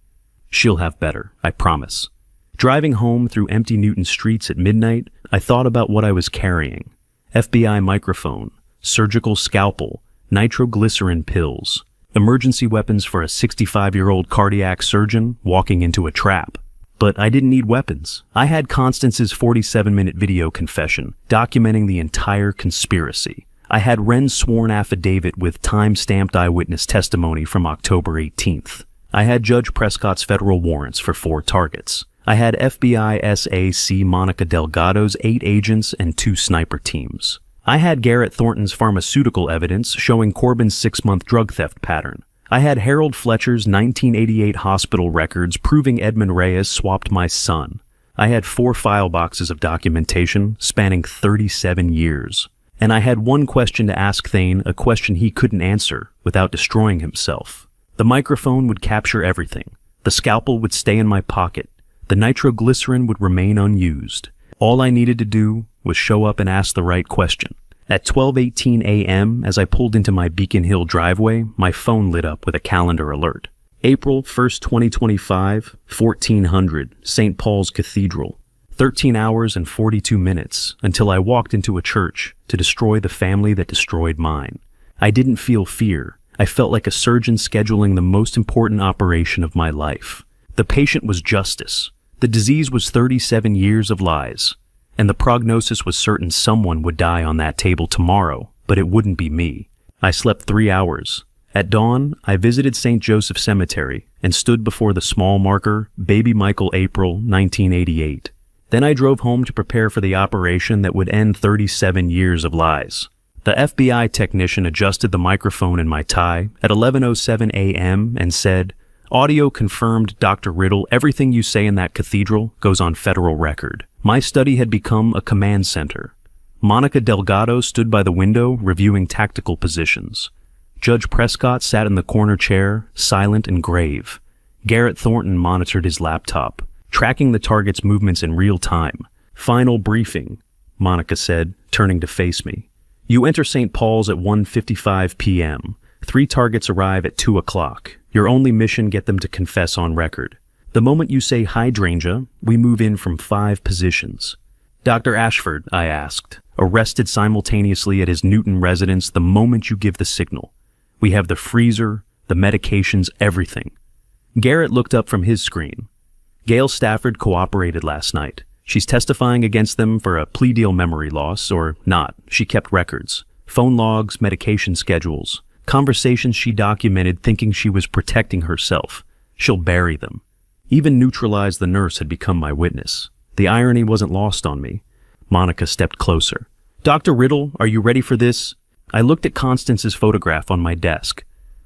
She'll have better, I promise. Driving home through empty Newton streets at midnight, I thought about what I was carrying. FBI microphone, surgical scalpel, nitroglycerin pills. Emergency weapons for a 65-year-old cardiac surgeon walking into a trap. But I didn't need weapons. I had Constance's 47-minute video confession documenting the entire conspiracy. I had Wren's sworn affidavit with time-stamped eyewitness testimony from October 18th. I had Judge Prescott's federal warrants for 4 targets. I had FBI SAC Monica Delgado's 8 agents and 2 sniper teams. I had Garrett Thornton's pharmaceutical evidence showing Corbin's 6-month drug theft pattern. I had Harold Fletcher's 1988 hospital records proving Edmund Reyes swapped my son. I had 4 file boxes of documentation spanning 37 years. And I had one question to ask Thane, a question he couldn't answer without destroying himself. The microphone would capture everything. The scalpel would stay in my pocket. The nitroglycerin would remain unused. All I needed to do was show up and ask the right question. At 12:18 a.m., as I pulled into my Beacon Hill driveway, my phone lit up with a calendar alert. April 1st, 2025, 1400, St. Paul's Cathedral. 13 hours and 42 minutes until I walked into a church to destroy the family that destroyed mine. I didn't feel fear. I felt like a surgeon scheduling the most important operation of my life. The patient was justice. The disease was 37 years of lies. And the prognosis was certain someone would die on that table tomorrow, but it wouldn't be me. I slept 3 hours. At dawn, I visited St. Joseph Cemetery and stood before the small marker, Baby Michael April, 1988. Then I drove home to prepare for the operation that would end 37 years of lies. The FBI technician adjusted the microphone in my tie at 11:07 a.m. and said, "Audio confirmed, Dr. Riddle, everything you say in that cathedral goes on federal record." My study had become a command center. Monica Delgado stood by the window reviewing tactical positions. Judge Prescott sat in the corner chair, silent and grave. Garrett Thornton monitored his laptop, tracking the target's movements in real time. "Final briefing," Monica said, turning to face me. "You enter St. Paul's at 1:55 p.m. 3 targets arrive at 2 o'clock. Your only mission, get them to confess on record. The moment you say hydrangea, we move in from 5 positions." "Dr. Ashford," I asked, "arrested simultaneously at his Newton residence the moment you give the signal. We have the freezer, the medications, everything." Garrett looked up from his screen. "Gail Stafford cooperated last night. She's testifying against them for a plea deal memory loss, or not. She kept records. Phone logs, medication schedules, conversations she documented thinking she was protecting herself. She'll bury them." Even Neutralize the nurse had become my witness. The irony wasn't lost on me. Monica stepped closer. "Dr. Riddle, are you ready for this?" I looked at Constance's photograph on my desk.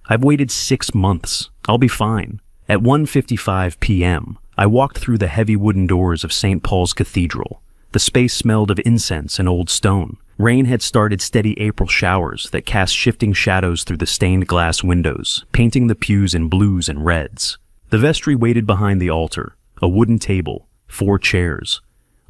"I've waited 6 months. I'll be fine." At 1:55 p.m., I walked through the heavy wooden doors of St. Paul's Cathedral. The space smelled of incense and old stone. Rain had started steady April showers that cast shifting shadows through the stained glass windows, painting the pews in blues and reds. The vestry waited behind the altar, a wooden table, 4 chairs.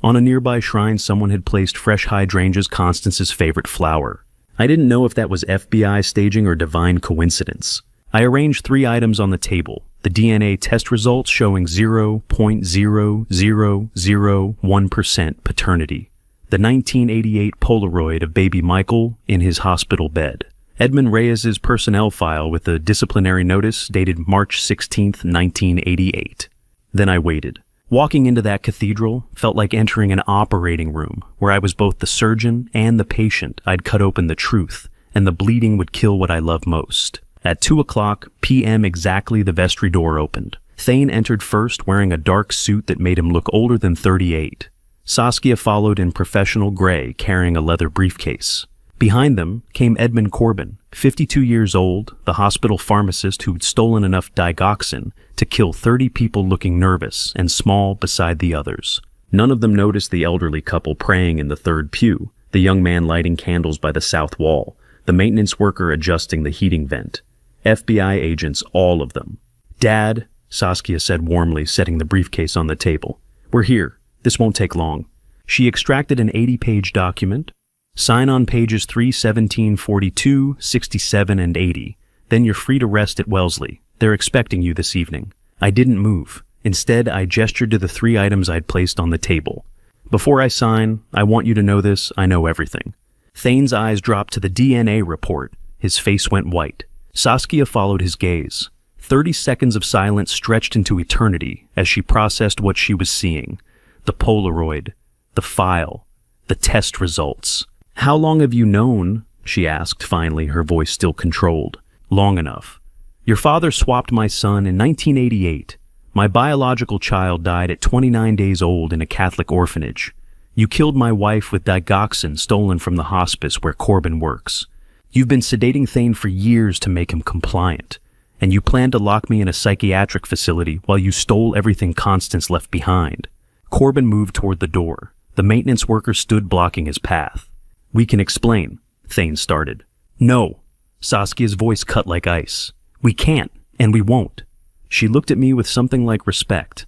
On a nearby shrine, someone had placed fresh hydrangeas, Constance's favorite flower. I didn't know if that was FBI staging or divine coincidence. I arranged 3 items on the table, the DNA test results showing 0.0001% paternity, the 1988 Polaroid of baby Michael in his hospital bed, Edmund Reyes's personnel file with a disciplinary notice dated March 16, 1988. Then I waited. Walking into that cathedral felt like entering an operating room where I was both the surgeon and the patient. I'd cut open the truth, and the bleeding would kill what I love most. At 2 o'clock p.m. exactly, the vestry door opened. Thane entered first, wearing a dark suit that made him look older than 38. Saskia followed in professional gray, carrying a leather briefcase. Behind them came Edmund Corbin, 52 years old, the hospital pharmacist who'd stolen enough digoxin to kill 30 people looking nervous and small beside the others. None of them noticed the elderly couple praying in the third pew, the young man lighting candles by the south wall, the maintenance worker adjusting the heating vent. FBI agents, all of them. "Dad," Saskia said warmly, setting the briefcase on the table. "We're here. This won't take long." She extracted an 80-page document. "Sign on pages 3, 17, 42, 67, and 80. Then you're free to rest at Wellesley. They're expecting you this evening." I didn't move. Instead, I gestured to the 3 items I'd placed on the table. "Before I sign, I want you to know this, I know everything." Thane's eyes dropped to the DNA report. His face went white. Saskia followed his gaze. 30 seconds of silence stretched into eternity as she processed what she was seeing. The Polaroid, the file, the test results. "How long have you known?" she asked finally, her voice still controlled. "Long enough. Your father swapped my son in 1988. My biological child died at 29 days old in a Catholic orphanage. You killed my wife with digoxin stolen from the hospice where Corbin works. You've been sedating Thane for years to make him compliant. And you planned to lock me in a psychiatric facility while you stole everything Constance left behind." Corbin moved toward the door. The maintenance worker stood blocking his path. "We can explain," Thane started. "No." Saskia's voice cut like ice. "We can't, and we won't." She looked at me with something like respect.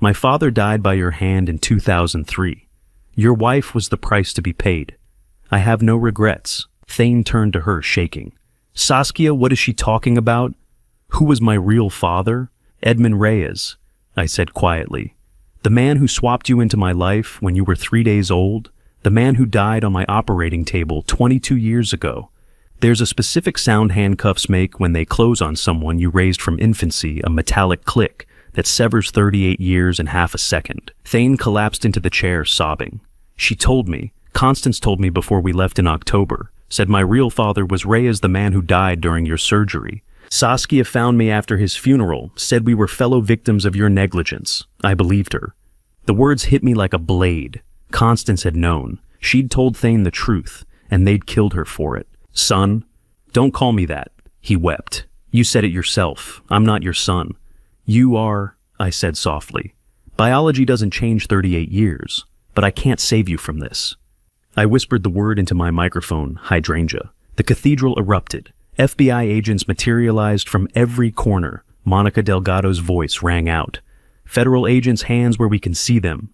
"My father died by your hand in 2003. Your wife was the price to be paid. I have no regrets." Thane turned to her, shaking. "Saskia, what is she talking about? Who was my real father?" "Edmund Reyes," I said quietly. "The man who swapped you into my life when you were 3 days old. The man who died on my operating table 22 years ago. There's a specific sound handcuffs make when they close on someone you raised from infancy, a metallic click that severs 38 years in half a second." Thane collapsed into the chair, sobbing. "She told me, Constance told me before we left in October, said my real father was Reyes, the man who died during your surgery. Saskia found me after his funeral, said we were fellow victims of your negligence. I believed her. The words hit me like a blade. Constance had known. She'd told Thane the truth, and they'd killed her for it. Son, don't call me that." He wept. "You said it yourself. I'm not your son." "You are," I said softly. "Biology doesn't change 38 years, but I can't save you from this." I whispered the word into my microphone, hydrangea. The cathedral erupted. FBI agents materialized from every corner. Monica Delgado's voice rang out. "Federal agents' hands where we can see them.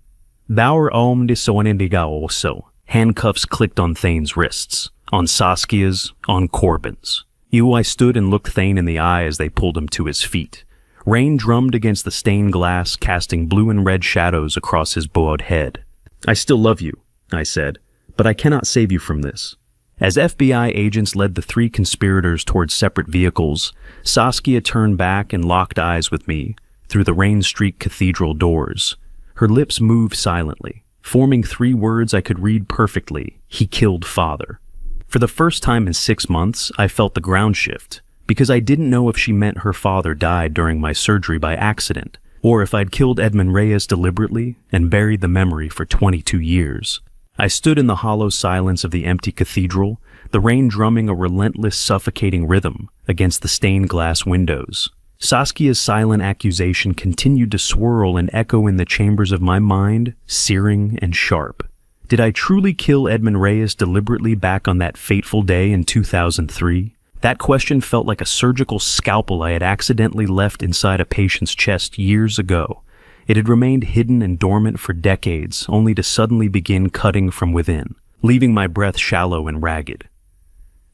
Bauer om de sonindiga also." Handcuffs clicked on Thane's wrists. On Saskia's, on Corbin's. I stood and looked Thane in the eye as they pulled him to his feet. Rain drummed against the stained glass, casting blue and red shadows across his bowed head. "I still love you," I said, "but I cannot save you from this." As FBI agents led the 3 conspirators towards separate vehicles, Saskia turned back and locked eyes with me through the rain-streaked cathedral doors. Her lips moved silently, forming 3 words I could read perfectly. "He killed father." For the first time in 6 months, I felt the ground shift, because I didn't know if she meant her father died during my surgery by accident, or if I'd killed Edmund Reyes deliberately and buried the memory for 22 years. I stood in the hollow silence of the empty cathedral, the rain drumming a relentless, suffocating rhythm against the stained glass windows. Saskia's silent accusation continued to swirl and echo in the chambers of my mind, searing and sharp. Did I truly kill Edmund Reyes deliberately back on that fateful day in 2003? That question felt like a surgical scalpel I had accidentally left inside a patient's chest years ago. It had remained hidden and dormant for decades, only to suddenly begin cutting from within, leaving my breath shallow and ragged.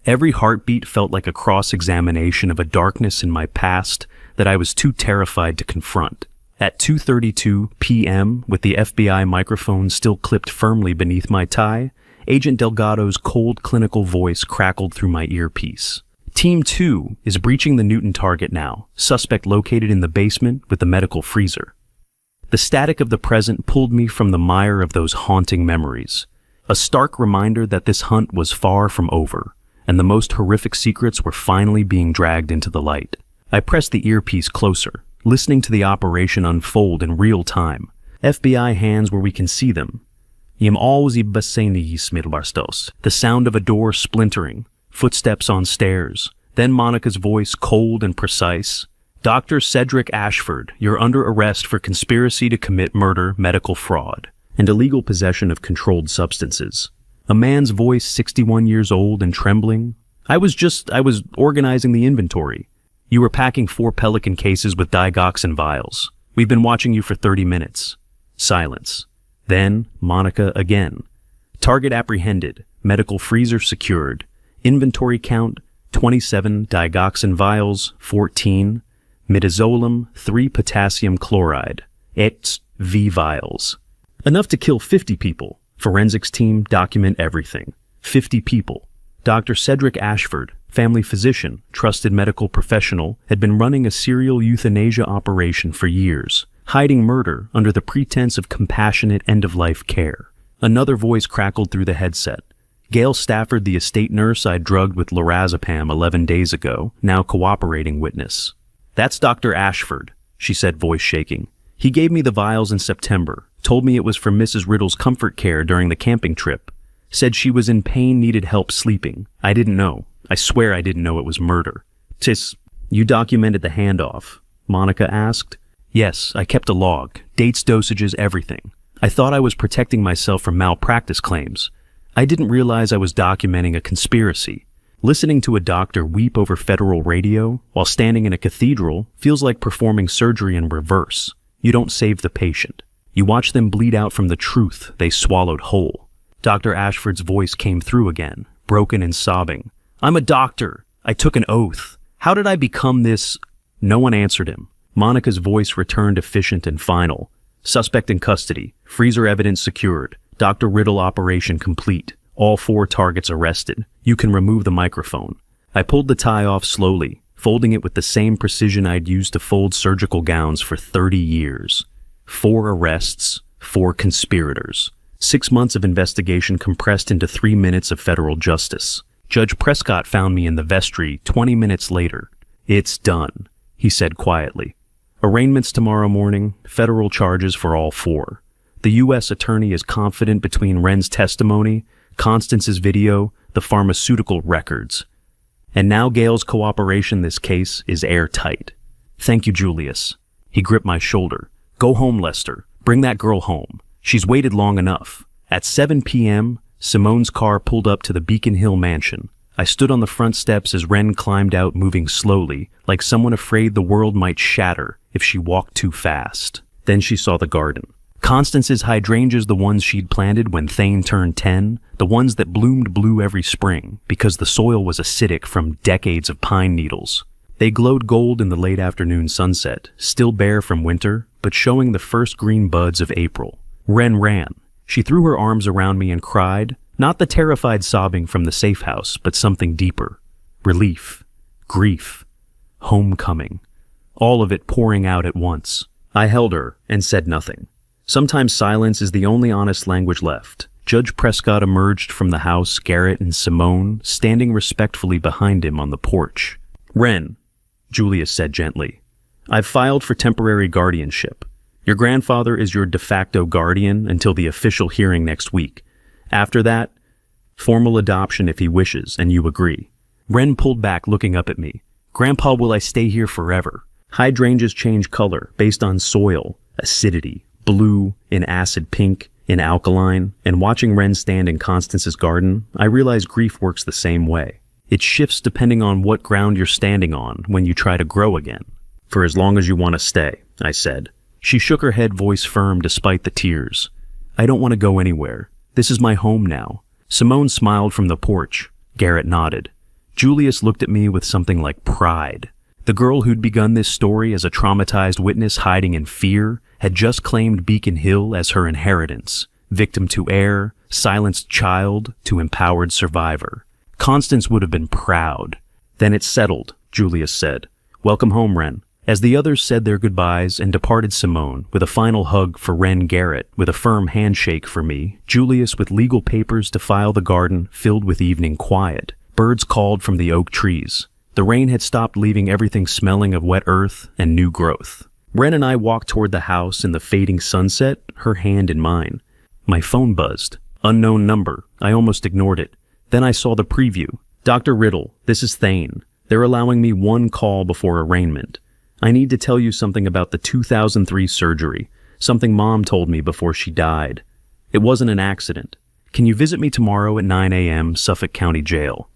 Every heartbeat felt like a cross-examination of a darkness in my past that I was too terrified to confront. At 2:32 p.m., with the FBI microphone still clipped firmly beneath my tie, Agent Delgado's cold clinical voice crackled through my earpiece. "Team 2 is breaching the Newton target now, suspect located in the basement with the medical freezer." The static of the present pulled me from the mire of those haunting memories. A stark reminder that this hunt was far from over, and the most horrific secrets were finally being dragged into the light. I pressed the earpiece closer, listening to the operation unfold in real time. FBI hands where we can see them. The sound of a door splintering, footsteps on stairs, then Monica's voice cold and precise. "Dr. Cedric Ashford, you're under arrest for conspiracy to commit murder, medical fraud, and illegal possession of controlled substances." A man's voice, 61 years old and trembling. I was organizing the inventory. "You were packing 4 Pelican cases with digoxin vials. We've been watching you for 30 minutes. Silence. Then, Monica again. "Target apprehended. Medical freezer secured. Inventory count, 27 digoxin vials, 14. Midazolam, 3 potassium chloride. XV vials. Enough to kill 50 people. Forensics team document everything. 50 people. Dr. Cedric Ashford, family physician, trusted medical professional, had been running a serial euthanasia operation for years, hiding murder under the pretense of compassionate end-of-life care. Another voice crackled through the headset. Gail Stafford, the estate nurse I'd drugged with lorazepam 11 days ago, now cooperating witness. "That's Dr. Ashford," she said, voice shaking. "He gave me the vials in September, told me it was for Mrs. Riddle's comfort care during the camping trip. Said she was in pain, needed help sleeping. I didn't know. I swear I didn't know it was murder." "Tis, you documented the handoff?" Monica asked. "Yes, I kept a log. Dates, dosages, everything. I thought I was protecting myself from malpractice claims. I didn't realize I was documenting a conspiracy. Listening to a doctor weep over federal radio while standing in a cathedral feels like performing surgery in reverse. You don't save the patient. You watch them bleed out from the truth they swallowed whole." Dr. Ashford's voice came through again, broken and sobbing. "I'm a doctor. I took an oath. How did I become this?" No one answered him. Monica's voice returned efficient and final. "Suspect in custody. Freezer evidence secured. Dr. Riddle operation complete. All 4 targets arrested. You can remove the microphone." I pulled the tie off slowly, folding it with the same precision I'd used to fold surgical gowns for 30 years. 4 arrests, 4 conspirators. 6 months of investigation compressed into 3 minutes of federal justice. Judge Prescott found me in the vestry 20 minutes later. "It's done," he said quietly. "Arraignments tomorrow morning, federal charges for all 4. The U.S. attorney is confident between Wren's testimony, Constance's video, the pharmaceutical records. And now Gail's cooperation in this case is airtight. Thank you, Julius." He gripped my shoulder. "Go home, Lester. Bring that girl home. She's waited long enough." At 7 p.m., Simone's car pulled up to the Beacon Hill mansion. I stood on the front steps as Wren climbed out, moving slowly, like someone afraid the world might shatter if she walked too fast. Then she saw the garden. Constance's hydrangeas, the ones she'd planted when Thane turned 10, the ones that bloomed blue every spring because the soil was acidic from decades of pine needles. They glowed gold in the late afternoon sunset, still bare from winter, but showing the first green buds of April. Wren ran. She threw her arms around me and cried, not the terrified sobbing from the safe house, but something deeper. Relief. Grief. Homecoming. All of it pouring out at once. I held her and said nothing. Sometimes silence is the only honest language left. Judge Prescott emerged from the house, Garrett and Simone standing respectfully behind him on the porch. "Wren," Julius said gently, "I've filed for temporary guardianship. Your grandfather is your de facto guardian until the official hearing next week. After that, formal adoption if he wishes and you agree." Wren pulled back, looking up at me. "Grandpa, will I stay here forever?" Hydrangeas change color based on soil, acidity, blue, in acid pink, in alkaline, and watching Wren stand in Constance's garden, I realize grief works the same way. It shifts depending on what ground you're standing on when you try to grow again. "For as long as you want to stay," I said. She shook her head, voice firm despite the tears. "I don't want to go anywhere. This is my home now." Simone smiled from the porch. Garrett nodded. Julius looked at me with something like pride. The girl who'd begun this story as a traumatized witness hiding in fear had just claimed Beacon Hill as her inheritance. Victim to heir, silenced child to empowered survivor. Constance would have been proud. "Then it's settled," Julius said. "Welcome home, Wren." As the others said their goodbyes and departed, Simone, with a final hug for Wren, Garrett, with a firm handshake for me, Julius with legal papers to file the garden filled with evening quiet. Birds called from the oak trees. The rain had stopped, leaving everything smelling of wet earth and new growth. Wren and I walked toward the house in the fading sunset, her hand in mine. My phone buzzed. Unknown number. I almost ignored it. Then I saw the preview. "Dr. Riddle, this is Thane. They're allowing me 1 call before arraignment. I need to tell you something about the 2003 surgery, something Mom told me before she died. It wasn't an accident. Can you visit me tomorrow at 9 a.m., Suffolk County Jail?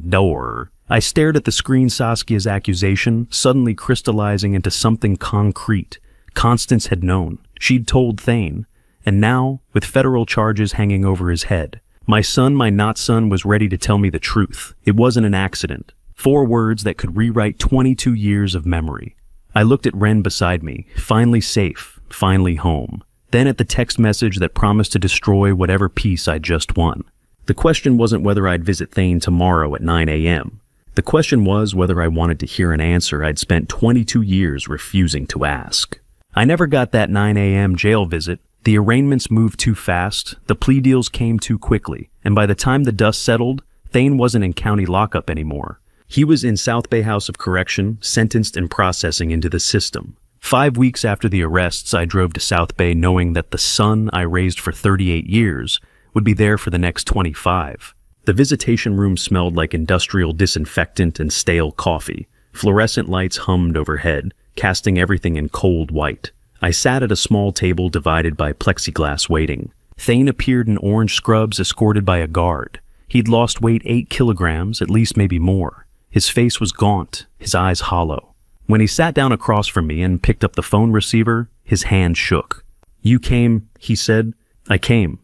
Door." I stared at the screen, Saskia's accusation, suddenly crystallizing into something concrete. Constance had known. She'd told Thane. And now, with federal charges hanging over his head, my son, my not son, was ready to tell me the truth. It wasn't an accident. 4 words that could rewrite 22 years of memory. I looked at Wren beside me, finally safe, finally home. Then at the text message that promised to destroy whatever peace I'd just won. The question wasn't whether I'd visit Thane tomorrow at 9 a.m. The question was whether I wanted to hear an answer I'd spent 22 years refusing to ask. I never got that 9 a.m. jail visit. The arraignments moved too fast, the plea deals came too quickly, and by the time the dust settled, Thane wasn't in county lockup anymore. He was in South Bay House of Correction, sentenced and processing into the system. 5 weeks after the arrests, I drove to South Bay knowing that the son I raised for 38 years would be there for the next 25. The visitation room smelled like industrial disinfectant and stale coffee. Fluorescent lights hummed overhead, casting everything in cold white. I sat at a small table divided by plexiglass waiting. Thane appeared in orange scrubs escorted by a guard. He'd lost weight 8 kilograms, at least maybe more. His face was gaunt, his eyes hollow. When he sat down across from me and picked up the phone receiver, his hand shook. "You came," he said. "I came.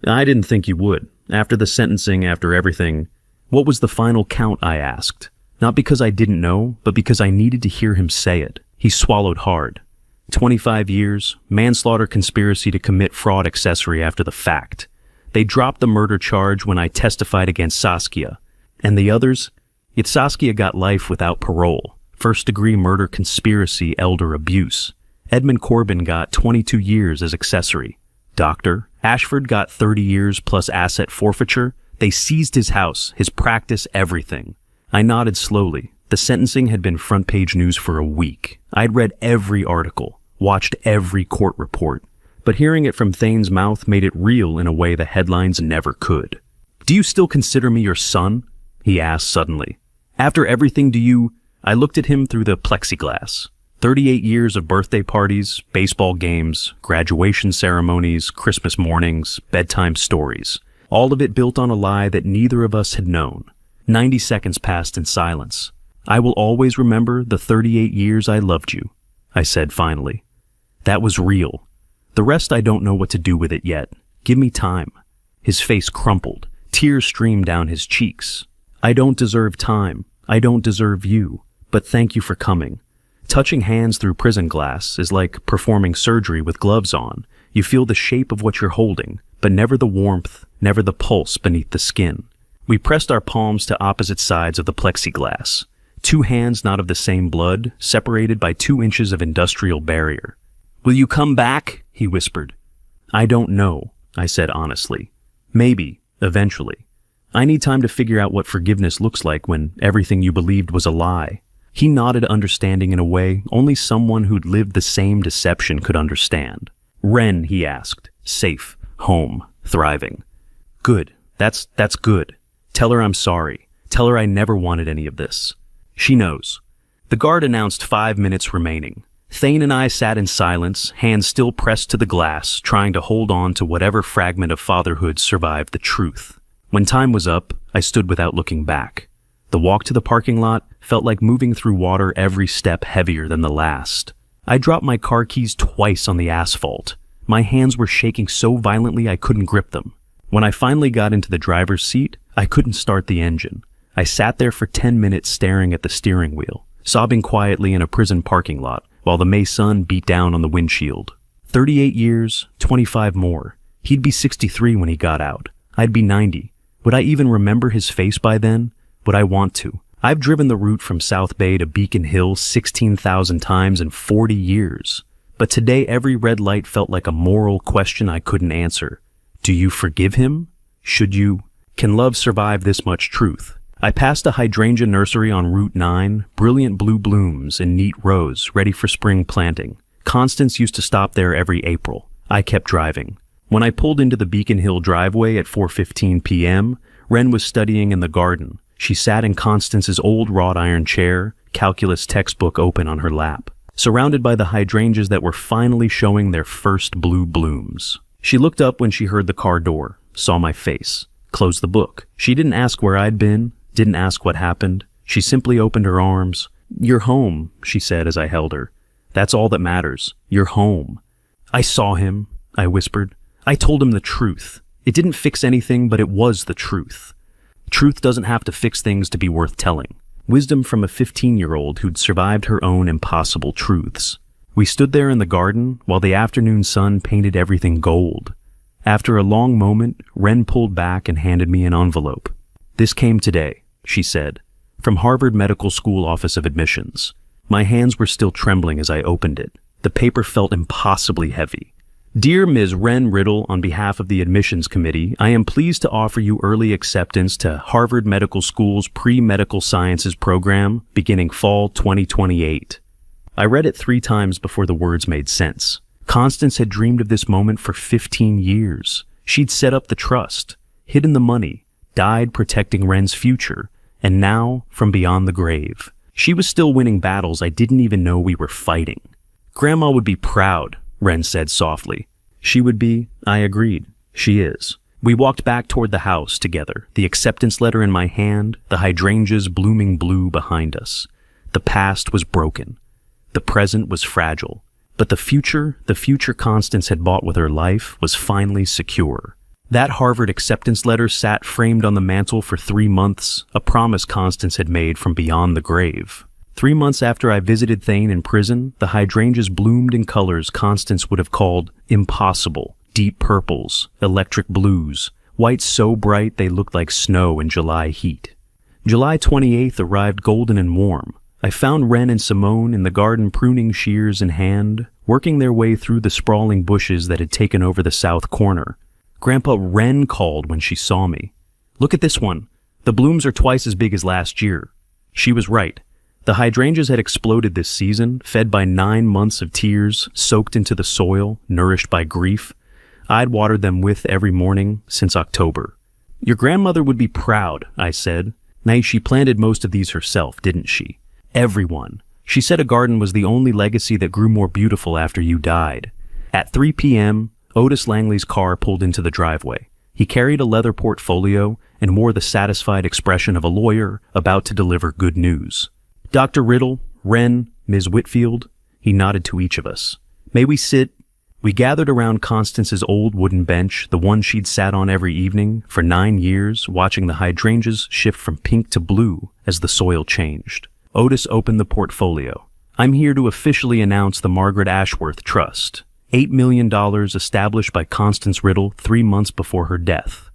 I didn't think you would. After the sentencing, after everything." "What was the final count?" I asked. Not because I didn't know, but because I needed to hear him say it. He swallowed hard. 25 years, manslaughter conspiracy to commit fraud accessory after the fact. They dropped the murder charge when I testified against Saskia. And the others? Yet Saskia got life without parole. First-degree murder conspiracy, elder abuse. Edmund Corbin got 22 years as accessory. Dr. Ashford got 30 years plus asset forfeiture. They seized his house, his practice, everything. I nodded slowly. The sentencing had been front-page news for a week. I'd read every article, watched every court report. But hearing it from Thane's mouth made it real in a way the headlines never could. "Do you still consider me your son?" he asked suddenly. "After everything, do you—" I looked at him through the plexiglass. 38 years of birthday parties, baseball games, graduation ceremonies, Christmas mornings, bedtime stories. All of it built on a lie that neither of us had known. 90 seconds passed in silence. "I will always remember the 38 years I loved you," I said finally. "That was real. The rest I don't know what to do with it yet. Give me time." His face crumpled. Tears streamed down his cheeks. "I don't deserve time. I don't deserve you. But thank you for coming. Touching hands through prison glass is like performing surgery with gloves on. You feel the shape of what you're holding, but never the warmth, never the pulse beneath the skin." We pressed our palms to opposite sides of the plexiglass. 2 hands not of the same blood, separated by 2 inches of industrial barrier. "Will you come back?" he whispered. "I don't know," I said honestly. "Maybe, eventually. I need time to figure out what forgiveness looks like when everything you believed was a lie." He nodded, understanding in a way only someone who'd lived the same deception could understand. "Ren," he asked. "Safe, home, thriving." "Good. That's good. Tell her I'm sorry. Tell her I never wanted any of this. She knows." The guard announced 5 minutes remaining. Thane and I sat in silence, hands still pressed to the glass, trying to hold on to whatever fragment of fatherhood survived the truth. When time was up, I stood without looking back. The walk to the parking lot felt like moving through water, every step heavier than the last. I dropped my car keys twice on the asphalt. My hands were shaking so violently I couldn't grip them. When I finally got into the driver's seat, I couldn't start the engine. I sat there for 10 minutes staring at the steering wheel, sobbing quietly in a prison parking lot while the May sun beat down on the windshield. 38 years, 25 more. He'd be 63 when he got out. I'd be 90. Would I even remember his face by then? Would I want to? I've driven the route from South Bay to Beacon Hill 16,000 times in 40 years. But today every red light felt like a moral question I couldn't answer. Do you forgive him? Should you? Can love survive this much truth? I passed a hydrangea nursery on Route 9, brilliant blue blooms in neat rows, ready for spring planting. Constance used to stop there every April. I kept driving. When I pulled into the Beacon Hill driveway at 4:15 p.m., Ren was studying in the garden. She sat in Constance's old wrought iron chair, calculus textbook open on her lap, surrounded by the hydrangeas that were finally showing their first blue blooms. She looked up when she heard the car door, saw my face, closed the book. She didn't ask where I'd been, didn't ask what happened. She simply opened her arms. "You're home," she said as I held her. "That's all that matters. You're home." "I saw him," I whispered. "I told him the truth. It didn't fix anything, but it was the truth. Truth doesn't have to fix things to be worth telling." Wisdom from a 15-year-old who'd survived her own impossible truths. We stood there in the garden while the afternoon sun painted everything gold. After a long moment, Wren pulled back and handed me an envelope. "This came today," she said, "from Harvard Medical School Office of Admissions." My hands were still trembling as I opened it. The paper felt impossibly heavy. "Dear Ms. Wren Riddle, on behalf of the Admissions Committee, I am pleased to offer you early acceptance to Harvard Medical School's Pre-Medical Sciences program beginning fall 2028. I read it 3 times before the words made sense. Constance had dreamed of this moment for 15 years. She'd set up the trust, hidden the money, died protecting Wren's future, and now, from beyond the grave, she was still winning battles I didn't even know we were fighting. "Grandma would be proud," Wren said softly. "She would be," I agreed. "She is." We walked back toward the house together, the acceptance letter in my hand, the hydrangeas blooming blue behind us. The past was broken. The present was fragile. But the future Constance had bought with her life, was finally secure. That Harvard acceptance letter sat framed on the mantel for 3 months, a promise Constance had made from beyond the grave. 3 months after I visited Thane in prison, the hydrangeas bloomed in colors Constance would have called impossible: deep purples, electric blues, whites so bright they looked like snow in July heat. July 28th arrived golden and warm. I found Wren and Simone in the garden pruning shears in hand, working their way through the sprawling bushes that had taken over the south corner. Grandpa, Wren called when she saw me. "Look at this one. The blooms are twice as big as last year." She was right. The hydrangeas had exploded this season, fed by 9 months of tears, soaked into the soil, nourished by grief. I'd watered them with every morning since October. "Your grandmother would be proud," I said. "Now, she planted most of these herself, didn't she?" "Everyone. She said a garden was the only legacy that grew more beautiful after you died." At 3 p.m., Otis Langley's car pulled into the driveway. He carried a leather portfolio and wore the satisfied expression of a lawyer about to deliver good news. "Dr. Riddle, Wren, Ms. Whitfield," he nodded to each of us. "May we sit?" We gathered around Constance's old wooden bench, the one she'd sat on every evening for 9 years, watching the hydrangeas shift from pink to blue as the soil changed. Otis opened the portfolio. "I'm here to officially announce the Margaret Ashworth Trust. $8 million established by Constance Riddle 3 months before her death.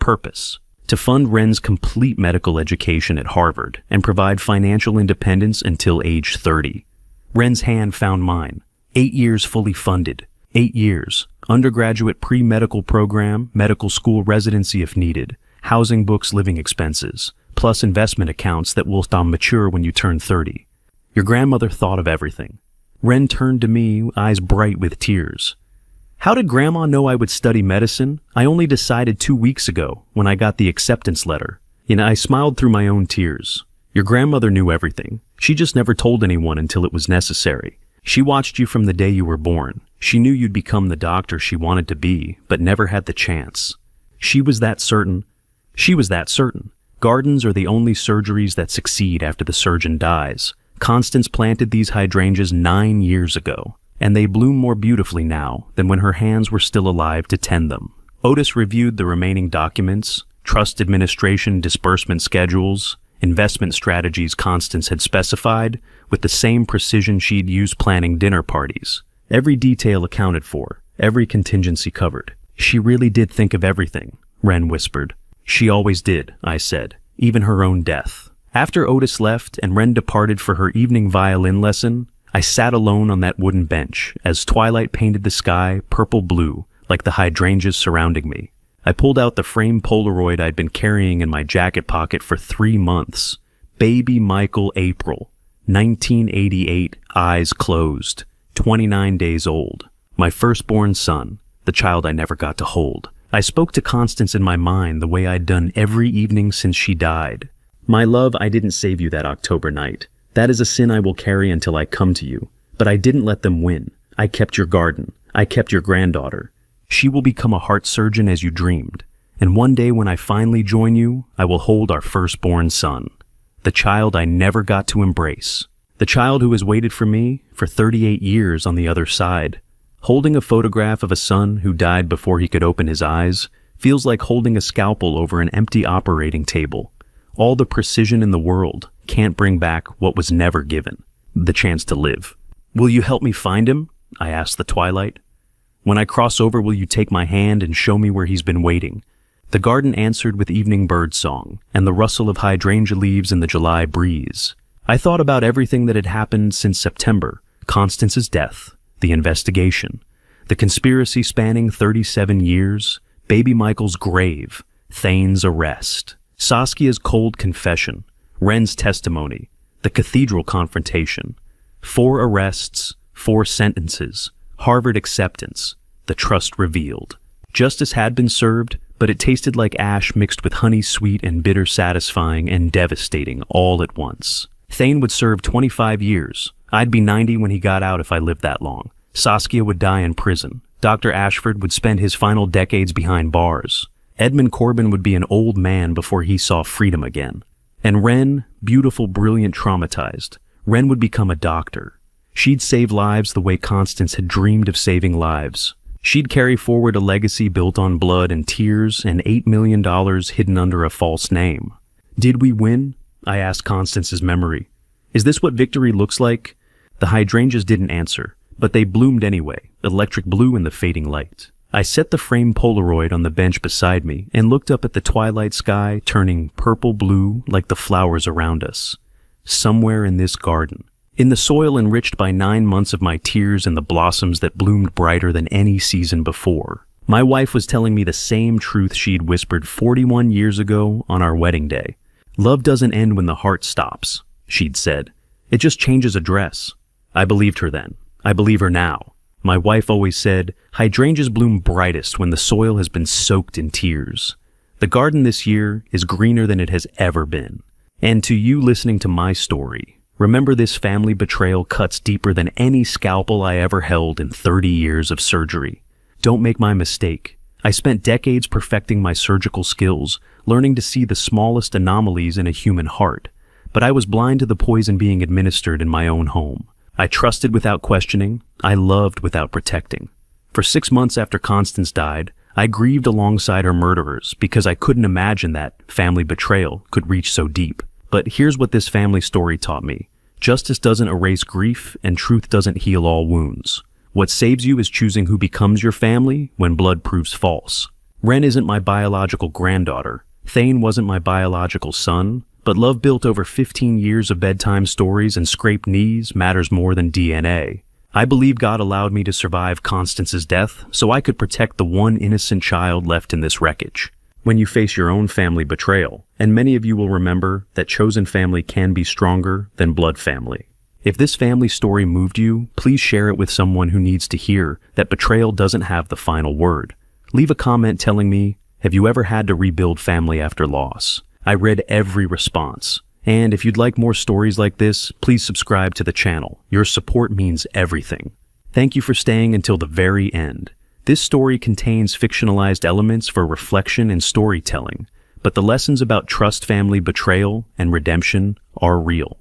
Purpose: to fund Wren's complete medical education at Harvard and provide financial independence until age 30. Wren's hand found mine. 8 years fully funded. 8 years. Undergraduate pre-medical program, medical school residency if needed, housing, books, living expenses, plus investment accounts that will mature when you turn 30. Your grandmother thought of everything." Wren turned to me, eyes bright with tears. "How did Grandma know I would study medicine? I only decided 2 weeks ago when I got the acceptance letter." I smiled through my own tears. "Your grandmother knew everything. She just never told anyone until it was necessary. She watched you from the day you were born. She knew you'd become the doctor she wanted to be, but never had the chance. She was that certain. Gardens are the only surgeries that succeed after the surgeon dies. Constance planted these hydrangeas 9 years ago, and they bloom more beautifully now than when her hands were still alive to tend them." Otis reviewed the remaining documents, trust administration disbursement schedules, investment strategies Constance had specified, with the same precision she'd used planning dinner parties. Every detail accounted for, every contingency covered. "She really did think of everything," Wren whispered. "She always did," I said, "even her own death." After Otis left and Wren departed for her evening violin lesson, I sat alone on that wooden bench as twilight painted the sky purple-blue like the hydrangeas surrounding me. I pulled out the framed Polaroid I'd been carrying in my jacket pocket for 3 months. Baby Michael April, 1988, eyes closed, 29 days old. My firstborn son, the child I never got to hold. I spoke to Constance in my mind the way I'd done every evening since she died. "My love, I didn't save you that October night. That is a sin I will carry until I come to you. But I didn't let them win. I kept your garden. I kept your granddaughter. She will become a heart surgeon as you dreamed. And one day when I finally join you, I will hold our firstborn son. The child I never got to embrace. The child who has waited for me for 38 years on the other side. Holding a photograph of a son who died before he could open his eyes feels like holding a scalpel over an empty operating table. All the precision in the world can't bring back what was never given, the chance to live." "Will you help me find him?" I asked the twilight. When I cross over, will you take my hand and show me where he's been waiting? The garden answered with evening bird song and the rustle of hydrangea leaves in the July breeze. I thought about everything that had happened since September: Constance's death, the investigation, the conspiracy spanning 37 years, baby Michael's grave, Thane's arrest, Saskia's cold confession, Wren's testimony, the cathedral confrontation, 4 arrests, 4 sentences, Harvard acceptance, the trust revealed. Justice had been served, but it tasted like ash mixed with honey sweet and bitter, satisfying and devastating all at once. Thane would serve 25 years. I'd be 90 when he got out if I lived that long. Saskia would die in prison. Dr. Ashford would spend his final decades behind bars. Edmund Corbin would be an old man before he saw freedom again. And Wren, beautiful, brilliant, traumatized. Wren would become a doctor. She'd save lives the way Constance had dreamed of saving lives. She'd carry forward a legacy built on blood and tears and $8 million hidden under a false name. Did we win? I asked Constance's memory. Is this what victory looks like? The hydrangeas didn't answer, but they bloomed anyway, electric blue in the fading light. I set the framed Polaroid on the bench beside me and looked up at the twilight sky, turning purple-blue like the flowers around us. Somewhere in this garden, in the soil enriched by 9 months of my tears and the blossoms that bloomed brighter than any season before, my wife was telling me the same truth she'd whispered 41 years ago on our wedding day. Love doesn't end when the heart stops, she'd said. It just changes address. I believed her then. I believe her now. My wife always said, hydrangeas bloom brightest when the soil has been soaked in tears. The garden this year is greener than it has ever been. And to you listening to my story, remember this family betrayal cuts deeper than any scalpel I ever held in 30 years of surgery. Don't make my mistake. I spent decades perfecting my surgical skills, learning to see the smallest anomalies in a human heart. But I was blind to the poison being administered in my own home. I trusted without questioning. I loved without protecting. For 6 months after Constance died, I grieved alongside her murderers because I couldn't imagine that family betrayal could reach so deep. But here's what this family story taught me. Justice doesn't erase grief, and truth doesn't heal all wounds. What saves you is choosing who becomes your family when blood proves false. Wren isn't my biological granddaughter. Thane wasn't my biological son. But love built over 15 years of bedtime stories and scraped knees matters more than DNA. I believe God allowed me to survive Constance's death so I could protect the one innocent child left in this wreckage. When you face your own family betrayal, and many of you will remember that chosen family can be stronger than blood family. If this family story moved you, please share it with someone who needs to hear that betrayal doesn't have the final word. Leave a comment telling me, have you ever had to rebuild family after loss? I read every response. And if you'd like more stories like this, please subscribe to the channel. Your support means everything. Thank you for staying until the very end. This story contains fictionalized elements for reflection and storytelling, but the lessons about trust, family, betrayal, and redemption are real.